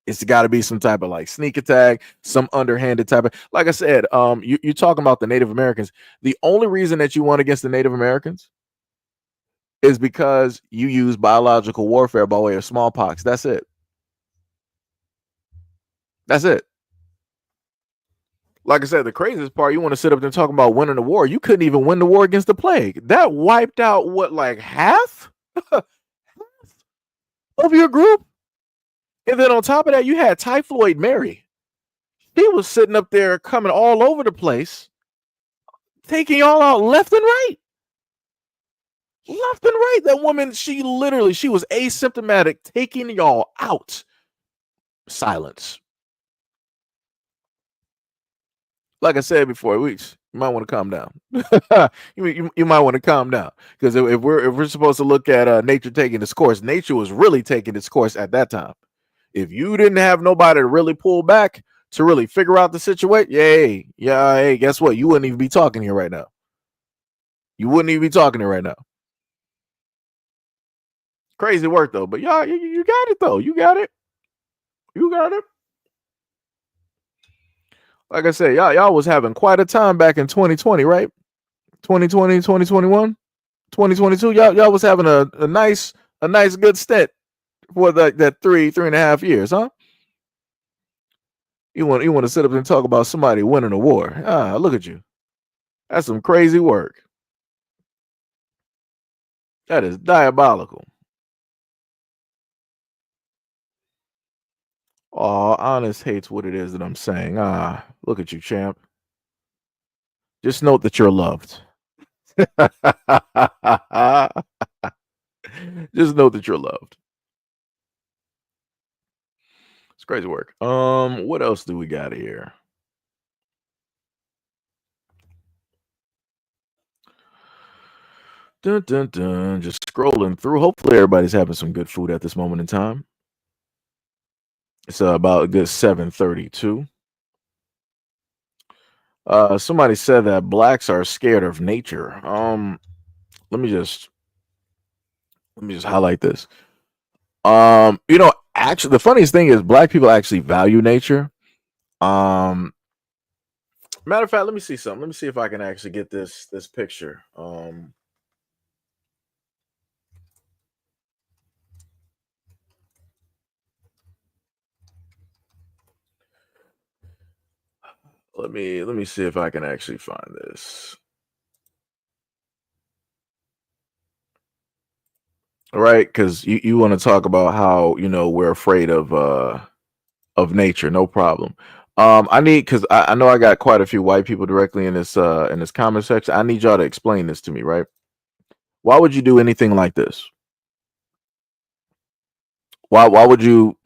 It's got to be some type of sneak attack, some underhanded type of. Like I said, you're talking about the Native Americans. The only reason that you won against the Native Americans is because you use biological warfare by way of smallpox. That's it. Like I said, the craziest part, you want to sit up there and talk about winning the war. You couldn't even win the war against the plague. That wiped out half of your group. And then on top of that, you had Typhoid Mary. She was sitting up there coming all over the place, taking y'all out left and right. That woman, she was asymptomatic, taking y'all out. Silence. Like I said before, you might want to calm down. you might want to calm down, because if we're supposed to look at nature taking its course, nature was really taking its course at that time. If you didn't have nobody to really pull back to really figure out the situation, hey, guess what? You wouldn't even be talking here right now. Crazy work though, but y'all, you got it though. You got it. Like I said, y'all was having quite a time back in 2020, right? 2020, 2021, 2022. Y'all was having a nice good stint for that 3.5 years, huh? You want to sit up and talk about somebody winning a war? Ah, look at you. That's some crazy work. That is diabolical. Oh, Honest hates what it is that I'm saying. Ah, look at you, champ. Just note that you're loved. Just note that you're loved. It's crazy work. What else do we got here? Dun dun dun. Just scrolling through. Hopefully, everybody's having some good food at this moment in time. It's about a good 7:32. Somebody said that blacks are scared of nature. Let me just highlight this. Actually, the funniest thing is black people actually value nature. Matter of fact, let me see something. Let me see if I can actually get this picture. Let me see if I can actually find this. Right, because you want to talk about how we're afraid of nature. No problem. I need because I know I got quite a few white people directly in this comment section. I need y'all to explain this to me, right? Why would you do anything like this? Why would you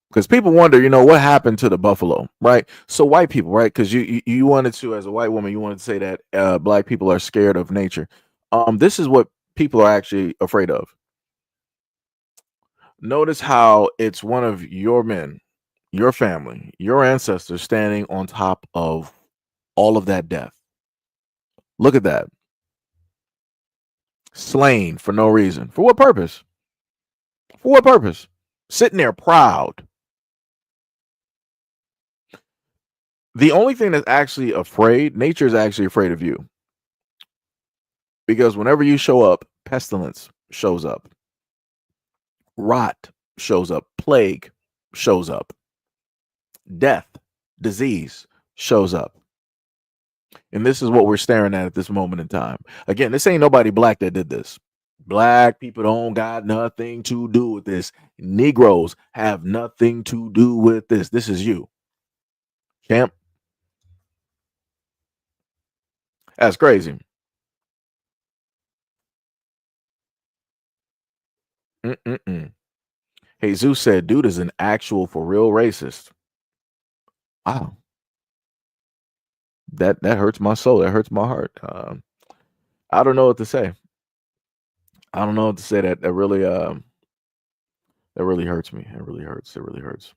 because people wonder, what happened to the buffalo, right? So white people, right? Because you wanted to, as a white woman, you wanted to say that black people are scared of nature. This is what people are actually afraid of. Notice how it's one of your men, your family, your ancestors standing on top of all of that death. Look at that. Slain for no reason. For what purpose? For what purpose? Sitting there proud. The only thing that's actually afraid, nature is actually afraid of you. Because whenever you show up, pestilence shows up. Rot shows up. Plague shows up. Death, disease shows up. And this is what we're staring at this moment in time. Again, this ain't nobody black that did this. Black people don't got nothing to do with this. Negroes have nothing to do with this. This is you, champ. That's crazy. Mm-mm-mm. Jesus said, dude is an actual for real racist. Wow. That hurts my soul. That hurts my heart. I don't know what to say. I don't know what to say. That really hurts me. It really hurts. It really hurts.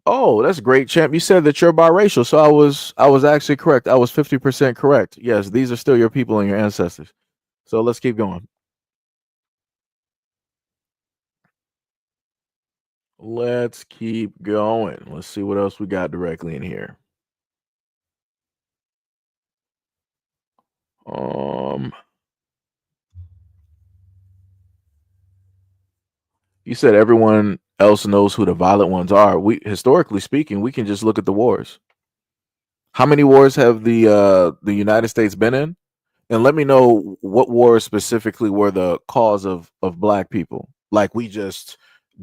Oh, that's great, champ. You said that you're biracial, so I was actually correct. I was 50% correct. Yes, these are still your people and your ancestors. So let's keep going. Let's keep going. Let's see what else we got directly in here. You said everyone else knows who the violent ones are. We historically speaking, we can just look at the wars. How many wars have the United States been in? And let me know what wars specifically were the cause of black people. Like we just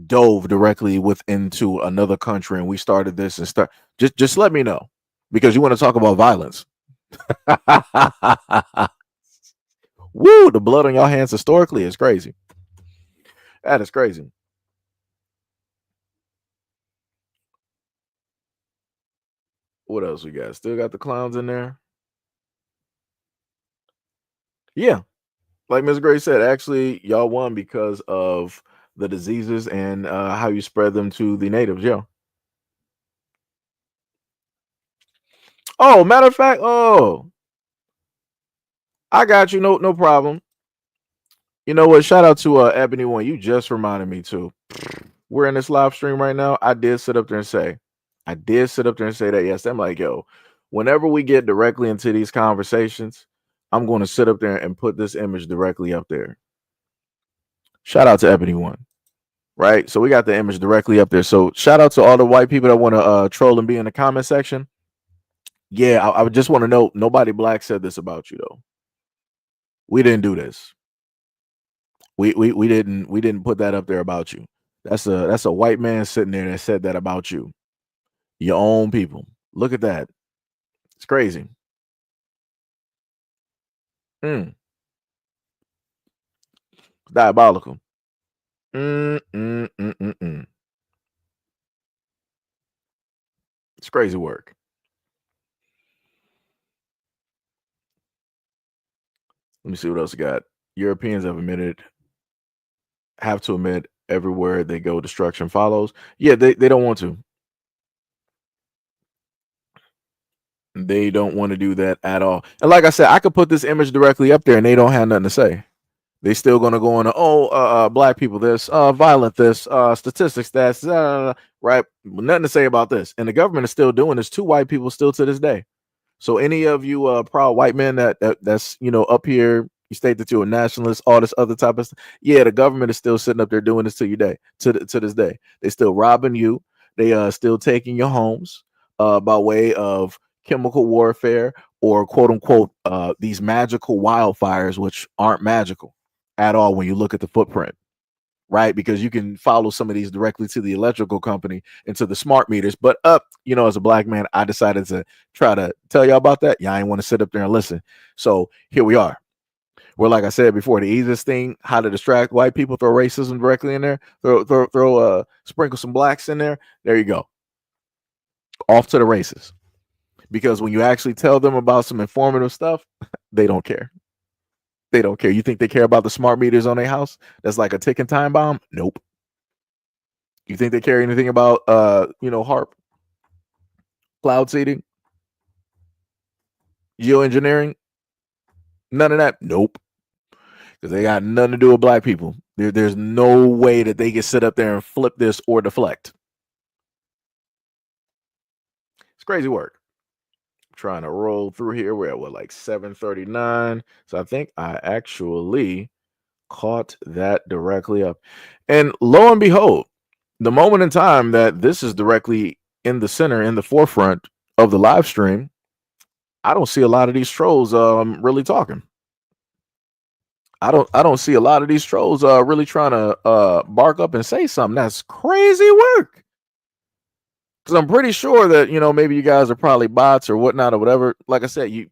dove directly into another country and we started this and just let me know because you want to talk about violence. Woo, the blood on your hands historically is crazy. That is crazy. What else we got? Still got the clowns in there? Yeah. Like Ms. Gray said, actually, y'all won because of the diseases and how you spread them to the natives. Yeah. Oh, matter of fact, I got you. No problem. You know what? Shout out to Ebony One. You just reminded me too. We're in this live stream right now. I did sit up there and say that. Yes, I'm like, yo, whenever we get directly into these conversations, I'm going to sit up there and put this image directly up there. Shout out to Ebony One. right? So we got the image directly up there. So shout out to all the white people that want to troll and be in the comment section. Yeah, I would just want to know, nobody black said this about you though. We didn't do this. We didn't put that up there about you. That's a white man sitting there that said that about you. Your own people. Look at that. It's crazy. Diabolical. It's crazy work. Let me see what else we got. Europeans have to admit everywhere they go, destruction follows. Yeah, they don't want to. They don't want to do that at all. And like I said, I could put this image directly up there and they don't have nothing to say. They still gonna go on black people this, violent this, statistics that's right. Nothing to say about this. And the government is still doing this to white people still to this day. So any of you proud white men that's up here, you state that you're a nationalist, all this other type of stuff. Yeah, the government is still sitting up there doing this to this day. They still robbing you. They still taking your homes by way of chemical warfare or quote unquote these magical wildfires, which aren't magical at all when you look at the footprint, right? Because you can follow some of these directly to the electrical company and to the smart meters. But as a black man, I decided to try to tell y'all about that. Y'all ain't want to sit up there and listen. So here we are. Where, like I said before, the easiest thing, how to distract white people, throw racism directly in there, sprinkle some blacks in there. There you go. Off to the races. Because when you actually tell them about some informative stuff, they don't care. They don't care. You think they care about the smart meters on their house? That's like a ticking time bomb? Nope. You think they care anything about HARP, cloud seeding, geoengineering? None of that? Nope. Because they got nothing to do with black people. There's no way that they can sit up there and flip this or deflect. It's crazy work. Trying to roll through here. We're at like 7:39. So I think I actually caught that directly up. And lo and behold, the moment in time that this is directly in the center, in the forefront of the live stream, I don't see a lot of these trolls really talking. I don't see a lot of these trolls really trying to bark up and say something. That's crazy work. Because I'm pretty sure that maybe you guys are probably bots or whatnot or whatever. Like I said, you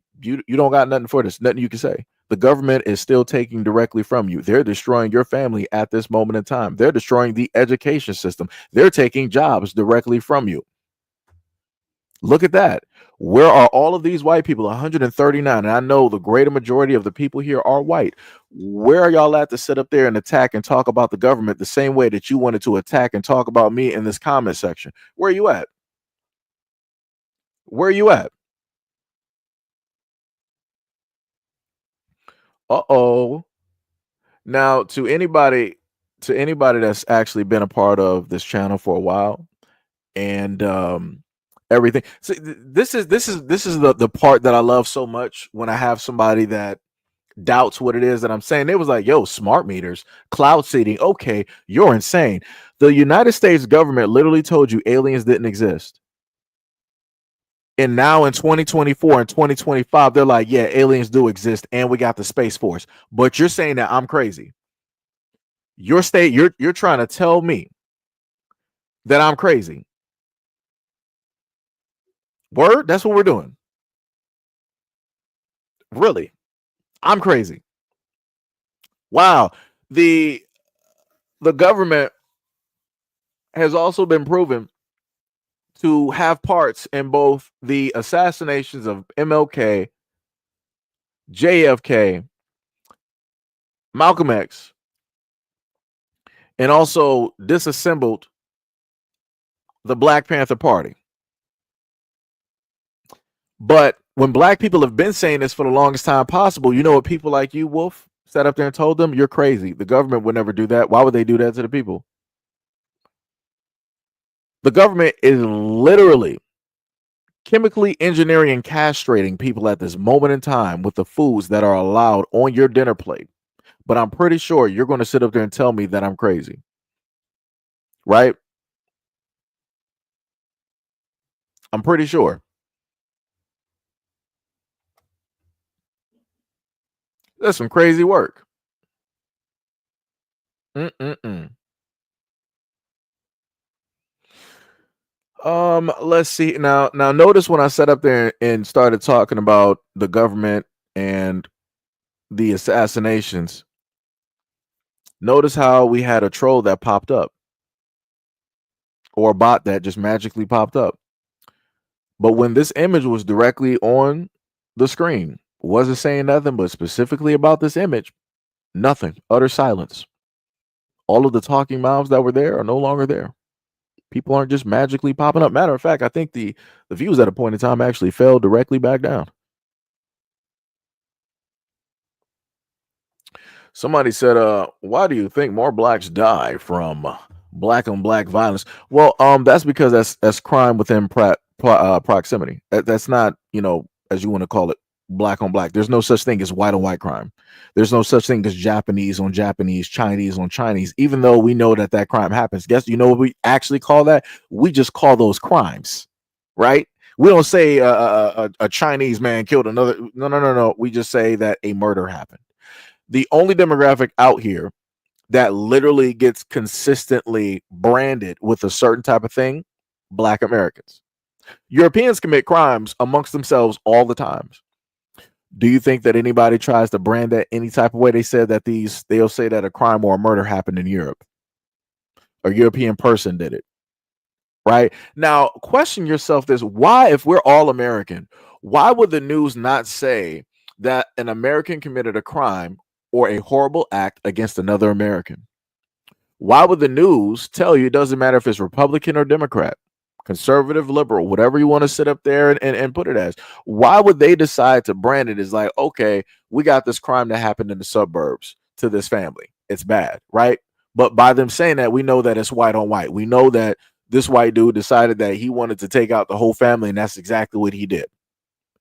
don't got nothing for this, nothing you can say. The government is still taking directly from you. They're destroying your family at this moment in time. They're destroying the education system. They're taking jobs directly from you. Look at that. Where are all of these white people? 139. And I know the greater majority of the people here are white. Where are y'all at to sit up there and attack and talk about the government the same way that you wanted to attack and talk about me in this comment section? Where are you at? Where are you at? Uh-oh. Now, to anybody that's actually been a part of this channel for a while and everything. So this is the part that I love so much when I have somebody that doubts what it is that I'm saying. They was like, yo, smart meters, cloud seeding. Okay, you're insane. The United States government literally told you aliens didn't exist. And now in 2024 and 2025, they're like, yeah, aliens do exist, and we got the Space Force. But you're saying that I'm crazy. You're trying to tell me that I'm crazy. Word? That's what we're doing. Really? I'm crazy. Wow. The government has also been proven to have parts in both the assassinations of MLK, JFK, Malcolm X, and also disassembled the Black Panther Party. But when black people have been saying this for the longest time possible, you know what people like you, Wolf, sat up there and told them? You're crazy. The government would never do that. Why would they do that to the people? The government is literally chemically engineering and castrating people at this moment in time with the foods that are allowed on your dinner plate. But I'm pretty sure you're going to sit up there and tell me that I'm crazy. right? I'm pretty sure. That's some crazy work. Mm-mm-mm. Let's see. Now notice when I sat up there and started talking about the government and the assassinations, notice how we had a troll that popped up or a bot that just magically popped up. But when this image was directly on the screen, wasn't saying nothing but specifically about this image, nothing, utter silence. All of the talking mouths that were there are no longer there. People aren't just magically popping up. Matter of fact, I think the views at a point in time actually fell directly back down. Somebody said, why do you think more blacks die from black on black violence? Well, that's because that's crime within proximity. That's not, as you want to call it, black on black. There's no such thing as white on white crime. There's no such thing as Japanese on Japanese, Chinese on Chinese, even though we know that crime happens. Guess you know what we actually call that? We just call those crimes, right? We don't say a Chinese man killed another. No. We just say that a murder happened. The only demographic out here that literally gets consistently branded with a certain type of thing, Black Americans. Europeans commit crimes amongst themselves all the time. Do you think that anybody tries to brand that any type of way? They said that they'll say that a crime or a murder happened in Europe. A European person did it. Right? Now, question yourself this. Why, if we're all American, why would the news not say that an American committed a crime or a horrible act against another American? Why would the news tell you it doesn't matter if it's Republican or Democrat, conservative, liberal, whatever you want to sit up there and put it as? Why would they decide to brand it as like, okay, we got this crime that happened in the suburbs to this family. It's bad, right? But by them saying that, we know that it's white on white. We know that this white dude decided that he wanted to take out the whole family, and that's exactly what he did.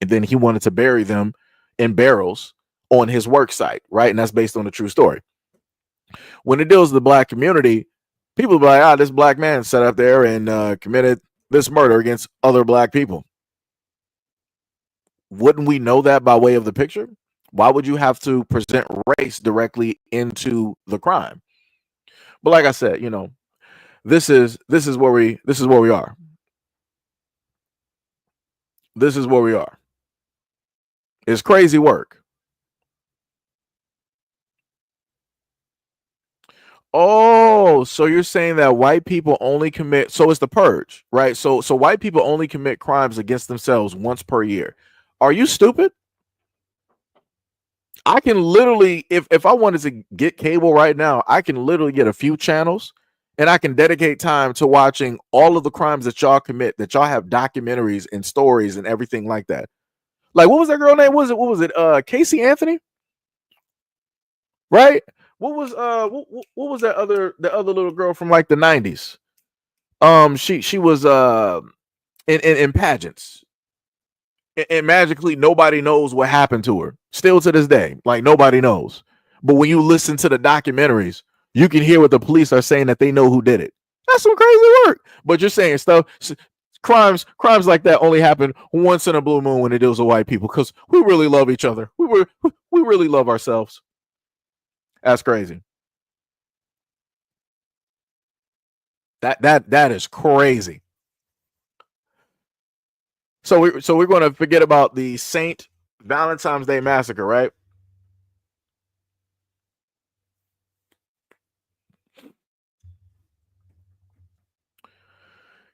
And then he wanted to bury them in barrels on his work site, right? And that's based on a true story. When it deals with the black community, people be like, this black man sat up there and committed this murder against other black people. Wouldn't we know that by way of the picture? Why would you have to present race directly into the crime? But like I said, this is where we are. This is where we are. It's crazy work. Oh, so you're saying that white people only commit, so it's the purge, right? So white people only commit crimes against themselves once per year. Are you stupid? I can literally, if I wanted to get cable right now, I can literally get a few channels and I can dedicate time to watching all of the crimes that y'all commit, that y'all have documentaries and stories and everything like that. Like, what was that girl name? What was it? Casey Anthony? Right? What was the other little girl from like the 90s? She was in pageants. And magically nobody knows what happened to her. Still to this day, like nobody knows. But when you listen to the documentaries, you can hear what the police are saying, that they know who did it. That's some crazy work. But you're saying crimes like that only happen once in a blue moon when it deals with white people, because we really love each other. We really love ourselves. That's crazy. That is crazy. So we're going to forget about the Saint Valentine's Day massacre, right?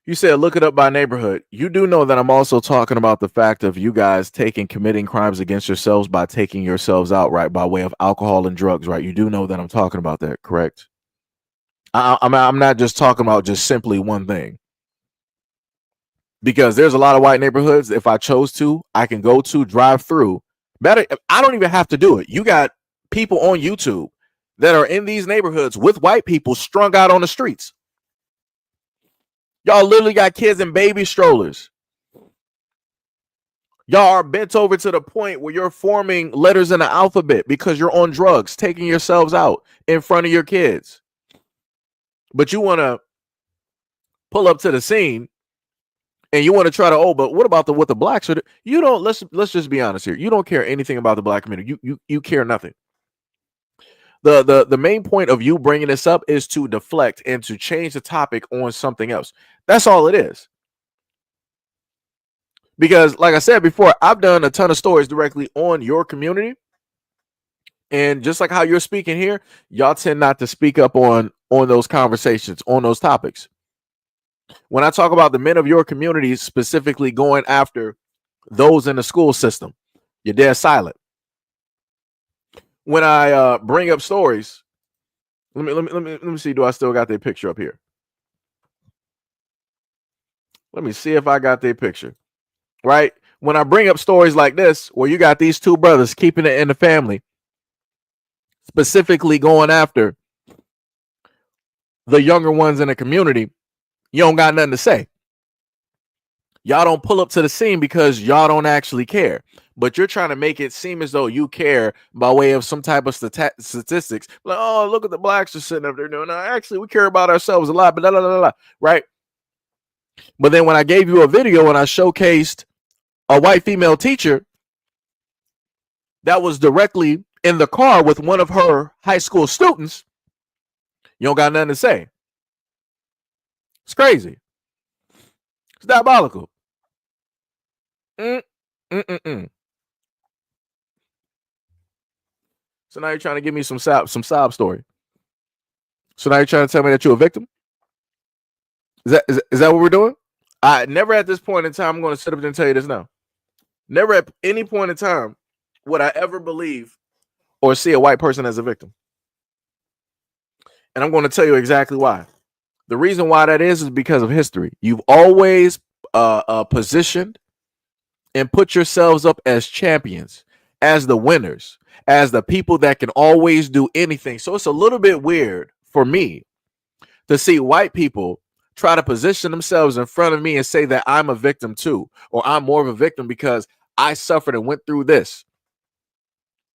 You said look it up by neighborhood. You do know that I'm also talking about the fact of you guys committing crimes against yourselves by taking yourselves out, right, by way of alcohol and drugs, right? You do know that I'm talking about that, correct? I'm not just talking about just simply one thing. Because there's a lot of white neighborhoods, if I chose to, I can go to, drive through. Better, I don't even have to do it. You got people on YouTube that are in these neighborhoods with white people strung out on the streets. Y'all literally got kids in baby strollers. Y'all are bent over to the point where you're forming letters in the alphabet because you're on drugs, taking yourselves out in front of your kids. But you want to pull up to the scene and you want to try to, oh, but what about what the blacks are? You don't. Let's just be honest here. You don't care anything about the black community. You care nothing. The main point of you bringing this up is to deflect and to change the topic on something else. That's all it is. Because, like I said before, I've done a ton of stories directly on your community, and just like how you're speaking here, y'all tend not to speak up on those conversations, on those topics. When I talk about the men of your community specifically going after those in the school system, you're dead silent. When I bring up stories, let me see. Do I still got their picture up here? Let me see if I got their picture. Right? When I bring up stories like this, where you got these two brothers keeping it in the family, specifically going after the younger ones in the community, you don't got nothing to say. Y'all don't pull up to the scene because y'all don't actually care. But you're trying to make it seem as though you care by way of some type of statistics. Like, oh, look at the blacks are sitting up there doing that. Actually, we care about ourselves a lot, but blah, blah, blah, blah, right? But then when I gave you a video and I showcased a white female teacher that was directly in the car with one of her high school students, you don't got nothing to say. It's crazy. It's diabolical. So now you're trying to give me some sob story. So now you're trying to tell me that you're a victim? Is that what we're doing? I never at this point in time, I'm going to sit up there and tell you this now. Never at any point in time would I ever believe or see a white person as a victim. And I'm going to tell you exactly why. The reason why that is because of history. You've always positioned and put yourselves up as champions, as the winners, as the people that can always do anything. So it's a little bit weird for me to see white people try to position themselves in front of me and say that I'm a victim too, or I'm more of a victim because I suffered and went through this.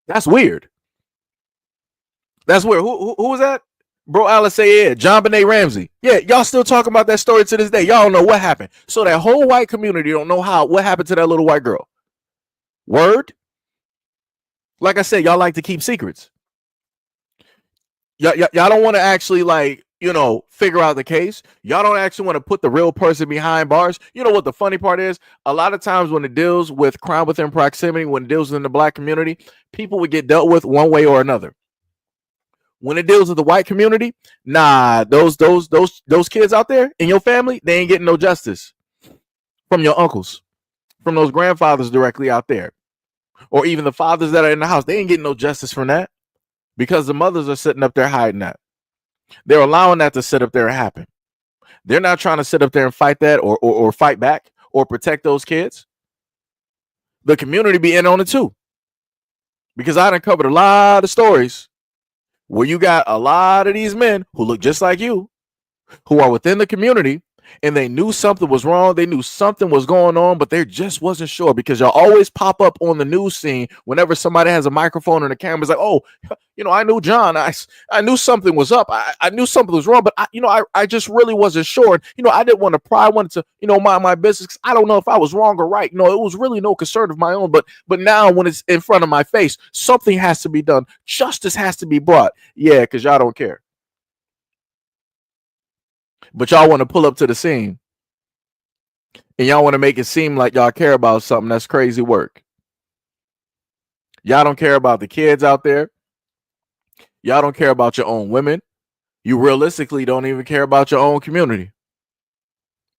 That's weird. That's weird. Who was that? Bro, Alice say, yeah, John Benet Ramsey. Yeah, y'all still talking about that story to this day. Y'all don't know what happened. So that whole white community don't know what happened to that little white girl. Word? Like I said, y'all like to keep secrets. Y'all don't want to actually, like, figure out the case. Y'all don't actually want to put the real person behind bars. You know what the funny part is? A lot of times when it deals with crime within proximity, when it deals in the black community, people would get dealt with one way or another. When it deals with the white community, nah, those kids out there in your family, they ain't getting no justice from your uncles, from those grandfathers directly out there, or even the fathers that are in the house. They ain't getting no justice from that because the mothers are sitting up there hiding that. They're allowing that to sit up there and happen. They're not trying to sit up there and fight that or fight back or protect those kids. The community be in on it too, because I done covered a lot of stories where you got a lot of these men who look just like you, who are within the community, and they knew something was wrong. They knew something was going on, but they just wasn't sure, because y'all always pop up on the news scene whenever somebody has a microphone and a camera. It's like, oh, I knew John. I knew something was up. I knew something was wrong, but I just really wasn't sure. I didn't want to pry. I wanted to, mind my business. I don't know if I was wrong or right. It was really no concern of my own. But now when it's in front of my face, something has to be done. Justice has to be brought. Yeah, because y'all don't care. But y'all want to pull up to the scene and y'all want to make it seem like y'all care about something. That's crazy work. Y'all don't care about the kids out there. Y'all don't care about your own women. You realistically don't even care about your own community.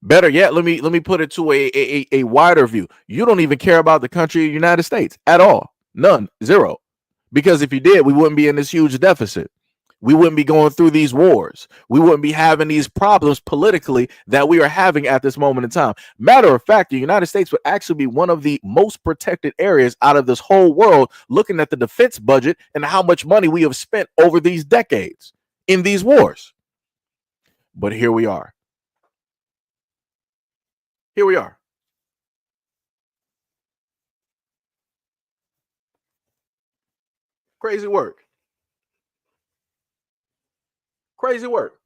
Better yet, let me put it to a wider view. You don't even care about the country of the United States at all. None. Zero. Because if you did, we wouldn't be in this huge deficit. We wouldn't be going through these wars. We wouldn't be having these problems politically that we are having at this moment in time. Matter of fact, the United States would actually be one of the most protected areas out of this whole world, looking at the defense budget and how much money we have spent over these decades in these wars. But here we are. Here we are. Crazy work. Crazy work.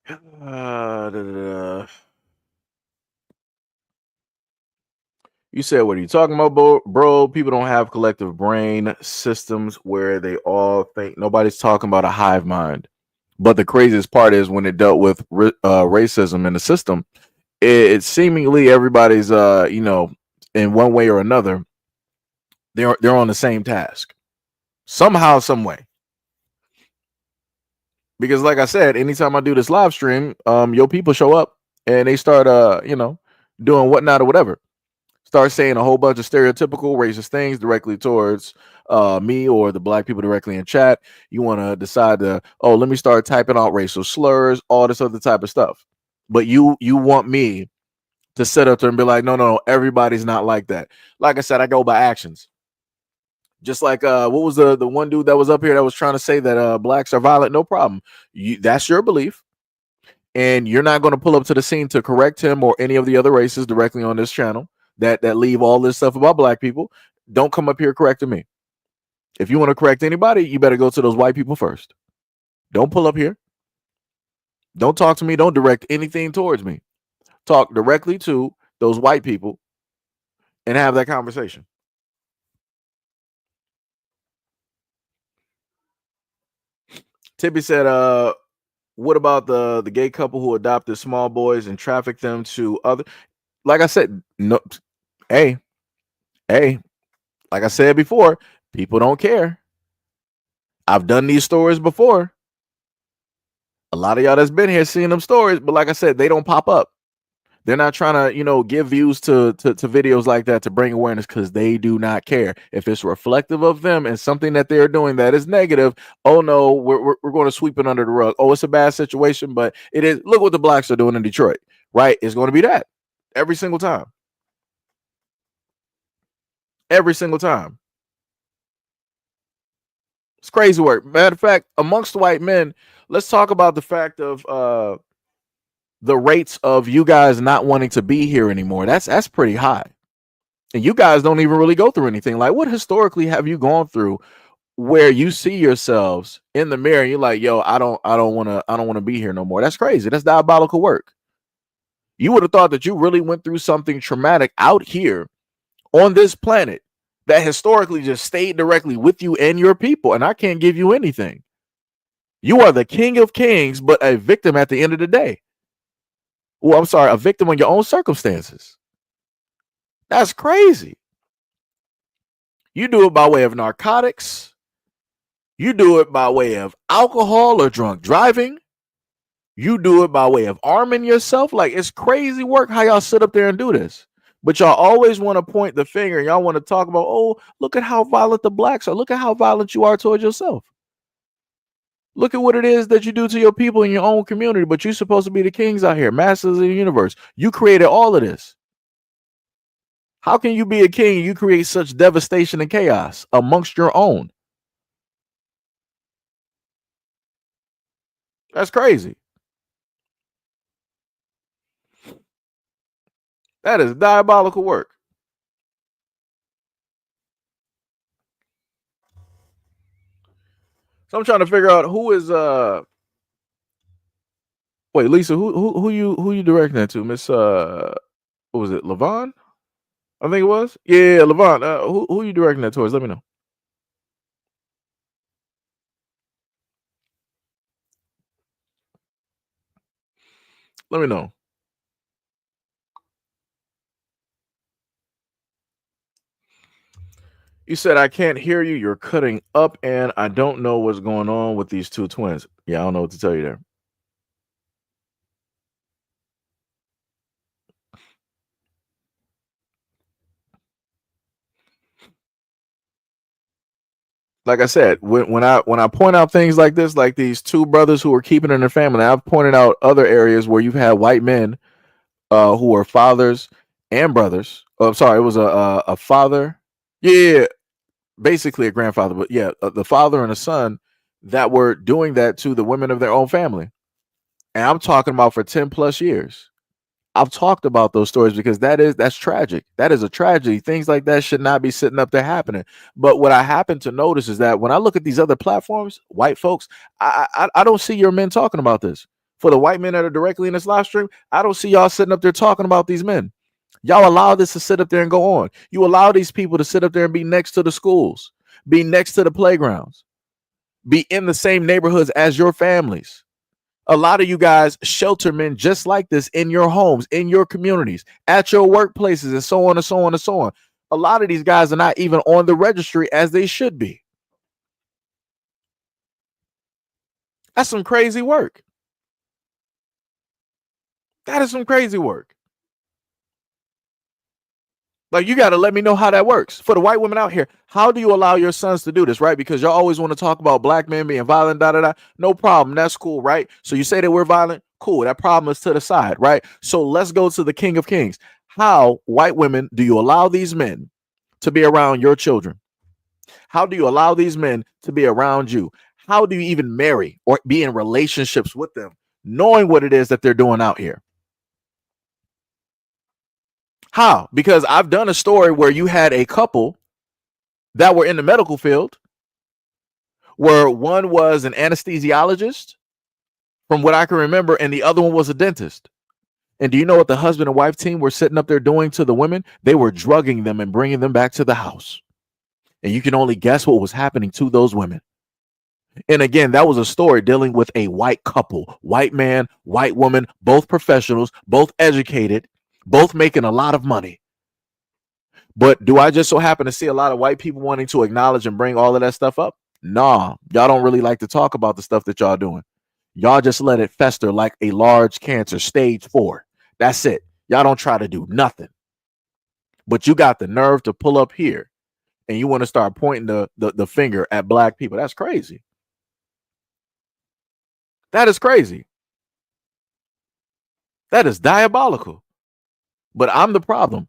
Da, da, da. You said, what are you talking about, bro? People don't have collective brain systems where they all think. Nobody's talking about a hive mind. But the craziest part is when it dealt with racism in the system, it seemingly everybody's, in one way or another, they're on the same task somehow, some way. Because, like I said, anytime I do this live stream, your people show up and they start, doing whatnot or whatever. Start saying a whole bunch of stereotypical racist things directly towards me or the black people directly in chat. You want to decide to, let me start typing out racial slurs, all this other type of stuff. But you want me to sit up there and be like, no, everybody's not like that. Like I said, I go by actions. Just like what was the one dude that was up here that was trying to say that blacks are violent? No problem. That's your belief. And you're not going to pull up to the scene to correct him or any of the other races directly on this channel that leave all this stuff about black people. Don't come up here correcting me. If you want to correct anybody, you better go to those white people first. Don't pull up here. Don't talk to me. Don't direct anything towards me. Talk directly to those white people and have that conversation. Tippy said, what about the gay couple who adopted small boys and trafficked them to other? Like I said, no. Hey, like I said before, people don't care. I've done these stories before. A lot of y'all that's been here seeing them stories, but like I said, they don't pop up. They're not trying to, give views to videos like that to bring awareness because they do not care. If it's reflective of them and something that they're doing that is negative, oh no, we're going to sweep it under the rug. Oh, it's a bad situation, but it is. Look what the blacks are doing in Detroit, right? It's going to be that every single time. Every single time. It's crazy work. Matter of fact, amongst white men, let's talk about the fact of the rates of you guys not wanting to be here anymore. That's pretty high. And you guys don't even really go through anything. Like, what historically have you gone through where you see yourselves in the mirror and you're like, yo, I don't want to be here no more. That's crazy. That's diabolical work. You would have thought that you really went through something traumatic out here on this planet that historically just stayed directly with you and your people. And I can't give you anything. You are the king of kings, but a victim at the end of the day. Well, I'm sorry, a victim on your own circumstances. That's crazy. You do it by way of narcotics. You do it by way of alcohol or drunk driving. You do it by way of arming yourself. Like, it's crazy work how y'all sit up there and do this. But y'all always want to point the finger and y'all want to talk about, oh, look at how violent the blacks are. Look at how violent you are towards yourself. Look at what it is that you do to your people in your own community, but you're supposed to be the kings out here, masters of the universe. You created all of this. How can you be a king and you create such devastation and chaos amongst your own? That's crazy. That is diabolical work. So I'm trying to figure out who is wait, Lisa, who you directing that to? Miss what was it, Levon? I think it was. Yeah, Levon. Who you directing that towards? Let me know. Let me know. You said I can't hear you. You're cutting up, and I don't know what's going on with these two twins. Yeah, I don't know what to tell you there. Like I said, when I point out things like this, like these two brothers who are keeping in their family, I've pointed out other areas where you've had white men who are fathers and brothers. Oh, I'm sorry, it was a father. Yeah, basically a grandfather, but yeah, the father and a son that were doing that to the women of their own family. And I'm talking about for 10 plus years. I've talked about those stories because that's tragic. That is a tragedy. Things like that should not be sitting up there happening. But what I happen to notice is that when I look at these other platforms, white folks, I don't see your men talking about this. For the white men that are directly in this live stream, I don't see y'all sitting up there talking about these men. Y'all allow this to sit up there and go on. You allow these people to sit up there and be next to the schools, be next to the playgrounds, be in the same neighborhoods as your families. A lot of you guys shelter men just like this in your homes, in your communities, at your workplaces, and so on and so on and so on. A lot of these guys are not even on the registry as they should be. That's some crazy work. That is some crazy work. Like, you got to let me know how that works. For the white women out here, how do you allow your sons to do this, right? Because y'all always want to talk about black men being violent, da-da-da. No problem. That's cool, right? So you say that we're violent? Cool. That problem is to the side, right? So let's go to the King of Kings. How, white women, do you allow these men to be around your children? How do you allow these men to be around you? How do you even marry or be in relationships with them, knowing what it is that they're doing out here? How? Because I've done a story where you had a couple that were in the medical field, where one was an anesthesiologist, from what I can remember, and the other one was a dentist. And do you know what the husband and wife team were sitting up there doing to the women? They were drugging them and bringing them back to the house. And you can only guess what was happening to those women. And again, that was a story dealing with a white couple, white man, white woman, both professionals, both educated, both making a lot of money. But do I just so happen to see a lot of white people wanting to acknowledge and bring all of that stuff up? Nah, y'all don't really like to talk about the stuff that y'all doing. Y'all just let it fester like a large cancer, stage 4. That's it. Y'all don't try to do nothing. But you got the nerve to pull up here and you want to start pointing the finger at black people. That's crazy. That is crazy. That is diabolical. But I'm the problem.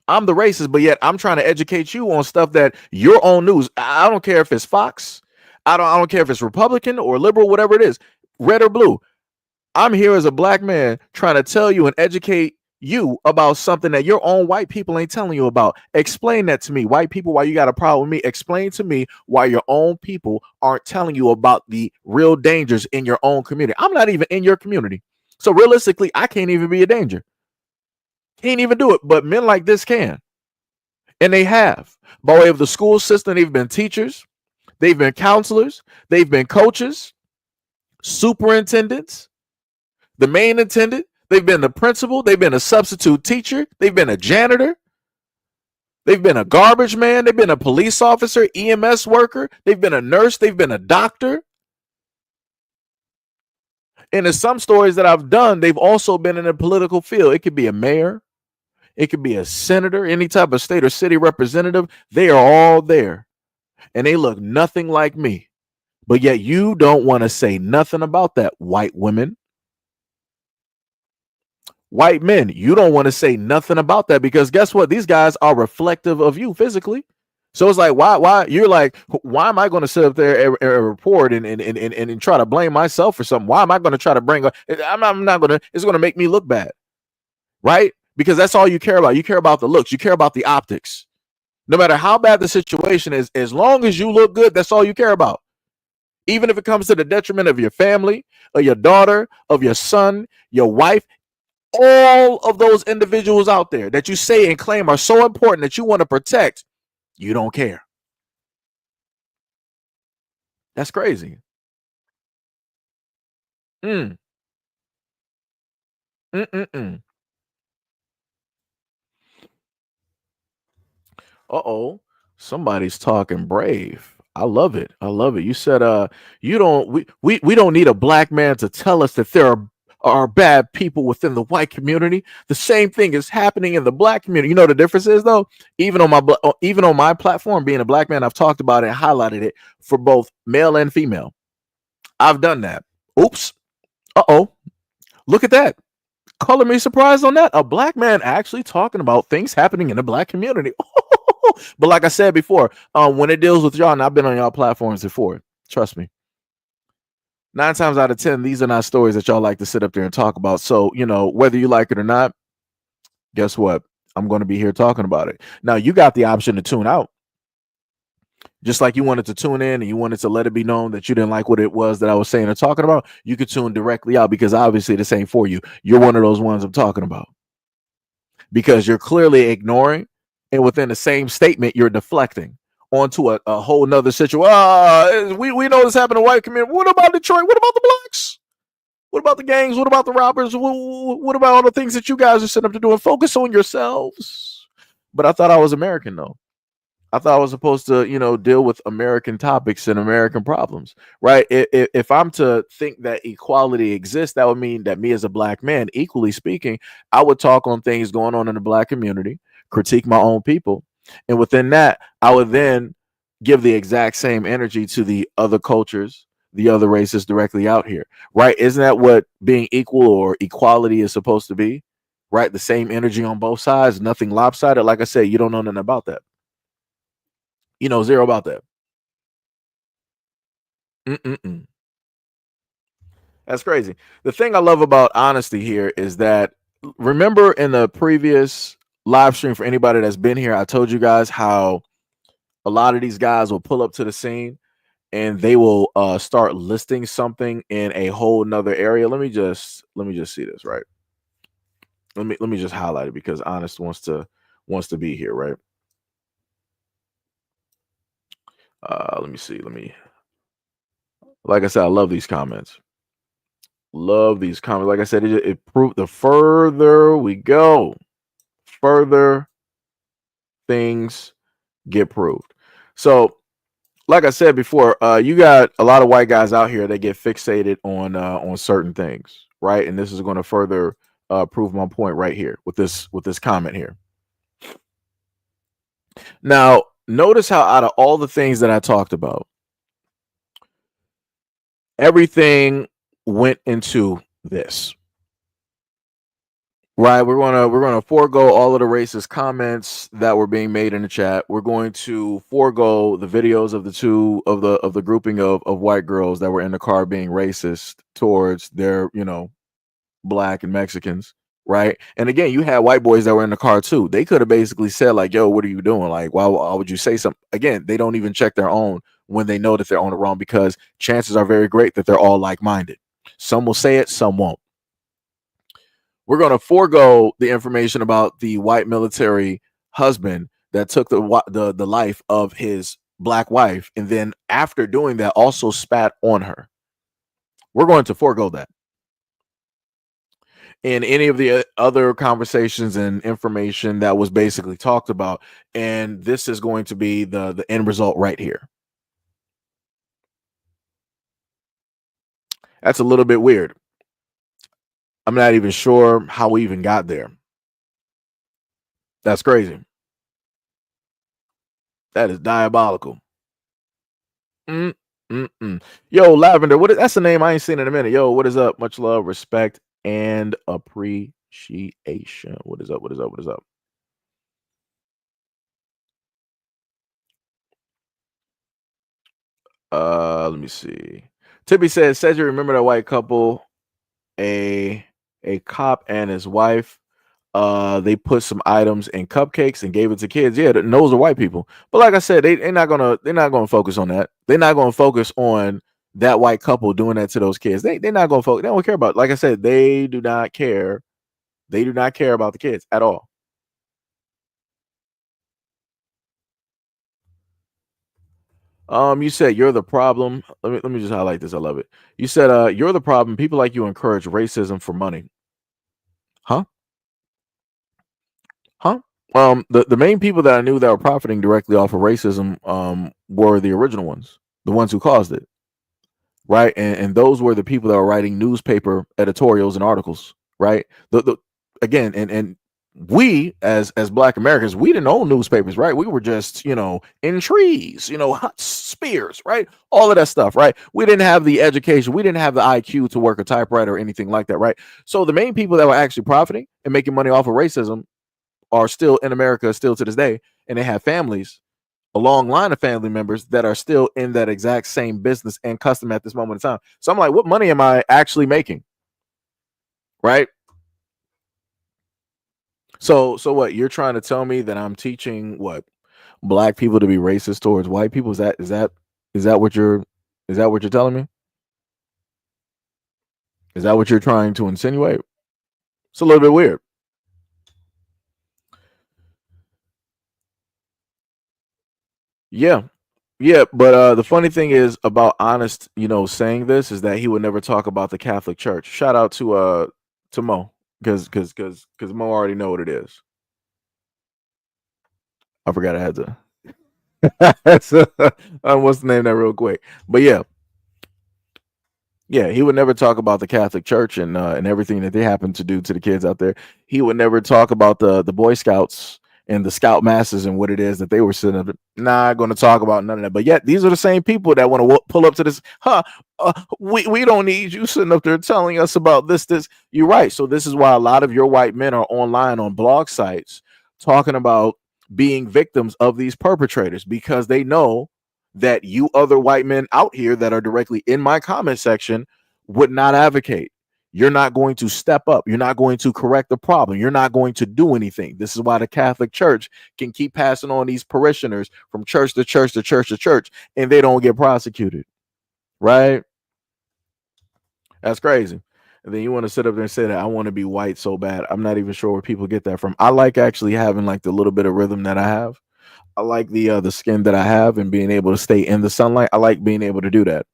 I'm the racist, but yet I'm trying to educate you on stuff that your own news. I don't care if it's Fox. I don't care if it's Republican or liberal, whatever it is, red or blue. I'm here as a black man trying to tell you and educate you about something that your own white people ain't telling you about. Explain that to me. White people, why you got a problem with me? Explain to me why your own people aren't telling you about the real dangers in your own community. I'm not even in your community. So realistically, I can't even be a danger. Can't even do it. But men like this can. And they have. By way of the school system, they've been teachers. They've been counselors. They've been coaches, superintendents, the main attendant. They've been the principal. They've been a substitute teacher. They've been a janitor. They've been a garbage man. They've been a police officer, EMS worker. They've been a nurse. They've been a doctor. And in some stories that I've done, they've also been in a political field. It could be a mayor. It could be a senator, any type of state or city representative. They are all there. And they look nothing like me. But yet you don't want to say nothing about that, white women. White men, you don't want to say nothing about that because guess what? These guys are reflective of you physically. So it's like, why? You're like, why am I going to sit up there and report and try to blame myself for something? Why am I going to try to bring? I'm not going to. It's going to make me look bad, right? Because that's all you care about. You care about the looks. You care about the optics. No matter how bad the situation is, as long as you look good, that's all you care about. Even if it comes to the detriment of your family, of your daughter, of your son, your wife. All of those individuals out there that you say and claim are so important that you want to protect, you don't care. That's crazy. Mm. Mm-mm-mm. Uh-oh. Somebody's talking brave. I love it. I love it. You said you don't we don't need a black man to tell us that there are bad people within the white community. The same thing is happening in the black community. You know the difference is though, even on my platform, being a black man, I've talked about it and highlighted it for both male and female. I've done that. Oops. Uh-oh. Look at that. Color me surprised on that. A black man actually talking about things happening in the black community. But like I said before, when it deals with y'all, and I've been on y'all platforms before, trust me, 9 times out of 10, these are not stories that y'all like to sit up there and talk about. So, you know, whether you like it or not, guess what? I'm going to be here talking about it. Now, you got the option to tune out. Just like you wanted to tune in and you wanted to let it be known that you didn't like what it was that I was saying or talking about, you could tune directly out, because obviously this ain't for you. You're one of those ones I'm talking about, because you're clearly ignoring, and within the same statement, you're deflecting onto a whole nother situation. We know this happened in the white community. What about Detroit? What about the blacks? What about the gangs? What about the robbers? What about all the things that you guys are set up to do? And focus on yourselves. But I thought I was American, though. I thought I was supposed to, deal with American topics and American problems, right? If I'm to think that equality exists, that would mean that me as a black man, equally speaking, I would talk on things going on in the black community, critique my own people, and within that, I would then give the exact same energy to the other cultures, the other races directly out here, right? Isn't that what being equal or equality is supposed to be, right? The same energy on both sides, nothing lopsided. Like I said, you don't know nothing about that. You know zero about that. Mm-mm-mm. That's crazy. The thing I love about honesty here is that, remember in the previous live stream, for anybody that's been here, I told you guys how a lot of these guys will pull up to the scene and they will start listing something in a whole nother area. Let me just see this, right? Let me just highlight it, because Honest wants to be here, right? Let me see. Like I said, I love these comments. Love these comments. Like I said, it proved, the further we go, further things get proved. So, like I said before, you got a lot of white guys out here that get fixated on certain things, right? And this is going to further prove my point right here with this comment here. Now, notice how out of all the things that I talked about, everything went into this. Right, we're gonna forego all of the racist comments that were being made in the chat. We're going to forego the videos of the grouping of white girls that were in the car being racist towards their black and Mexicans. Right, and again, you had white boys that were in the car too. They could have basically said like, "Yo, what are you doing? Like, why would you say something?" Again, they don't even check their own when they know that they're on it wrong, because chances are very great that they're all like-minded. Some will say it, some won't. We're going to forego the information about the white military husband that took the life of his black wife, and then after doing that also spat on her. We're going to forego that. In any of the other conversations and information that was basically talked about, and this is going to be the end result right here. That's a little bit weird. I'm not even sure how we even got there. That's crazy. That is diabolical. Yo, Lavender, that's the name I ain't seen in a minute. Yo, what is up? Much love, respect, and appreciation. What is up? What is up? What is up? Let me see. Tippy says you remember that white couple, a cop and his wife. They put some items in cupcakes and gave it to kids. Yeah, those are white people. But like I said, they're not gonna focus on that. They're not gonna focus on that white couple doing that to those kids. They're not gonna focus. They don't care about it. Like I said, they do not care. They do not care about the kids at all. You said you're the problem. Let me just highlight this. I love it. You said you're the problem. People like you encourage racism for money. Huh? Huh? The main people that I knew that were profiting directly off of racism were the original ones, the ones who caused it, right? And those were the people that were writing newspaper editorials and articles, right? Again, and we as Black Americans, we didn't own newspapers, right? We were just in trees, hot spears, right? All of that stuff, right? We didn't have the education, we didn't have the IQ to work a typewriter or anything like that, right? So the main people that were actually profiting and making money off of racism are still in America, still to this day, and they have families, a long line of family members that are still in that exact same business and custom at this moment in time. So I'm like, what money am I actually making? Right? So what? You're trying to tell me that I'm teaching what? black people to be racist towards white people? Is that what you're telling me? Is that what you're trying to insinuate? It's a little bit weird. Yeah. Yeah, but the funny thing is about Honest, saying this is that he would never talk about the Catholic Church. Shout out to Mo, because Mo already know what it is. I forgot I had to. What's the name that real quick? But yeah, yeah, he would never talk about the Catholic Church and everything that they happen to do to the kids out there. He would never talk about the Boy Scouts and the Scout Masters and what it is that they were sitting up. Not going to talk about none of that. But yet, these are the same people that want to pull up to this. We don't need you sitting up there telling us about this. You're right. So this is why a lot of your white men are online on blog sites talking about being victims of these perpetrators because they know that you other white men out here that are directly in my comment section would not advocate. You're not going to step up. You're not going to correct the problem. You're not going to do anything. This is why the Catholic Church can keep passing on these parishioners from church to church to church to church, and they don't get prosecuted. Right? That's crazy. And then you want to sit up there and say that I want to be white so bad. I'm not even sure where people get that from. I like actually having like the little bit of rhythm that I have. I like the skin that I have and being able to stay in the sunlight. I like being able to do that.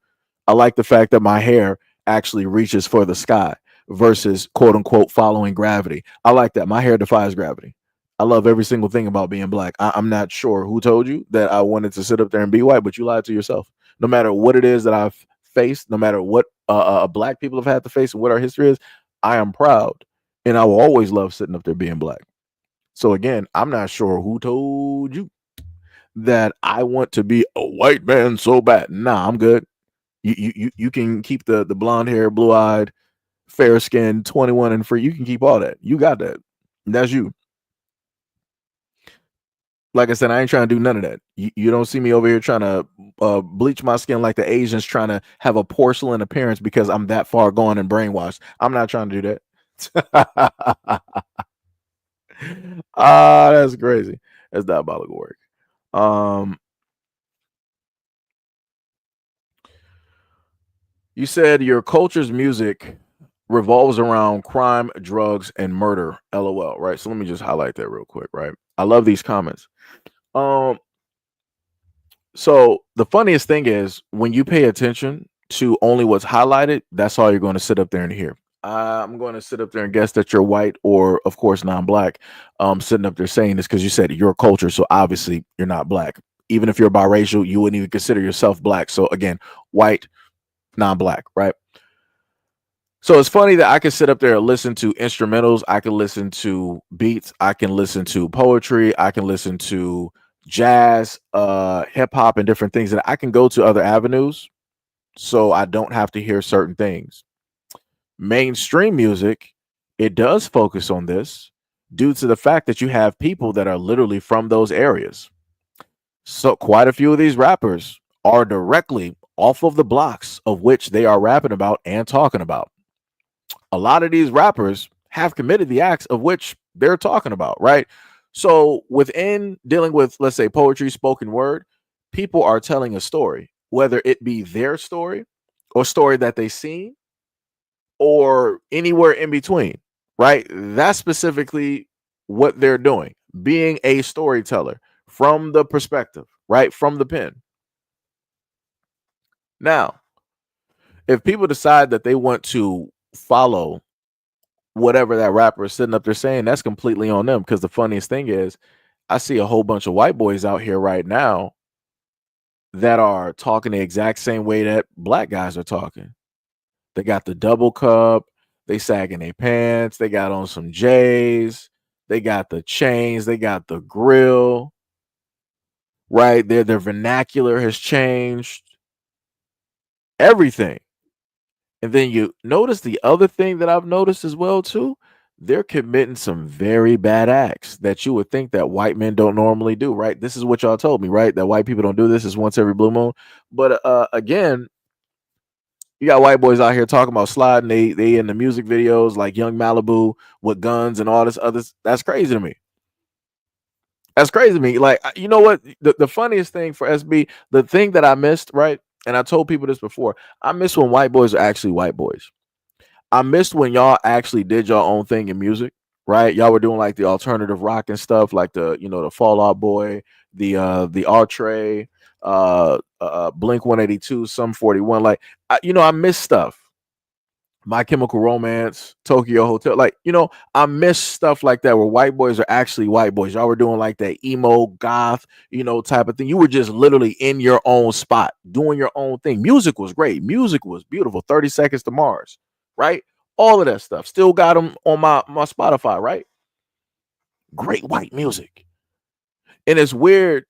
I like the fact that my hair actually reaches for the sky versus quote unquote following gravity. I like that. My hair defies gravity. I love every single thing about being black. I'm not sure who told you that I wanted to sit up there and be white, but you lied to yourself. No matter what it is that I've faced, no matter what black people have had to face and what our history is, I am proud and I will always love sitting up there being black. So again, I'm not sure who told you that I want to be a white man so bad. Nah, I'm good. You can keep the blonde hair, blue eyed, fair skin, 21 and free. You can keep all that. You got that. That's you. Like I said, I ain't trying to do none of that. You don't see me over here trying to bleach my skin like the Asians trying to have a porcelain appearance because I'm that far gone and brainwashed. I'm not trying to do that. That's crazy. That's diabolical work. You said your culture's music revolves around crime, drugs, and murder. LOL. Right. So let me just highlight that real quick. Right. I love these comments. So the funniest thing is when you pay attention to only what's highlighted, that's all you're going to sit up there and hear. I'm going to sit up there and guess that you're white or, of course, non-black. Sitting up there saying this because you said your culture, so obviously you're not black. Even if you're biracial, you wouldn't even consider yourself black. So again, white, non-black, right? So it's funny that I can sit up there and listen to instrumentals. I can listen to beats. I can listen to poetry. I can listen to jazz, hip hop, and different things. And I can go to other avenues so I don't have to hear certain things. Mainstream music, it does focus on this due to the fact that you have people that are literally from those areas. So quite a few of these rappers are directly off of the blocks of which they are rapping about and talking about. A lot of these rappers have committed the acts of which they're talking about, right? So within dealing with, let's say, poetry, spoken word, people are telling a story, whether it be their story or story that they seen or anywhere in between, right? That's specifically what they're doing, being a storyteller from the perspective, right? From the pen. Now, if people decide that they want to follow whatever that rapper is sitting up there saying, that's completely on them. Because the funniest thing is, I see a whole bunch of white boys out here right now that are talking the exact same way that black guys are talking. They got the double cup, they sagging their pants, they got on some J's, they got the chains, they got the grill, right? Their vernacular has changed, everything. And then you notice the other thing that I've noticed as well too, they're committing some very bad acts that you would think that white men don't normally do, right? This is what y'all told me, right? That white people don't do this, is once every blue moon. But again, you got white boys out here talking about sliding. They in the music videos like Young Malibu with guns and all this other. That's crazy to me. That's crazy to me. Like, you know what? The funniest thing for SB, the thing that I missed, right? And I told people this before. I miss when white boys are actually white boys. I missed when y'all actually did your own thing in music, right? Y'all were doing like the alternative rock and stuff, like the Fall Out Boy, the Artray, Blink 182, Sum 41. Like, I miss stuff. My Chemical Romance, Tokyo Hotel. Like, I miss stuff like that where white boys are actually white boys. Y'all were doing like that emo, goth, type of thing. You were just literally in your own spot, doing your own thing. Music was great. Music was beautiful. 30 Seconds to Mars, right? All of that stuff. Still got them on my Spotify, right? Great white music. And it's weird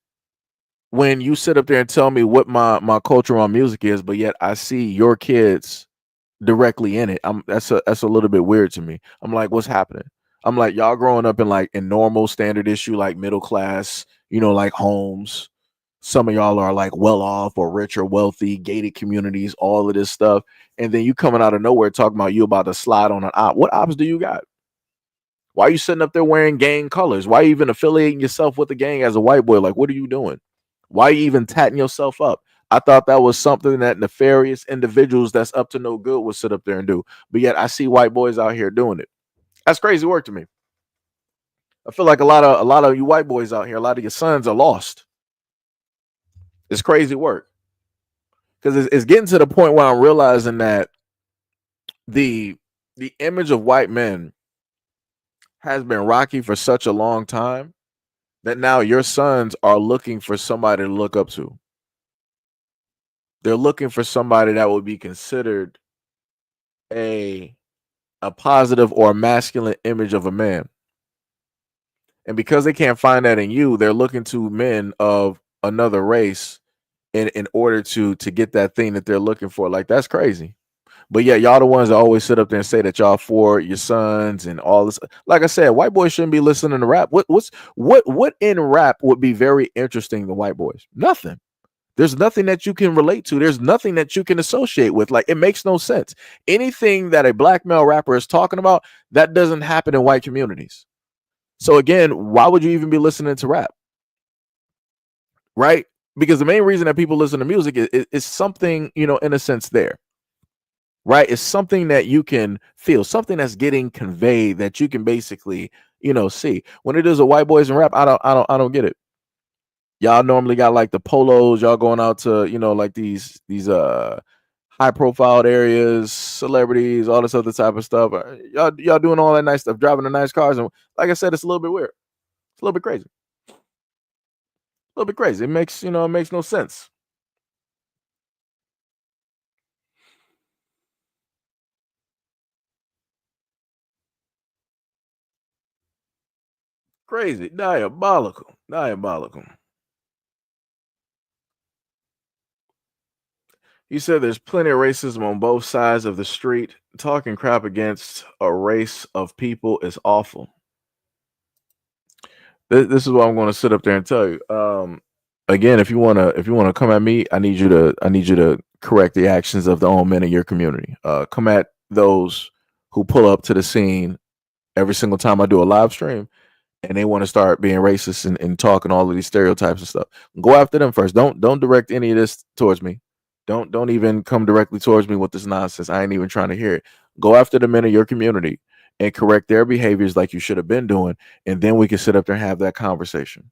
when you sit up there and tell me what my culture on music is, but yet I see your kids directly in it. That's a little bit weird to me. I'm like, what's happening? I'm like, y'all growing up in normal standard issue, like middle class, like homes. Some of y'all are like well off or rich or wealthy, gated communities, all of this stuff. And then you coming out of nowhere talking about you about to slide on an op. What ops do you got? Why are you sitting up there wearing gang colors? Why are you even affiliating yourself with the gang as a white boy? Like, what are you doing? Why are you even tatting yourself up? I thought that was something that nefarious individuals that's up to no good would sit up there and do. But yet I see white boys out here doing it. That's crazy work to me. I feel like a lot of you white boys out here, a lot of your sons are lost. It's crazy work. Because it's getting to the point where I'm realizing that the image of white men has been rocky for such a long time that now your sons are looking for somebody to look up to. They're looking for somebody that would be considered a positive or a masculine image of a man. And because they can't find that in you, they're looking to men of another race in order to get that thing that they're looking for. Like, that's crazy. But yeah, y'all the ones that always sit up there and say that y'all for your sons and all this. Like I said, white boys shouldn't be listening to rap. What in rap would be very interesting to white boys? Nothing. There's nothing that you can relate to. There's nothing that you can associate with. Like, it makes no sense. Anything that a black male rapper is talking about, that doesn't happen in white communities. So again, why would you even be listening to rap? Right? Because the main reason that people listen to music is something, in a sense there. Right? It's something that you can feel, something that's getting conveyed that you can basically, see. When it is a white boys and rap, I don't get it. Y'all normally got like the polos, y'all going out to, like these high profile areas, celebrities, all this other type of stuff. Y'all doing all that nice stuff, driving the nice cars, and like I said, it's a little bit weird. It's a little bit crazy. A little bit crazy. It makes no sense. Crazy. Diabolical. Diabolical. You said there's plenty of racism on both sides of the street. Talking crap against a race of people is awful. This is what I'm going to sit up there and tell you. Again, if you wanna come at me, I need you to correct the actions of the own men in your community. Come at those who pull up to the scene every single time I do a live stream and they want to start being racist and talking all of these stereotypes and stuff. Go after them first. Don't direct any of this towards me. Don't even come directly towards me with this nonsense. I ain't even trying to hear it. Go after the men of your community and correct their behaviors like you should have been doing, and then we can sit up there and have that conversation.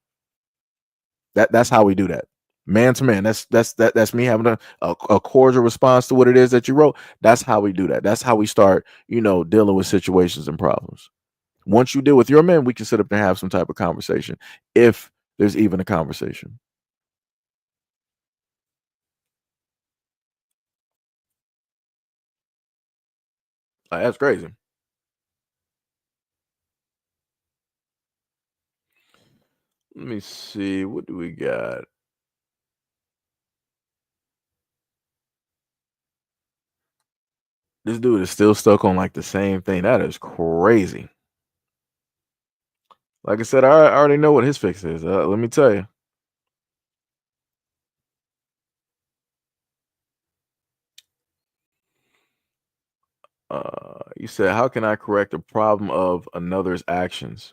That's how we do that. Man to man. That's me having a cordial response to what it is that you wrote. That's how we do that. That's how we start, dealing with situations and problems. Once you deal with your men, we can sit up and have some type of conversation, if there's even a conversation. Like, that's crazy. Let me see. What do we got? This dude is still stuck on like the same thing. That is crazy. Like I said, I already know what his fix is. Let me tell you. You said, how can I correct the problem of another's actions?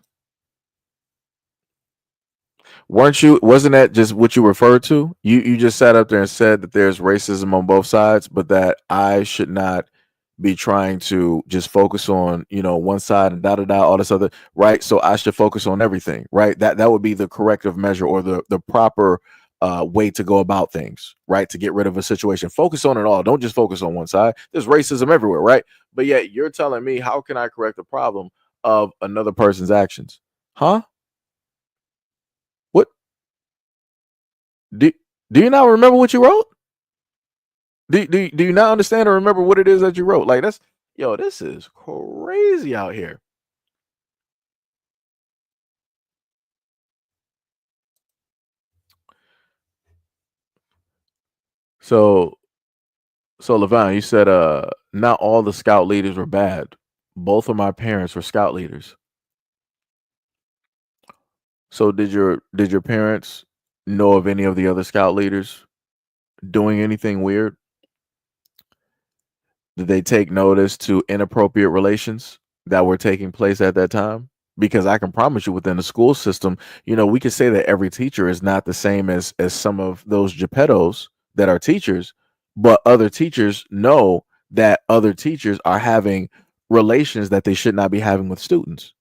Wasn't that just what you referred to? You just sat up there and said that there's racism on both sides, but that I should not be trying to just focus on, one side and da da da all this other, right? So I should focus on everything, right? That would be the corrective measure, or the proper way to go about things, right? To get rid of a situation. Focus on it all. Don't just focus on one side. There's racism everywhere, right? But yet you're telling me, how can I correct the problem of another person's actions? Huh? What do do you not remember what you wrote? Do you not understand or remember what it is that you wrote? Like, this is crazy out here. So Levon, you said not all the scout leaders were bad. Both of my parents were scout leaders. So did your parents know of any of the other scout leaders doing anything weird? Did they take notice to inappropriate relations that were taking place at that time? Because I can promise you, within the school system, we could say that every teacher is not the same as some of those Geppettos that are teachers, but other teachers know that other teachers are having relations that they should not be having with students.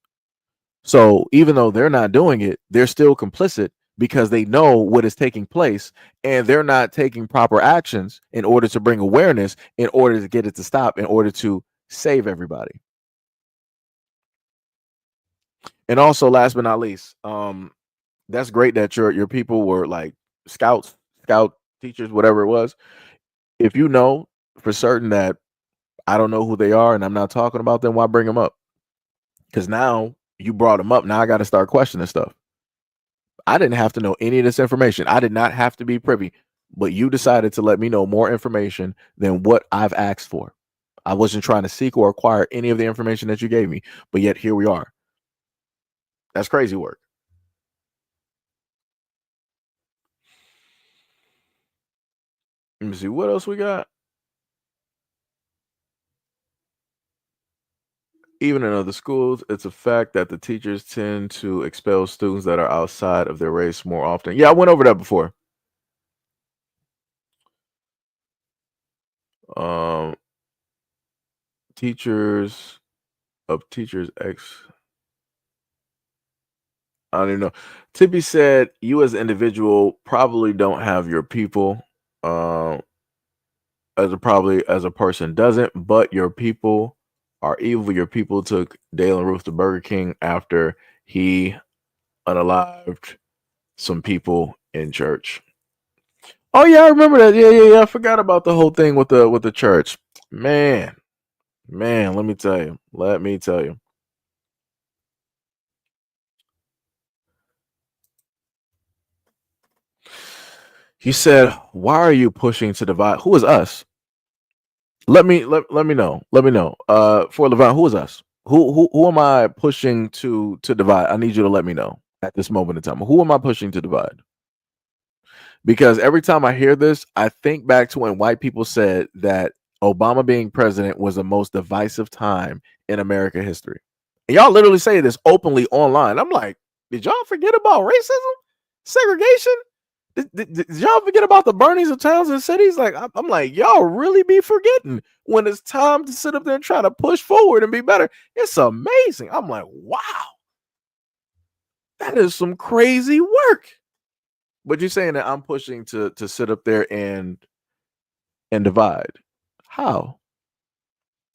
So even though they're not doing it, they're still complicit because they know what is taking place, and they're not taking proper actions in order to bring awareness, in order to get it to stop, in order to save everybody. And also, last but not least, that's great that your people were like scouts, scout teachers, whatever it was. If you know for certain that I don't know who they are and I'm not talking about them, why bring them up? Because now you brought them up. Now I got to start questioning stuff. I didn't have to know any of this information. I did not have to be privy, but you decided to let me know more information than what I've asked for. I wasn't trying to seek or acquire any of the information that you gave me, but yet here we are. That's crazy work. Let me see what else we got. Even in other schools, it's a fact that the teachers tend to expel students that are outside of their race more often. Yeah, I went over that before. Um, teachers of teachers X. I don't even know. Tippy said, "You as an individual probably don't have your people, as a person doesn't, but your people are evil. Your people took Dale and Ruth to Burger King after he unalived some people in church." Oh yeah, I remember that. Yeah. I forgot about the whole thing with the church. Man, let me tell you. Let me tell you. He said, "Why are you pushing to divide? Who is us? Let me know. Let me know. For Levant, who is us? Who am I pushing to divide? I need you to let me know at this moment in time. Who am I pushing to divide? Because every time I hear this, I think back to when white people said that Obama being president was the most divisive time in American history. And y'all literally say this openly online. I'm like, did y'all forget about racism, segregation? Did y'all forget about the burnings of towns and cities? Like, I'm like, y'all really be forgetting when it's time to sit up there and try to push forward and be better. It's amazing. I'm like, wow, that is some crazy work. But you're saying that I'm pushing to sit up there and divide. How?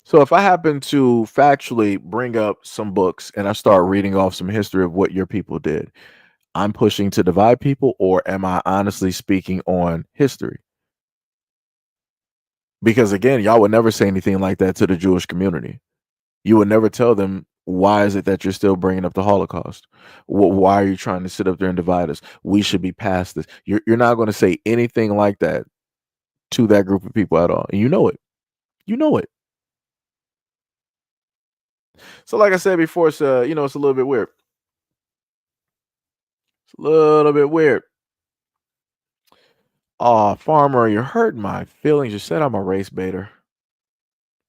So if I happen to factually bring up some books and I start reading off some history of what your people did, I'm pushing to divide people, or am I honestly speaking on history? Because again, y'all would never say anything like that to the Jewish community. You would never tell them, why is it that you're still bringing up the Holocaust? Why are you trying to sit up there and divide us? We should be past this. You're not going to say anything like that to that group of people at all. And you know it. You know it. So like I said before, it's it's a little bit weird. It's a little bit weird. Oh, farmer, you hurt my feelings. You said I'm a race baiter.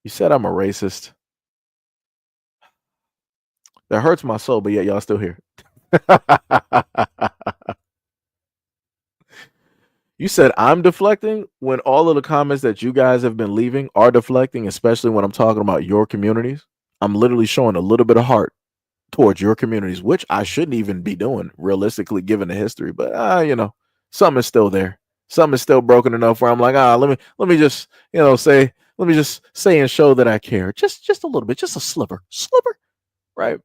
You said I'm a racist. That hurts my soul, but yet y'all still here. You said I'm deflecting when all of the comments that you guys have been leaving are deflecting, especially when I'm talking about your communities. I'm literally showing a little bit of heart towards your communities, which I shouldn't even be doing realistically given the history. But something is still there. Something is still broken enough where I'm like, let me just, say, let me just say and show that I care. Just a little bit, just a sliver, right?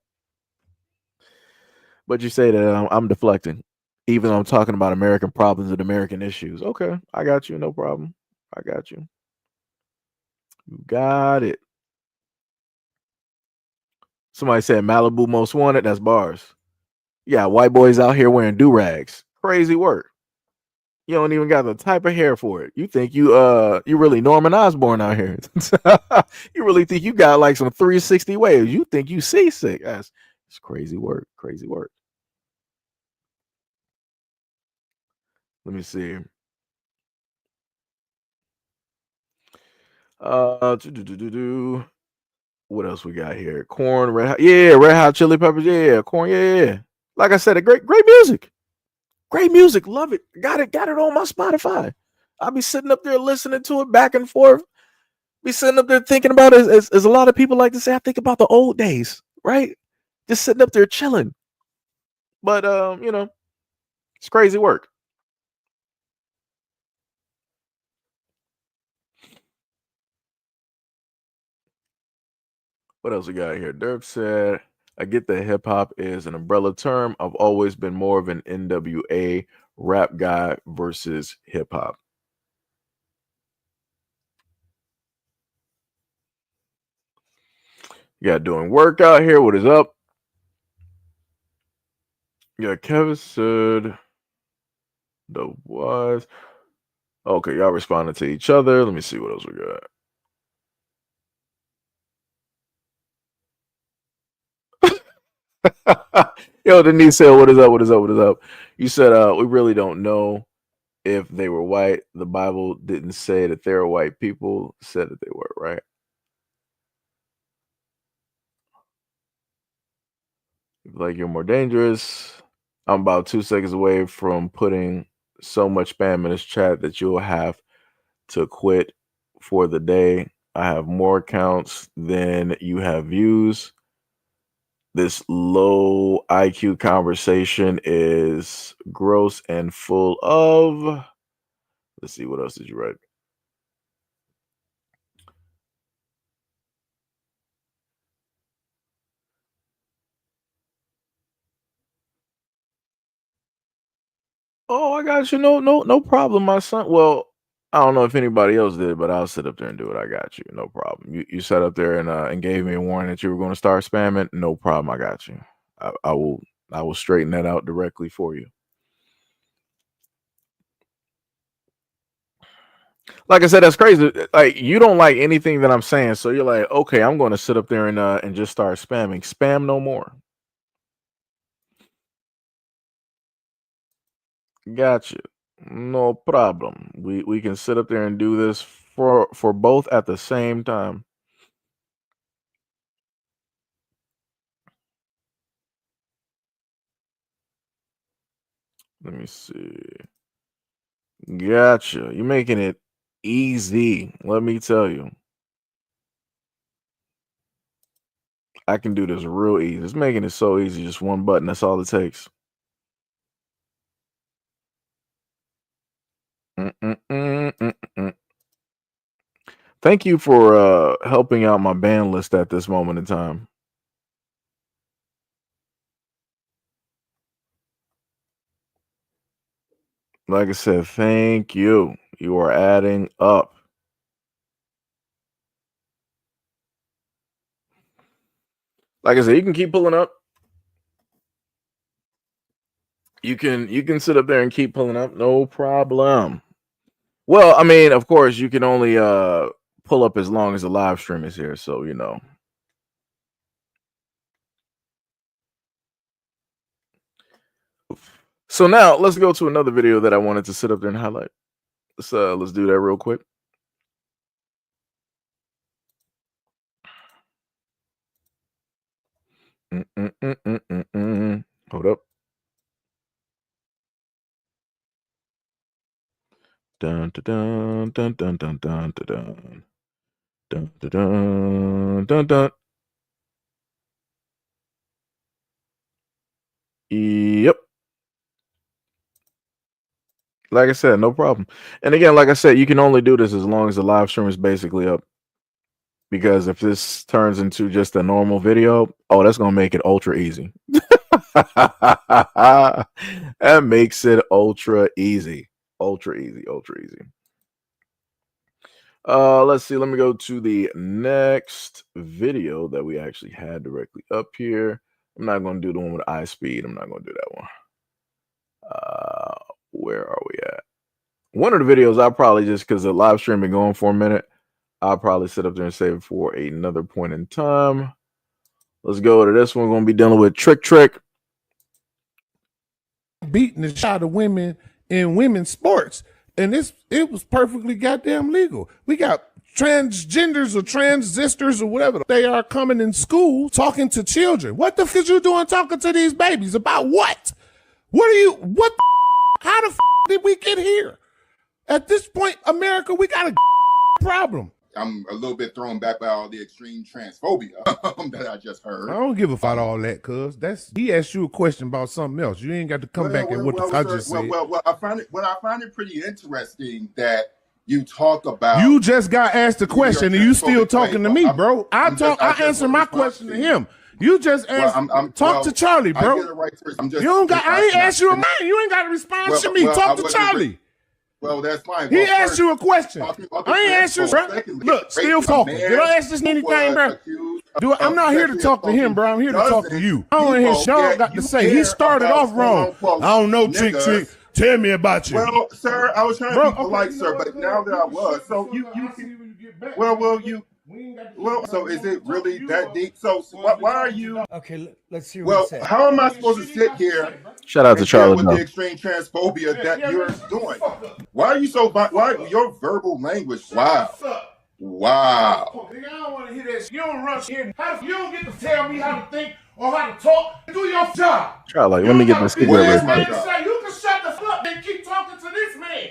But you say that I'm deflecting, even though I'm talking about American problems and American issues. Okay, I got you, no problem. I got you. You got it. Somebody said Malibu most wanted. That's bars. Yeah, white boys out here wearing do rags. Crazy work. You don't even got the type of hair for it. You think you really Norman Osborn out here. You really think you got like some 360 waves. You think you seasick. That's it's crazy work. Crazy work. Let me see. What else we got here? Corn, red hot chili peppers, yeah, corn, yeah. Like I said, a great music. Great music. Love it. Got it on my Spotify. I'll be sitting up there listening to it back and forth. Be sitting up there thinking about it as a lot of people like to say, I think about the old days, right? Just sitting up there chilling. But it's crazy work. What else we got here? Derp said, I get that hip hop is an umbrella term. I've always been more of an NWA rap guy versus hip hop. Yeah, doing work out here. What is up? Yeah, Kevin said the was. Okay, y'all responding to each other. Let me see what else we got. Yo, Denise said, what is up? What is up? What is up? You said we really don't know if they were white. The Bible didn't say that they were white people, said that they were, right? Like you're more dangerous. I'm about 2 seconds away from putting so much spam in this chat that you'll have to quit for the day. I have more accounts than you have views. This low IQ conversation is gross and full of. Let's see, what else did you write? Oh, I got you. No problem, my son. Well, I don't know if anybody else did, but I'll sit up there and do it. I got you. No problem. You sat up there and gave me a warning that you were going to start spamming. No problem. I got you. I will straighten that out directly for you. Like I said, that's crazy. Like you don't like anything that I'm saying, so you're like, okay, I'm going to sit up there and just start spamming. Spam no more. Gotcha. No problem. We can sit up there and do this for both at the same time. Let me see. Gotcha. You're making it easy. Let me tell you. I can do this real easy. It's making it so easy. Just one button. That's all it takes. Mm-mm-mm-mm-mm. Thank you for helping out my ban list at this moment in time. Like I said, thank you. You are adding up. Like I said, you can keep pulling up. You can sit up there and keep pulling up, no problem. Well, I mean, of course, you can only pull up as long as the live stream is here, so you know. So now let's go to another video that I wanted to sit up there and highlight. Let's do that real quick. Hold up. dun dun dun dun dun dun dun dun dun dun dun. Yep. Like I said, no problem. And again, like I said, you can only do this as long as the live stream is basically up. Because if this turns into just a normal video, oh, that's gonna make it ultra easy. That makes it ultra easy. Ultra easy, ultra easy. Let's see. Let me go to the next video that we actually had directly up here. I'm not going to do the one with eye speed. I'm not going to do that one. Where are we at? One of the videos I'll probably just, because the live stream been going for a minute, I'll probably sit up there and save it for another point in time. Let's go to this one. We're going to be dealing with Trick. Beating the shot of women in women's sports. And it was perfectly goddamn legal. We got transgenders or transistors or whatever they are coming in school talking to children. What the f is you doing talking to these babies about what? How the f did we get here? At this point, America, we got a problem. I'm a little bit thrown back by all the extreme transphobia that I just heard. I don't give a fuck all that, cuz he asked you a question about something else. You ain't got to come back and what the fuck I just said. Well, I find it pretty interesting that you talk about. You just got asked a question and you still talking to me, bro. I answer my question to him. You just asked, talk to Charlie, bro. You don't got. I ain't asked you a man. You ain't got to respond to me. Talk to Charlie. Well, that's fine. He asked you a question. I ain't asked you, bro. Look, still talking. Did I ask this anything, bro? I'm not here to talk to him, bro. I'm here to talk to you. I don't hear Sean got to say. He started off wrong. I don't know, Chick. Tell me about you. Well, sir, I was trying to be polite, sir, but now that I was, so so is it really that deep? So why are you? Okay, let's see. Well, how am I supposed to sit here? Shout out to Charlie with the extreme transphobia that you're doing. Why are you so? Why your verbal language? Wow. Wow. I don't want to hear that. You don't rush here. You don't get to tell me how to think or how to talk. Do your job. Charlie, let me get this cigarette. You can shut the fuck up and keep talking to this man.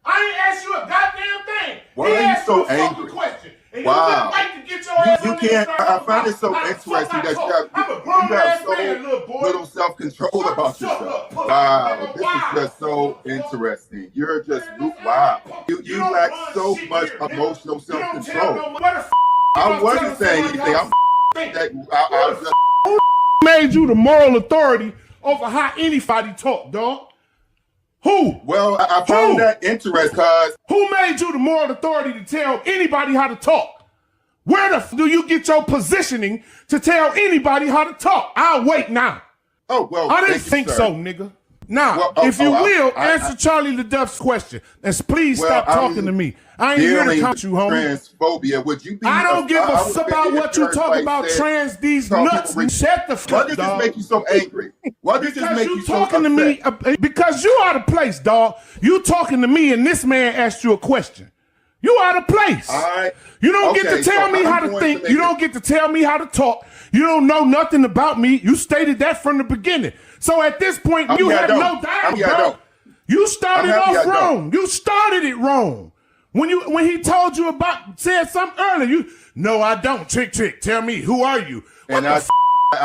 I ain't asked you a goddamn thing. Why are you so angry? Wow. You can't. I find it so interesting that you have so little self-control about yourself. Wow, this is just so interesting. You're just wow. You lack so much emotional self-control. I wasn't saying anything. I just made you the moral authority over how anybody talk, dog. Who? Well, I found that interesting because who made you the moral authority to tell anybody how to talk? Where the f do you get your positioning to tell anybody how to talk? I'll wait now. Oh, well, I didn't think so, nigga. Now, if you will, answer Charlie LaDuff's question. And please stop talking to me. I ain't here to talk to you, homie. Transphobia. Would you be? I don't give a fuck about what you talk about trans these nuts. Shut the fuck up, dog. Why does this make you so angry? Why does this make you so talking to me? Because you out of place, dog. You talking to me and this man asked you a question. You out of place. You don't get to tell me how to think. You don't get to tell me how to talk. You don't know nothing about me. You stated that from the beginning. So at this point, you have no doubt, bro. You started off wrong. You started it wrong. When he told you said something earlier, no, I don't. Chick, tell me, who are you? And I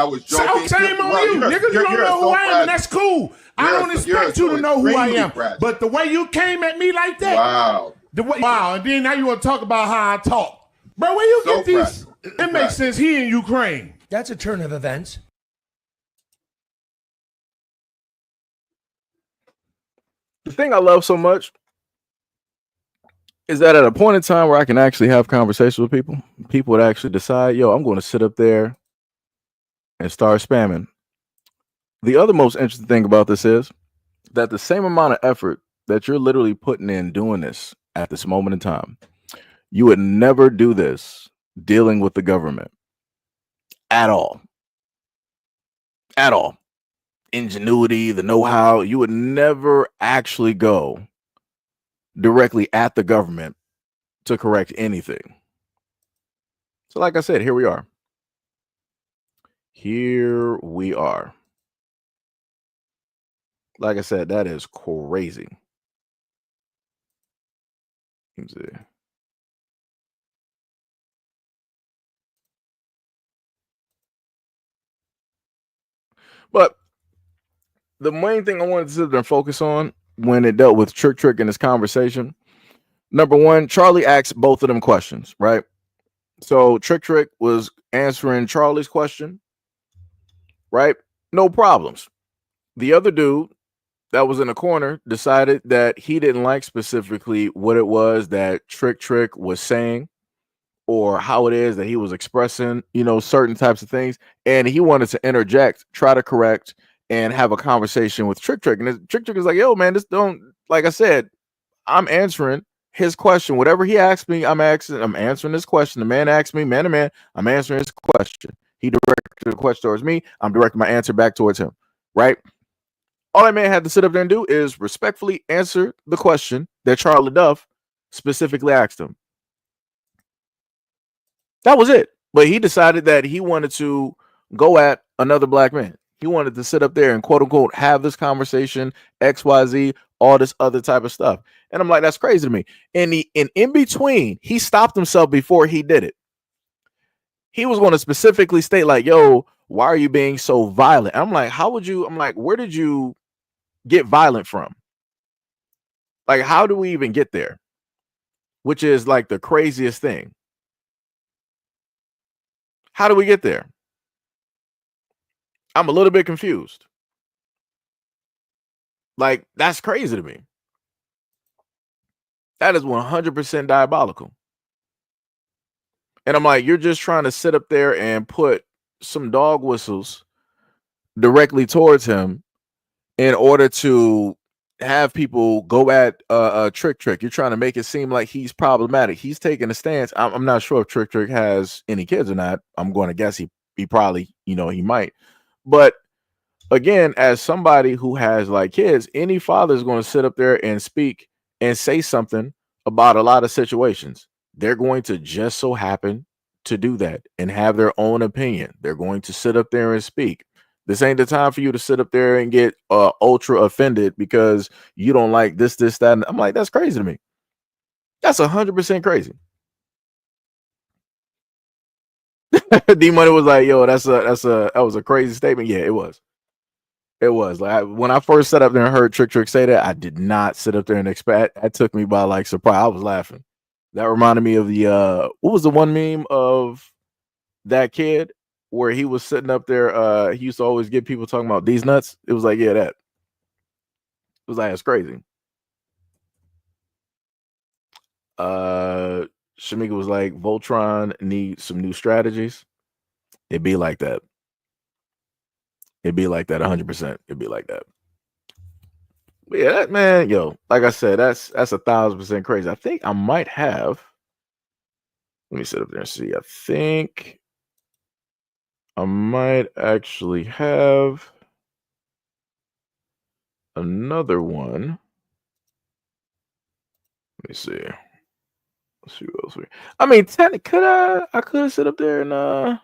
was joking. Shame on you, nigga. You don't know who I am, and that's cool. I don't expect you to know who I am. But the way you came at me like that. Wow. And then now you want to talk about how I talk. Bro, where you get these? It makes sense. He in Ukraine. That's a turn of events. The thing I love so much is that at a point in time where I can actually have conversations with people would actually decide, yo, I'm going to sit up there and start spamming. The other most interesting thing about this is that the same amount of effort that you're literally putting in doing this at this moment in time, you would never do this dealing with the government at all. At all. Ingenuity, the know-how, you would never actually go directly at the government to correct anything. So like I said, here we are. Here we are. Like I said, that is crazy. Let's see. But the main thing I wanted to sit there and focus on when it dealt with Trick in this conversation, number one, Charlie asked both of them questions, right? So Trick was answering Charlie's question, right? No problems. The other dude that was in the corner decided that he didn't like specifically what it was that Trick was saying or how it is that he was expressing, certain types of things. And he wanted to interject, try to correct, and have a conversation with Trick. And Trick is like, yo, man, this don't, like I said, I'm answering his question. Whatever he asked me, I'm answering this question. The man asked me, man to man, I'm answering his question. He directed the question towards me. I'm directing my answer back towards him. Right? All that man had to sit up there and do is respectfully answer the question that Charlie Duff specifically asked him. That was it. But he decided that he wanted to go at another black man. He wanted to sit up there and quote unquote have this conversation, XYZ, all this other type of stuff. And I'm like, that's crazy to me. And in between, he stopped himself before he did it. He was going to specifically state, like, yo, why are you being so violent? I'm like, where did you get violent from? Like, how do we even get there? Which is like the craziest thing. How do we get there? I'm a little bit confused. Like, that's crazy to me. That is 100% diabolical. And I'm like, you're just trying to sit up there and put some dog whistles directly towards him in order to have people go at Trick. You're trying to make it seem like he's problematic. He's taking a stance. I'm not sure if Trick has any kids or not. I'm going to guess he probably, he might. But again, as somebody who has like kids, any father is going to sit up there and speak and say something about a lot of situations. They're going to just so happen to do that and have their own opinion. They're going to sit up there and speak. This ain't the time for you to sit up there and get ultra offended because you don't like this, that. And I'm like, that's crazy to me. That's 100% crazy. D Money was like, yo, that was a crazy statement. Yeah, it was. It was like when I first sat up there and heard Trick say that, I did not sit up there and expect. That took me by like surprise. I was laughing. That reminded me of the what was the one meme of that kid where he was sitting up there? He used to always get people talking about these nuts. It was like, yeah, that. It was like, it's crazy. Shamika was like, Voltron needs some new strategies. It'd be like that. It'd be like that 100%. It'd be like that. But yeah, that man, yo, like I said, that's 1,000% crazy. I think I might have. Let me sit up there and see. I think I might actually have another one. Let me see. Let's see what else we. I mean, technically, I could sit up there and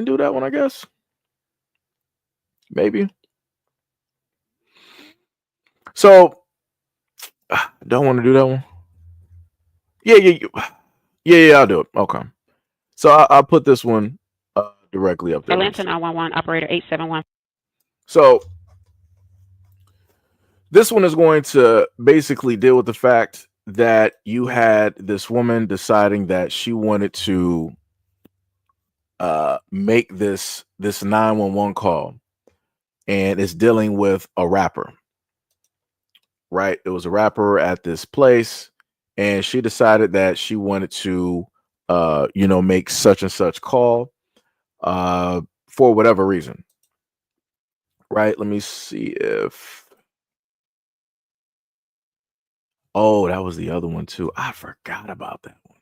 do that one. I guess maybe. So, don't want to do that one. Yeah. I'll do it. Okay. So I'll put this one directly up there. Atlanta 911 operator 871. So this one is going to basically deal with the fact that you had this woman deciding that she wanted to make this 911 call, and it's dealing with a rapper. Right? It was a rapper at this place, and she decided that she wanted to make such and such call for whatever reason. Right? Let me see if oh, that was the other one too. I forgot about that one.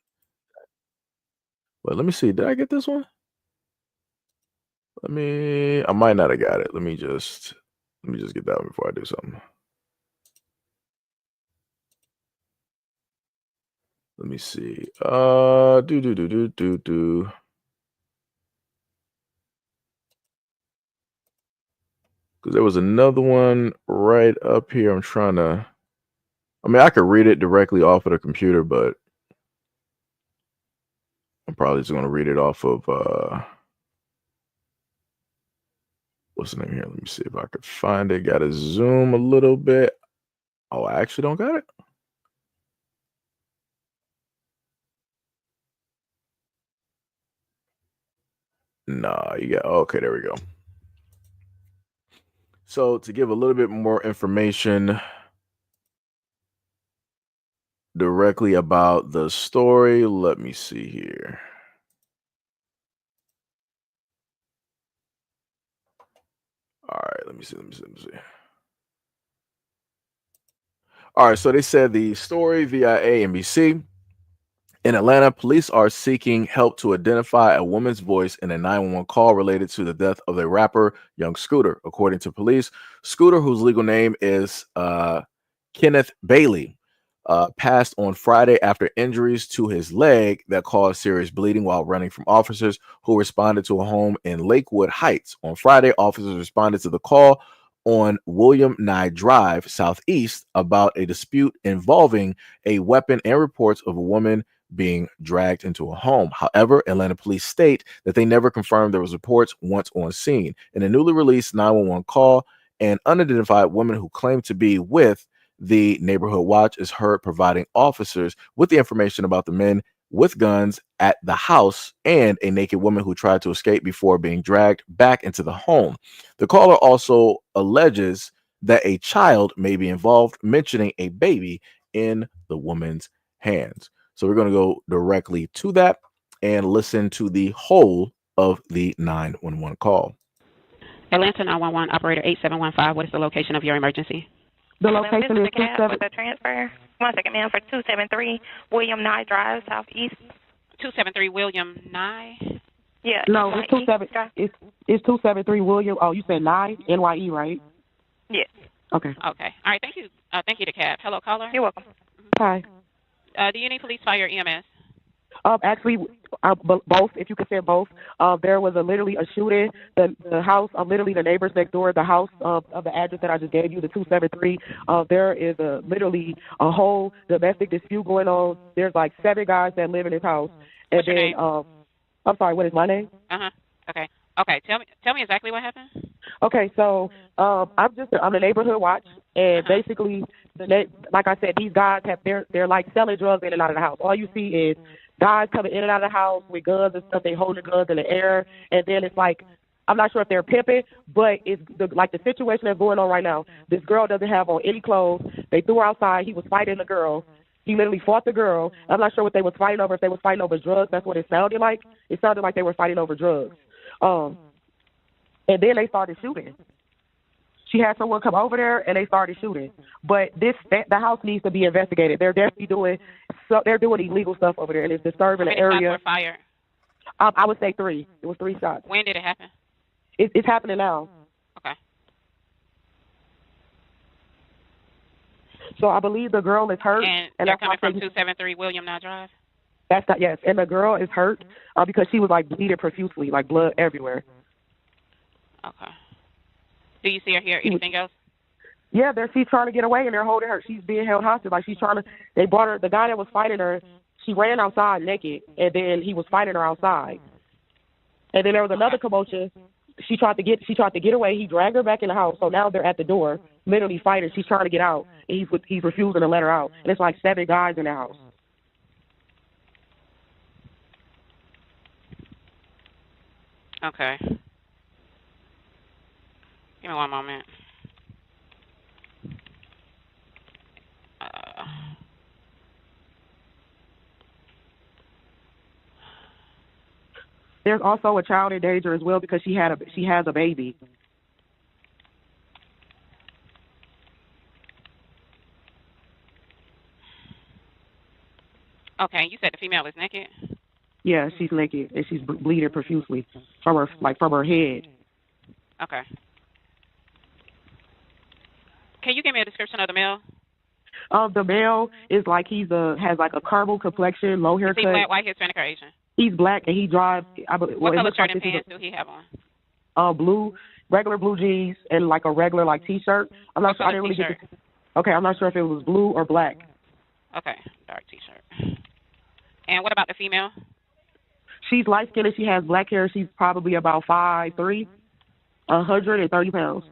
But let me see. Did I get this one? I might not have got it. Let me just get that one before I do something. Let me see. Do. Because there was another one right up here. I'm trying to I mean, I could read it directly off of the computer, but I'm probably just going to read it off of what's the name here? Let me see if I could find it. Got to zoom a little bit. Oh, I actually don't got it. Nah, you got okay, there we go. So to give a little bit more information directly about the story, let me see here. All right, let me see. All right, so they said the story via NBC. In Atlanta, police are seeking help to identify a woman's voice in a 911 call related to the death of a rapper, Young Scooter. According to police, Scooter, whose legal name is Kenneth Bailey, passed on Friday after injuries to his leg that caused serious bleeding while running from officers who responded to a home in Lakewood Heights. On Friday, officers responded to the call on William Nye Drive, Southeast, about a dispute involving a weapon and reports of a woman being dragged into a home. However, Atlanta police state that they never confirmed there was reports once on scene. In a newly released 911 call, an unidentified woman who claimed to be with the neighborhood watch is heard providing officers with the information about the men with guns at the house and a naked woman who tried to escape before being dragged back into the home. The caller also alleges that a child may be involved, mentioning a baby in the woman's hands. So we're going to go directly to that and listen to the whole of the 911 call. Atlanta 911, operator 8715. What is the location of your emergency? The location is the cab with the transfer. 1 second, ma'am, for 273 William Nye Drive, Southeast. 273 William Nye? Yeah. No, it's 273 William. Oh, you said Nye, NYE, right? Yes. Okay. Okay. All right. Thank you. Thank you to cab. Hello, caller. You're welcome. Hi. Do you need police, fire, EMS? Actually, both. If you could say both. There was literally a shooting. The house, literally the neighbors next door, the house of the address that I just gave you, the 273. There is literally a whole domestic dispute going on. There's like 7 guys that live in this house. And What's your then, name? I'm sorry. What is my name? Okay. Okay. Tell me exactly what happened. Okay, so I'm the neighborhood watch, and basically, like I said, these guys they're like selling drugs in and out of the house. All you see is guys coming in and out of the house with guns and stuff. They hold the guns in the air, and then it's like, I'm not sure if they're pimping, but it's like the situation that's going on right now. This girl doesn't have on any clothes. They threw her outside. He was fighting the girl. He literally fought the girl. I'm not sure what they was fighting over. If they was fighting over drugs, that's what it sounded like. It sounded like they were fighting over drugs. And then they started shooting. She had someone come over there, and they started shooting. But the house needs to be investigated. They're definitely doing illegal stuff over there, and it's disturbing the area. How many shots were fired? I would say 3. It was 3 shots. When did it happen? It's happening now. Okay. So I believe the girl is hurt. And they're coming from 273 William Nye Drive? That's not, yes. And the girl is hurt because she was like bleeding profusely, like blood everywhere. Okay. Do you see or hear anything else? Yeah, she's trying to get away, and they're holding her. She's being held hostage. Like, they brought her, the guy that was fighting her, she ran outside naked, and then he was fighting her outside. And then there was another commotion. She tried to get away. He dragged her back in the house. So now they're at the door, literally fighting. She's trying to get out, and he's refusing to let her out. And it's like 7 guys in the house. Okay. Give me one moment. There's also a child in danger as well because she has a baby. Okay, you said the female is naked? Yeah, she's naked and she's bleeding profusely from her head. Okay. Can you give me a description of the male? The male is like has like a caramel complexion, low haircut. Is he black, white, Hispanic, or Asian? He's black and he drives. What color shirt and pants do he have on? Blue, regular blue jeans and like a regular like t-shirt. I'm not sure. I didn't really get Okay, I'm not sure if it was blue or black. Okay, dark t-shirt. And what about the female? She's light skinned and she has black hair. She's probably about 5'3", 130 pounds.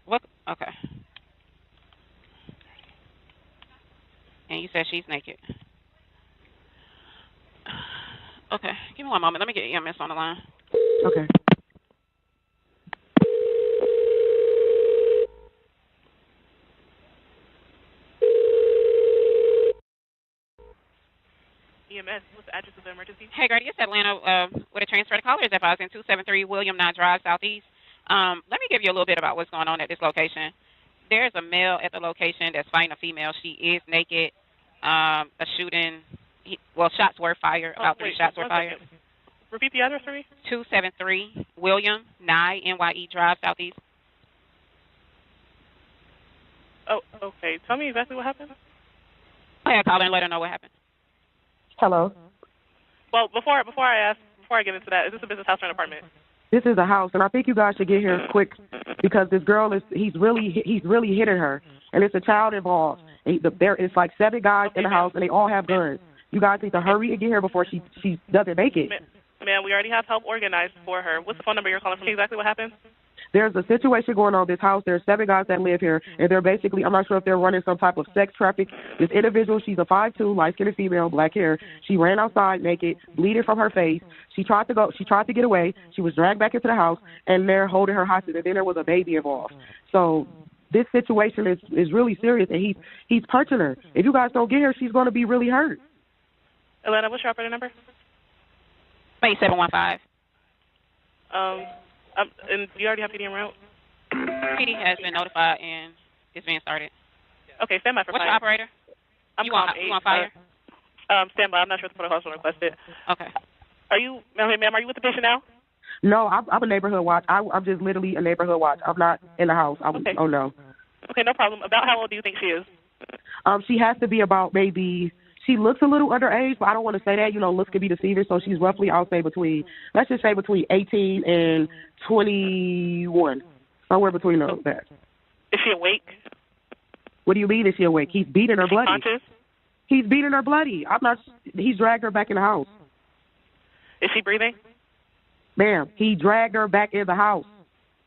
What? Okay. And you said she's naked. Okay, give me one moment. Let me get EMS on the line. Okay. EMS, what's the address of the emergency? Hey, Grady, it's Atlanta with a transfer. The caller is advised in 273 William Nye Drive, Southeast. Let me give you a little bit about what's going on at this location. There's a male at the location that's fighting a female. She is naked. A shooting, shots were fired. About 3 shots were fired. Second. Repeat the address for me. 273 William Nye, NYE Drive, Southeast. Oh, okay. Tell me exactly what happened. Go ahead, caller, and let her know what happened. Hello. Well, before I get into that, is this a business house or an apartment? This is a house, and I think you guys should get here quick because this girl he's really hitting her, and it's a child involved. There is like 7 guys in the house, and they all have guns. You guys need to hurry and get here before she doesn't make it. Ma'am, we already have help organized for her. What's the phone number you're calling from? Exactly what happened? There's a situation going on in this house. There's 7 guys that live here, and they're basically, I'm not sure if they're running some type of sex traffic. This individual, she's a 5'2", light-skinned female, black hair. She ran outside naked, bleeding from her face. She tried to get away. She was dragged back into the house, and they're holding her hostage, and then there was a baby involved. So this situation is really serious, and he's punching her. If you guys don't get her, she's going to be really hurt. Atlanta, what's your operator number? 8715. And do you already have PD en route? PD has been notified and it's being started. Okay, stand by for What's fire. your operator? I'm you on fire? Stand by. I'm not sure if the protocol is requested. Okay. Are you, ma'am, are you with the patient now? No, I'm a neighborhood watch. I'm just literally a neighborhood watch. I'm not in the house. Okay. Oh, no. Okay, no problem. About how old do you think she is? She has to be about maybe... She looks a little underage, but I don't want to say that. You know, looks can be deceiving. So she's roughly, I'll say let's just say between 18 and 21. Somewhere between that. Is she awake? What do you mean is she awake? He's beating her bloody. Conscious? He's beating her bloody. He's dragged her back in the house. Is she breathing? Ma'am, he dragged her back in the house.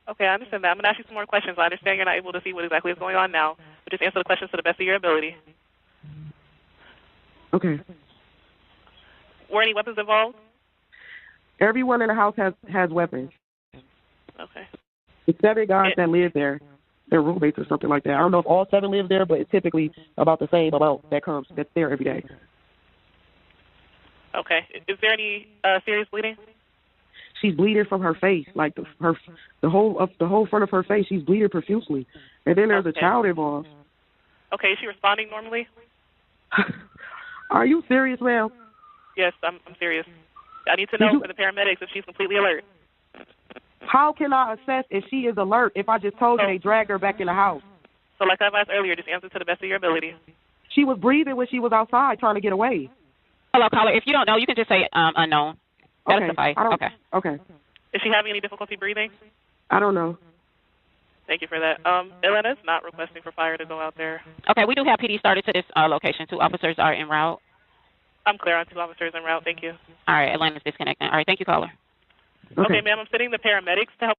Okay, I understand that. I'm going to ask you some more questions. I understand you're not able to see what exactly is going on now, but just answer the questions to the best of your ability. Okay. Were any weapons involved? Everyone in the house has weapons. Okay. The 7 guys that live there, they're roommates or something like that. I don't know if all 7 live there, but it's typically about the same amount that's there every day. Okay. Is there any serious bleeding? She's bleeding from her face, like the whole front of her face. She's bleeding profusely, and then there's a child involved. Okay. Is she responding normally? Are you serious, ma'am? Yes, I'm serious. I need to know for the paramedics if she's completely alert. How can I assess if she is alert if I just told you they dragged her back in the house? So like I've asked earlier, just answer to the best of your ability. She was breathing when she was outside trying to get away. Hello, caller. If you don't know, you can just say unknown. That'll suffice. Okay. Okay. Is she having any difficulty breathing? I don't know. Thank you for that. Atlanta's not requesting for fire to go out there. Okay, we do have PD started to this location. 2 officers are en route. I'm clear on 2 officers en route. Thank you. All right, Atlanta's disconnecting. All right, thank you, caller. Okay, ma'am, I'm sending the paramedics to help.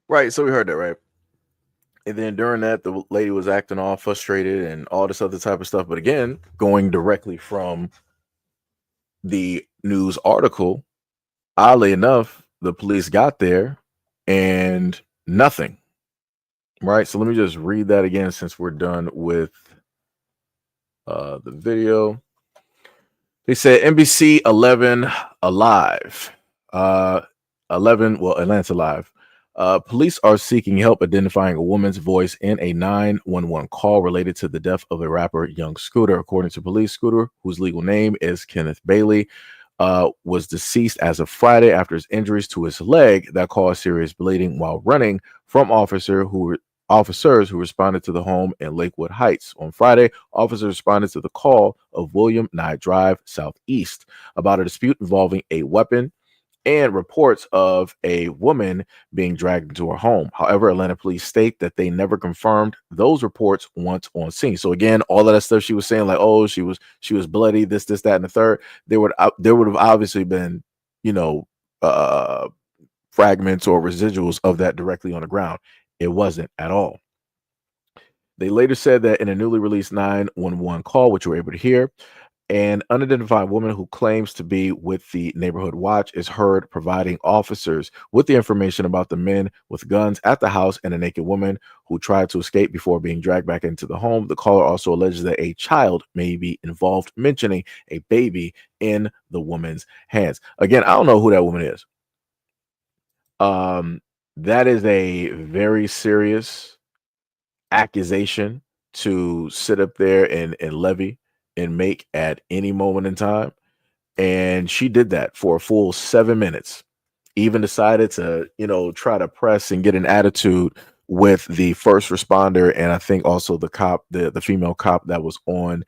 Right, so we heard that, right? And then during that, the lady was acting all frustrated and all this other type of stuff. But again, going directly from the news article, oddly enough, the police got there and nothing. Right, so let me just read that again since we're done with the video. They said NBC 11 alive. 11, well, Atlanta live. Police are seeking help identifying a woman's voice in a 911 call related to the death of a rapper, Young Scooter. According to police, Scooter, whose legal name is Kenneth Bailey, was deceased as of Friday after his injuries to his leg that caused serious bleeding while running from officers who responded to the home in Lakewood Heights. On Friday, officers responded to the call of William Nye Drive Southeast about a dispute involving a weapon and reports of a woman being dragged into her home. However, Atlanta police state that they never confirmed those reports once on scene. So again, all of that stuff she was saying, like, oh, she was bloody, this, that, and the third, there would have obviously been, you know, fragments or residuals of that directly on the ground. It wasn't at all. They later said that in a newly released 911 call, which you were able to hear, an unidentified woman who claims to be with the neighborhood watch is heard providing officers with the information about the men with guns at the house and a naked woman who tried to escape before being dragged back into the home. The caller also alleges that a child may be involved, mentioning a baby in the woman's hands. Again, I don't know who that woman is. That is a very serious accusation to sit up there and levy and make at any moment in time. And she did that for a full 7 minutes. Even decided to, you know, try to press and get an attitude with the first responder, and I think also the cop, the female cop that was on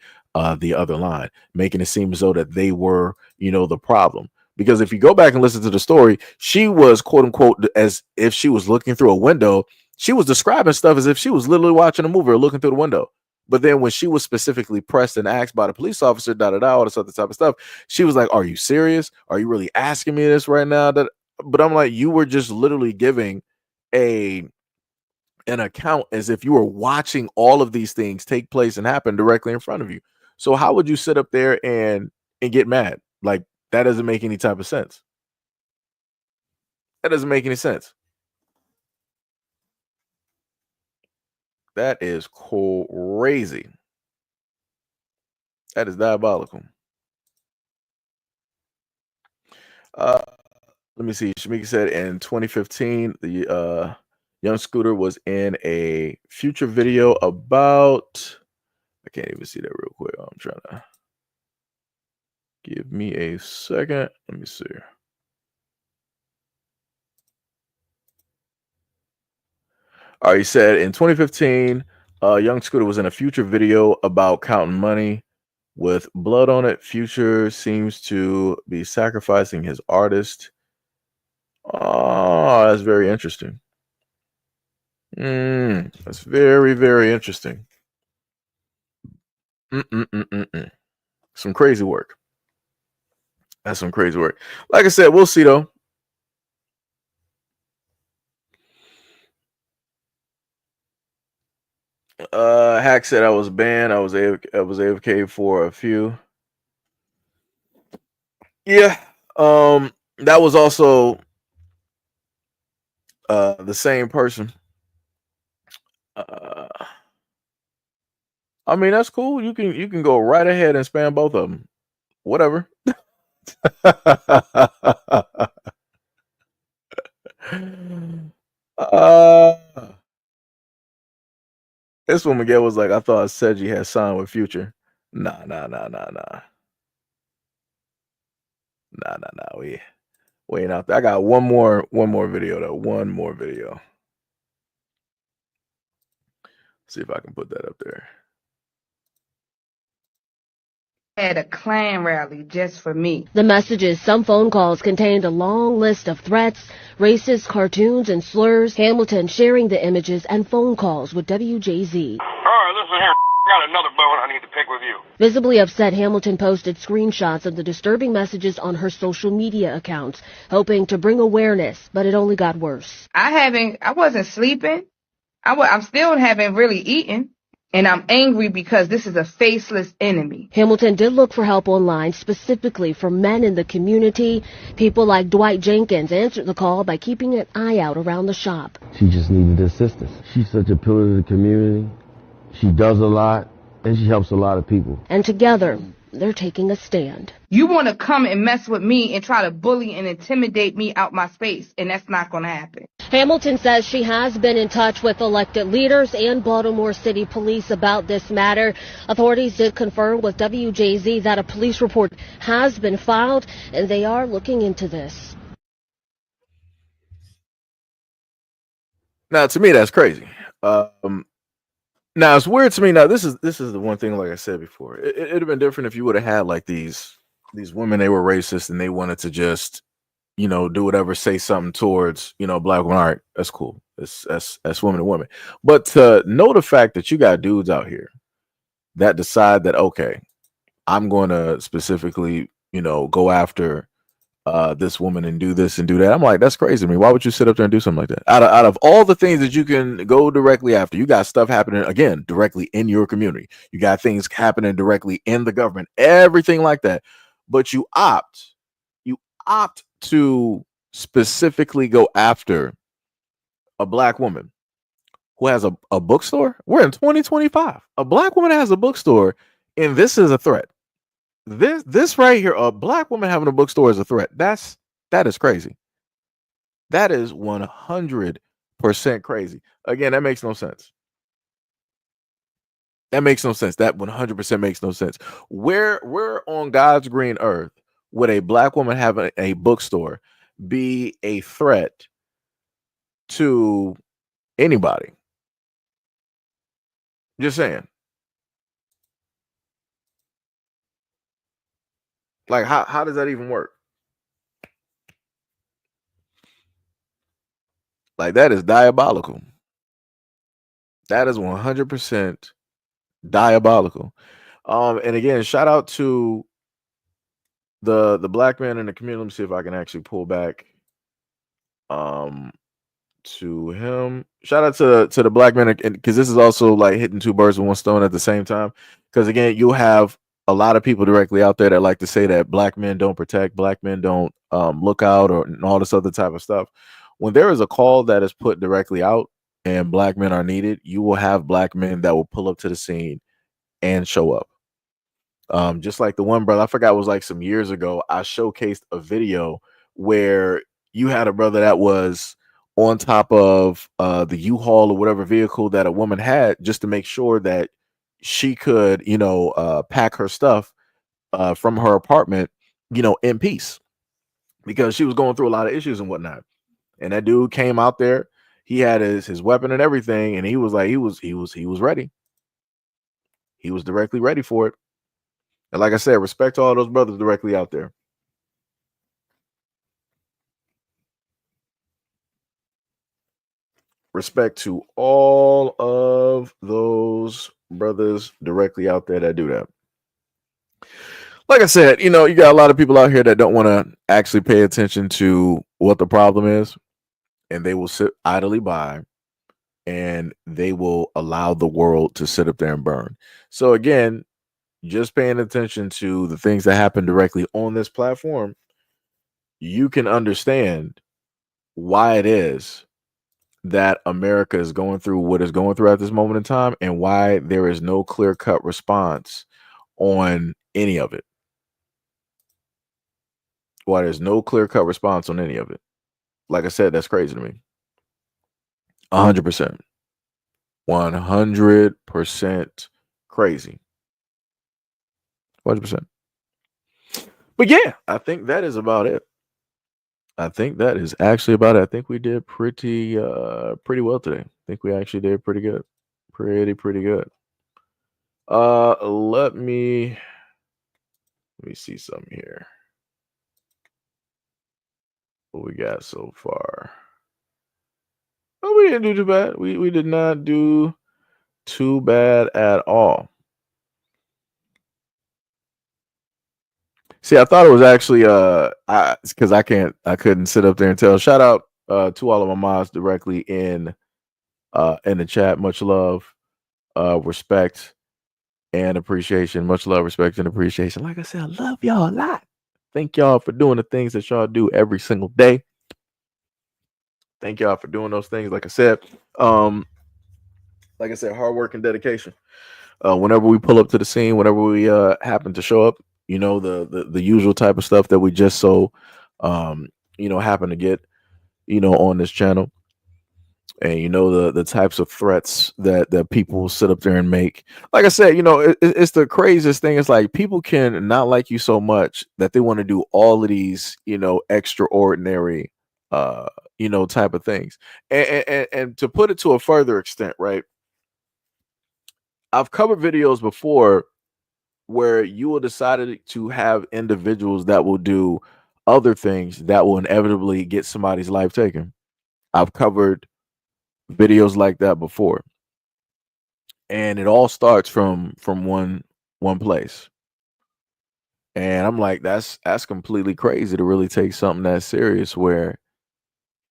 the other line, making it seem as though that they were, you know, the problem. Because if you go back and listen to the story, she was, quote unquote, as if she was looking through a window. She was describing stuff as if she was literally watching a movie or looking through the window. But then when she was specifically pressed and asked by the police officer, all this other type of stuff, she was like, "Are you serious? Are you really asking me this right now?" But I'm like, you were just literally giving an account as if you were watching all of these things take place and happen directly in front of you. So how would you sit up there and get mad? Like, that doesn't make any type of sense. That doesn't make any sense. That is crazy. That is diabolical. Let me see. Shamika said in 2015, the young Scooter was in a future video about. I can't even see that real quick. I'm trying to. Give me a second. Let me see. All right, he said in 2015, young Scooter was in a Future video about counting money with blood on it. Future seems to be sacrificing his artist. Oh, that's very interesting. That's very, very interesting. Some crazy work. That's some crazy work. Like I said, we'll see though. Hack said I was banned. I was AFK for a few. Yeah. That was also the same person. I mean, that's cool. You can go right ahead and spam both of them. Whatever. This woman Miguel was like, I thought Seiji had signed with Future. Nah. We ain't out there. I got one more video though. One more video. See if I can put that up there. Had a Klan rally just for me. The messages, some phone calls contained a long list of threats, racist cartoons and slurs. Hamilton sharing the images and phone calls with WJZ. All right, listen here. I got another bone I need to pick with you. Visibly upset, Hamilton posted screenshots of the disturbing messages on her social media accounts, hoping to bring awareness, but it only got worse. I wasn't sleeping. I'm still haven't really eaten. And I'm angry because this is a faceless enemy. Hamilton did look for help online, specifically for men in the community. People like Dwight Jenkins answered the call by keeping an eye out around the shop. She just needed assistance. She's such a pillar to the community. She does a lot, and she helps a lot of people. And together, they're taking a stand. You want to come and mess with me and try to bully and intimidate me out my space, and that's not going to happen. Hamilton says she has been in touch with elected leaders and Baltimore City Police about this matter. Authorities did confirm with WJZ that a police report has been filed, and they are looking into this. Now, to me, that's crazy. Now it's weird to me. Now this is the one thing, like I said before, it'd have been different if you would have had like these women, they were racist and they wanted to just do whatever, say something towards, black women. All right, that's cool. That's women to women. But to know the fact that you got dudes out here that decide that, okay, I'm going to specifically, go after this woman and do this and do that. I'm like, that's crazy to me. Why would you sit up there and do something like that? Out of all the things that you can go directly after, you got stuff happening again directly in your community. You got things happening directly in the government, everything like that. But you opt to specifically go after a black woman who has a bookstore. We're in 2025. A black woman has a bookstore, and this is a threat. This right here, a black woman having a bookstore is a threat. That is crazy. That is 100% crazy. Again, that makes no sense. That makes no sense. That 100% makes no sense. We're on God's green earth would a black woman having a bookstore be a threat to anybody? Just saying. Like, how does that even work? Like, that is diabolical. That is 100% diabolical. And again, shout out to the black man in the community. Let me see if I can actually pull back to him. Shout out to the black man, because this is also like hitting two birds with one stone at the same time. Because again, you'll have a lot of people directly out there that like to say that black men don't protect, black men don't look out, or all this other type of stuff. When there is a call that is put directly out and black men are needed, you will have black men that will pull up to the scene and show up. Just like the one brother, I forgot, it was like some years ago, I showcased a video where you had a brother that was on top of the U-Haul or whatever vehicle that a woman had, just to make sure that she could, pack her stuff from her apartment, in peace, because she was going through a lot of issues and whatnot. And that dude came out there, he had his weapon and everything, and he was like, he was ready. He was directly ready for it. And like I said, respect to all those brothers directly out there. Respect to all of those brothers directly out there that do that. Like I said, you got a lot of people out here that don't want to actually pay attention to what the problem is, and they will sit idly by and they will allow the world to sit up there and burn. So again, just paying attention to the things that happen directly on this platform, you can understand why it is that America is going through what is going through at this moment in time, and why there is no clear-cut response on any of it. Why there's no clear-cut response on any of it. Like I said, that's crazy to me. 100%. 100% crazy. 100%. But yeah, I think that is about it. I think that is actually about it. I think we did pretty well today. I think we actually did pretty good. Pretty good. Let me see something here. What we got so far? Oh, we didn't do too bad. We did not do too bad at all. See, I thought it was actually because I couldn't sit up there and tell. Shout out to all of my mods directly in the chat. Much love, respect, and appreciation. Much love, respect, and appreciation. Like I said, I love y'all a lot. Thank y'all for doing the things that y'all do every single day. Thank y'all for doing those things. Like I said, hard work and dedication. Whenever we pull up to the scene, whenever we happen to show up, the usual type of stuff that we just happen to get, on this channel. And the types of threats that people sit up there and make. Like I said, it's the craziest thing. It's like people can not like you so much that they want to do all of these, extraordinary, type of things. And to put it to a further extent, right? I've covered videos before where you will decide to have individuals that will do other things that will inevitably get somebody's life taken. I've covered videos like that before, and it all starts from one place. And I'm like, that's completely crazy to really take something that serious where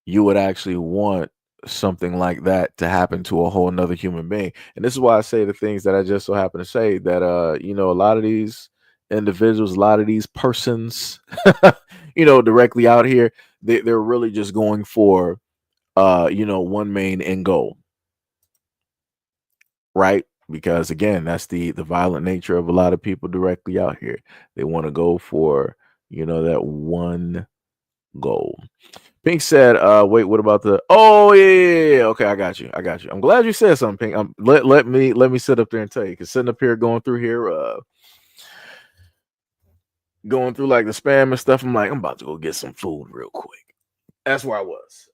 you would actually want something like that to happen to a whole nother human being. And this is why I say the things that I just so happen to say that a lot of these individuals, a lot of these persons, directly out here, they're really just going for one main end goal, right? Because again, that's the violent nature of a lot of people directly out here. They want to go for, that one goal. Pink said, wait, what about the yeah. Okay, I got you. I'm glad you said something, Pink. Let me sit up there and tell you, because sitting up here going through like the spam and stuff, I'm like, I'm about to go get some food real quick. That's where I was.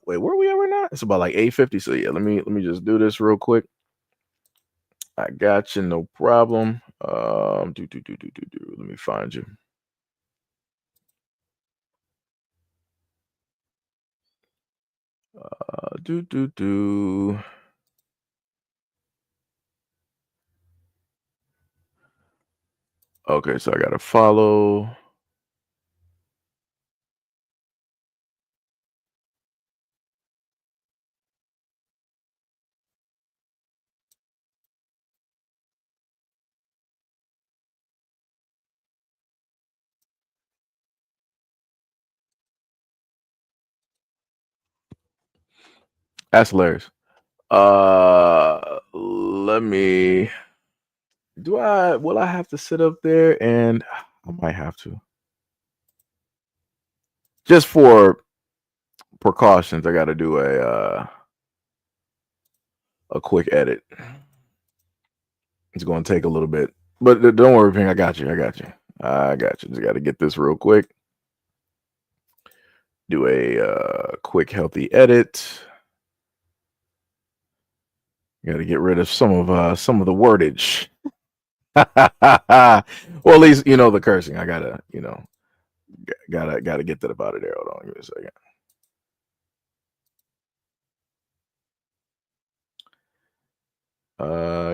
Wait, where are we at right now? It's about like 8:50. So yeah, let me just do this real quick. I got you, no problem. Let me find you. Okay, so I gotta follow. That's hilarious. Let me. Will I have to sit up there? And I might have to. Just for precautions, I got to do a quick edit. It's going to take a little bit, but don't worry, Ping. I got you. Just got to get this real quick. Do a quick healthy edit. Got to get rid of some of the wordage. Well, at least the cursing. I gotta gotta get that about it there. Hold on, give me a second.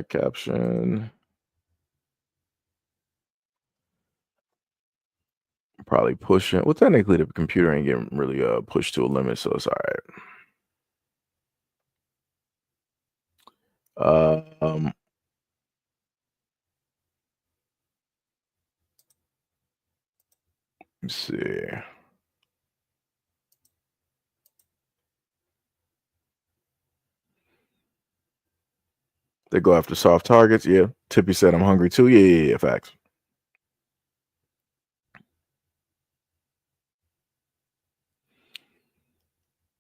Caption. Probably pushing. Well, technically, the computer ain't getting really pushed to a limit, so it's all right. Let's see. They go after soft targets. Yeah. Tippy said, I'm hungry too. Yeah. Facts.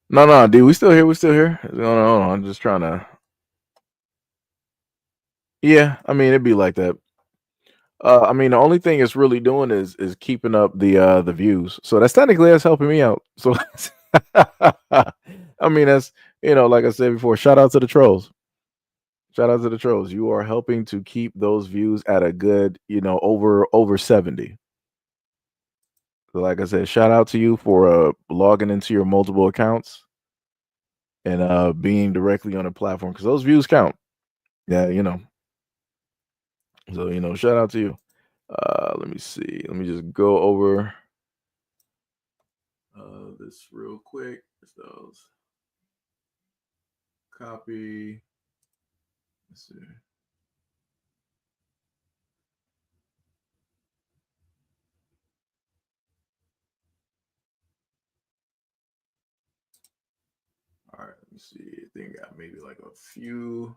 No, dude. We still here. No. I'm just trying to. Yeah. I mean, it'd be like that. I mean, the only thing it's really doing is keeping up the views. So that's helping me out. So I mean, that's like I said before, shout out to the trolls. You are helping to keep those views at a good, over 70. So like I said, shout out to you for logging into your multiple accounts and being directly on a platform, because those views count. Yeah, So shout out to you. Let me see. Let me just go over this real quick. Those copy. Let's see. All right, let me see. I think I got maybe like a few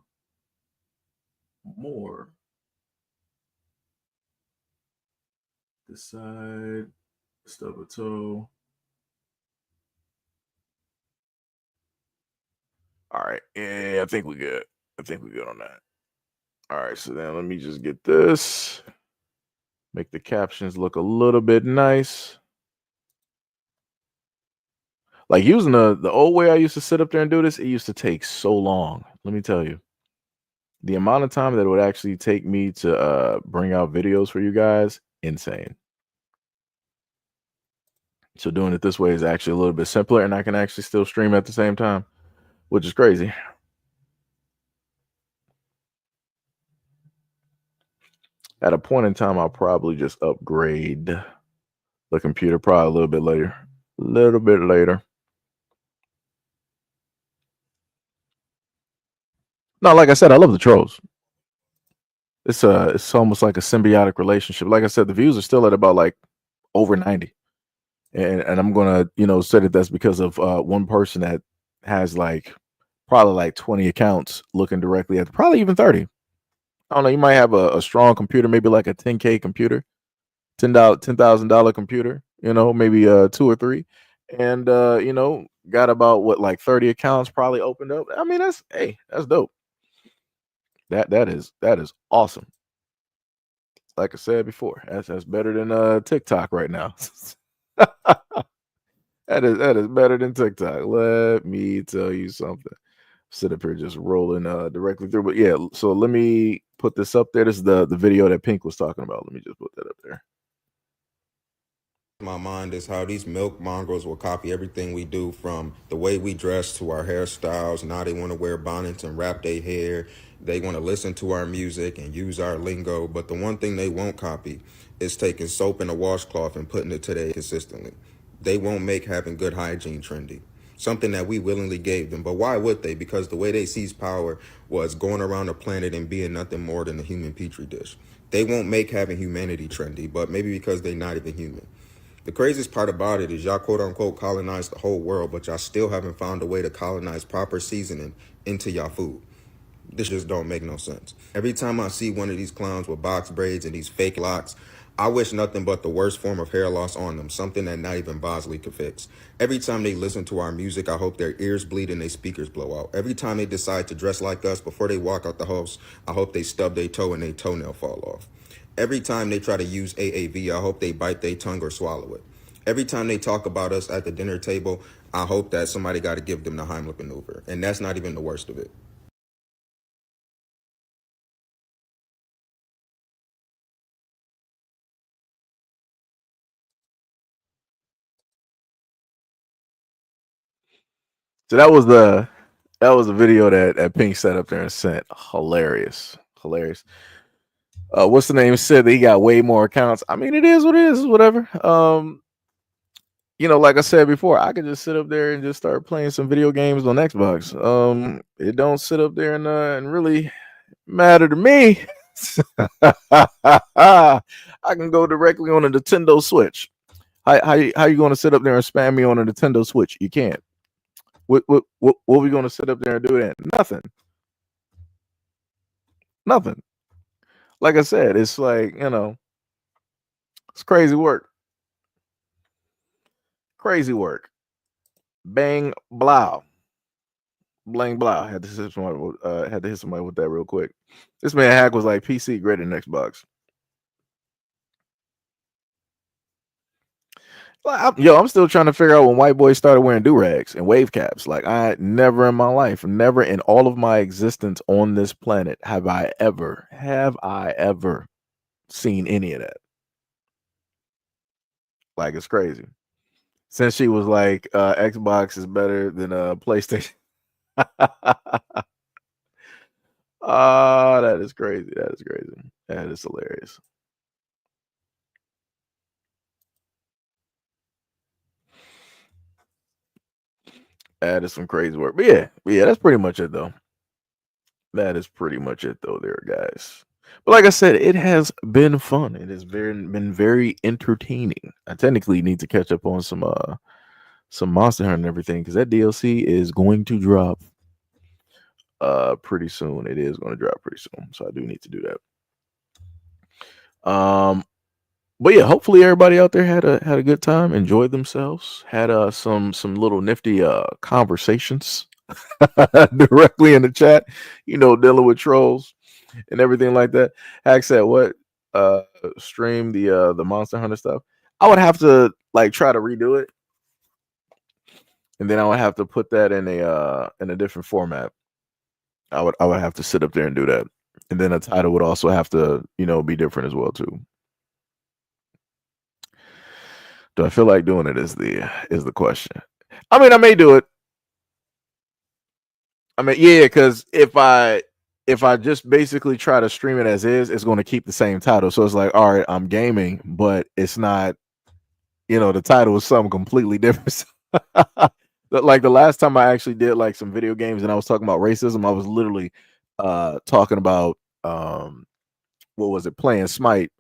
more. This side, stub a toe. All right, yeah, I think we good. On that. All right, so then let me just get this. Make the captions look a little bit nice. Like using the old way I used to sit up there and do this, it used to take so long. Let me tell you. The amount of time that it would actually take me to bring out videos for you guys, insane. So doing it this way is actually a little bit simpler, and I can actually still stream at the same time, which is crazy. At a point in time, I'll probably just upgrade the computer probably a little bit later. No, like I said, I love the trolls. It's almost like a symbiotic relationship. Like I said, the views are still at about like over 90. And I'm gonna, say that that's because of one person that has like probably like 20 accounts looking directly at probably even 30. I don't know, you might have a strong computer, maybe like a 10K computer, $10,000 computer, maybe 2 or 3. And got about what, like 30 accounts probably opened up. I mean, that's dope. That is awesome. Like I said before, that's better than TikTok right now. That is better than TikTok. Let me tell you something. Sit up here just rolling directly through. But yeah, so let me put this up there. This is the video that Pink was talking about. Let me just put that up there. My mind is how these milk mongrels will copy everything we do, from the way we dress to our hairstyles. Now they want to wear bonnets and wrap their hair. They want to listen to our music and use our lingo. But the one thing they won't copy is taking soap in a washcloth and putting it today consistently. They won't make having good hygiene trendy, something that we willingly gave them. But why would they? Because the way they seized power was going around the planet and being nothing more than a human petri dish. They won't make having humanity trendy, but maybe because they're not even human. The craziest part about it is y'all quote unquote colonized the whole world, but y'all still haven't found a way to colonize proper seasoning into y'all food. This just don't make no sense. Every time I see one of these clowns with box braids and these fake locks, I wish nothing but the worst form of hair loss on them, something that not even Bosley could fix. Every time they listen to our music, I hope their ears bleed and their speakers blow out. Every time they decide to dress like us before they walk out the house, I hope they stub their toe and their toenail fall off. Every time they try to use AAV, I hope they bite their tongue or swallow it. Every time they talk about us at the dinner table, I hope that somebody got to give them the Heimlich maneuver. And that's not even the worst of it. So that was the video that Pink set up there and sent. Hilarious. What's the name? Said that he got way more accounts. I mean, it is what it is, whatever. Like I said before, I could just sit up there and just start playing some video games on Xbox. It don't sit up there and really matter to me. I can go directly on a Nintendo Switch. How you going to sit up there and spam me on a Nintendo Switch? You can't. What we going to sit up there and do that? Nothing. Like I said, it's like, it's crazy work. Bang blow. Blang blow. Had to hit somebody with that real quick. This man hack was like PC greater than Xbox. I'm still trying to figure out when white boys started wearing do-rags and wave caps. Like, I never in my life, never in all of my existence on this planet have I ever seen any of that. Like, it's crazy. Since she was like, Xbox is better than PlayStation. That is crazy. That is hilarious. That is some crazy work. But yeah, that's pretty much it though. That is pretty much it though, there, guys. But like I said, it has been fun. It has been very entertaining. I technically need to catch up on some Monster Hunter and everything, because that DLC is going to drop pretty soon. It is going to drop pretty soon, so I do need to do that. But yeah, hopefully everybody out there had a good time, enjoyed themselves, had some little nifty conversations directly in the chat, dealing with trolls and everything like that. Hack said what? Stream the Monster Hunter stuff. I would have to like try to redo it, and then I would have to put that in a different format. I would have to sit up there and do that, and then the title would also have to be different as well too. Do I feel like doing it is the question. I mean, I may do it. I mean, yeah, because if I just basically try to stream it as is, it's going to keep the same title. So it's like, all right, I'm gaming, but it's not. The title is something completely different. Like the last time I actually did like some video games and I was talking about racism, I was literally talking about what was it, playing Smite,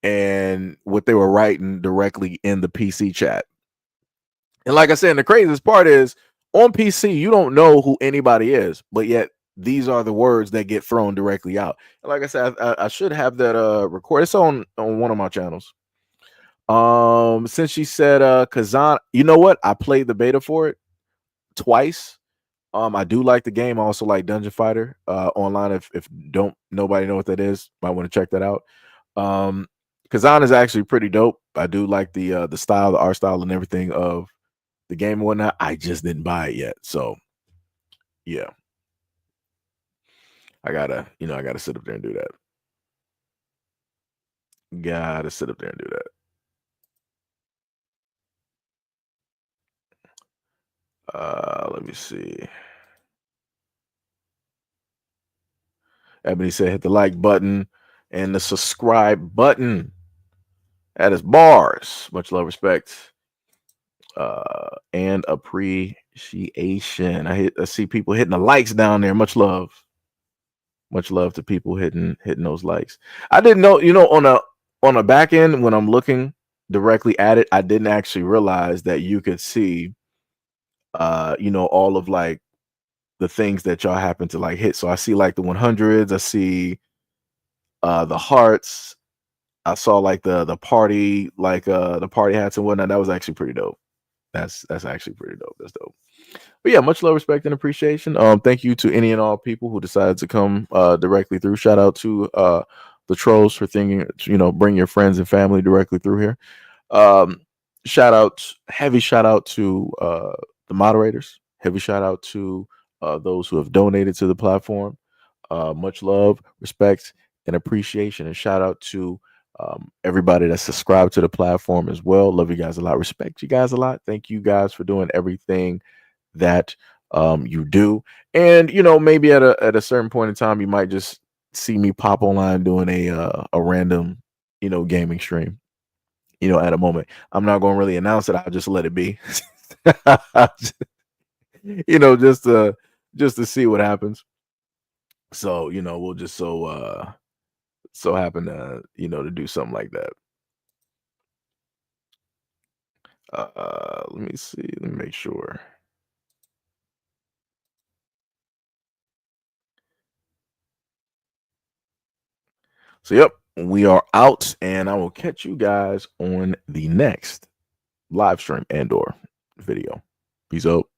and what they were writing directly in the PC chat. And like I said, the craziest part is on PC, you don't know who anybody is, but yet these are the words that get thrown directly out. And like I said, I should have that recorded. It's on one of my channels. Since she said Kazan, you know what? I played the beta for it twice. I do like the game. I also like Dungeon Fighter online. If nobody know what that is, might want to check that out. Kazan is actually pretty dope. I do like the style, the art style, and everything of the game and whatnot. I just didn't buy it yet, so yeah, I gotta sit up there and do that. Gotta sit up there and do that. Let me see. Ebony said hit the like button and the subscribe button. That is bars. Much love, respect, and appreciation. I see people hitting the likes down there. Much love. Much love to people hitting those likes. I didn't know, on a back end when I'm looking directly at it, I didn't actually realize that you could see all of like the things that y'all happen to like hit. So I see like the 100s, I see the hearts, I saw like the party, like the party hats and whatnot. That was actually pretty dope. That's actually pretty dope. That's dope. But yeah, much love, respect, and appreciation. Thank you to any and all people who decided to come directly through. Shout out to the trolls for thinking, bring your friends and family directly through here. Heavy shout out to the moderators. Heavy shout out to those who have donated to the platform. Much love, respect, and appreciation. And shout out to everybody that's subscribed to the platform as well. Love you guys a lot. Respect you guys a lot. Thank you guys for doing everything that you do. And maybe at a certain point in time, you might just see me pop online doing a random gaming stream. At a moment, I'm not going to really announce it. I'll just let it be. Just to see what happens. So we'll just so happen to to do something like that. Let me see. Let me make sure. So yep, we are out, and I will catch you guys on the next live stream and/or video. Peace out.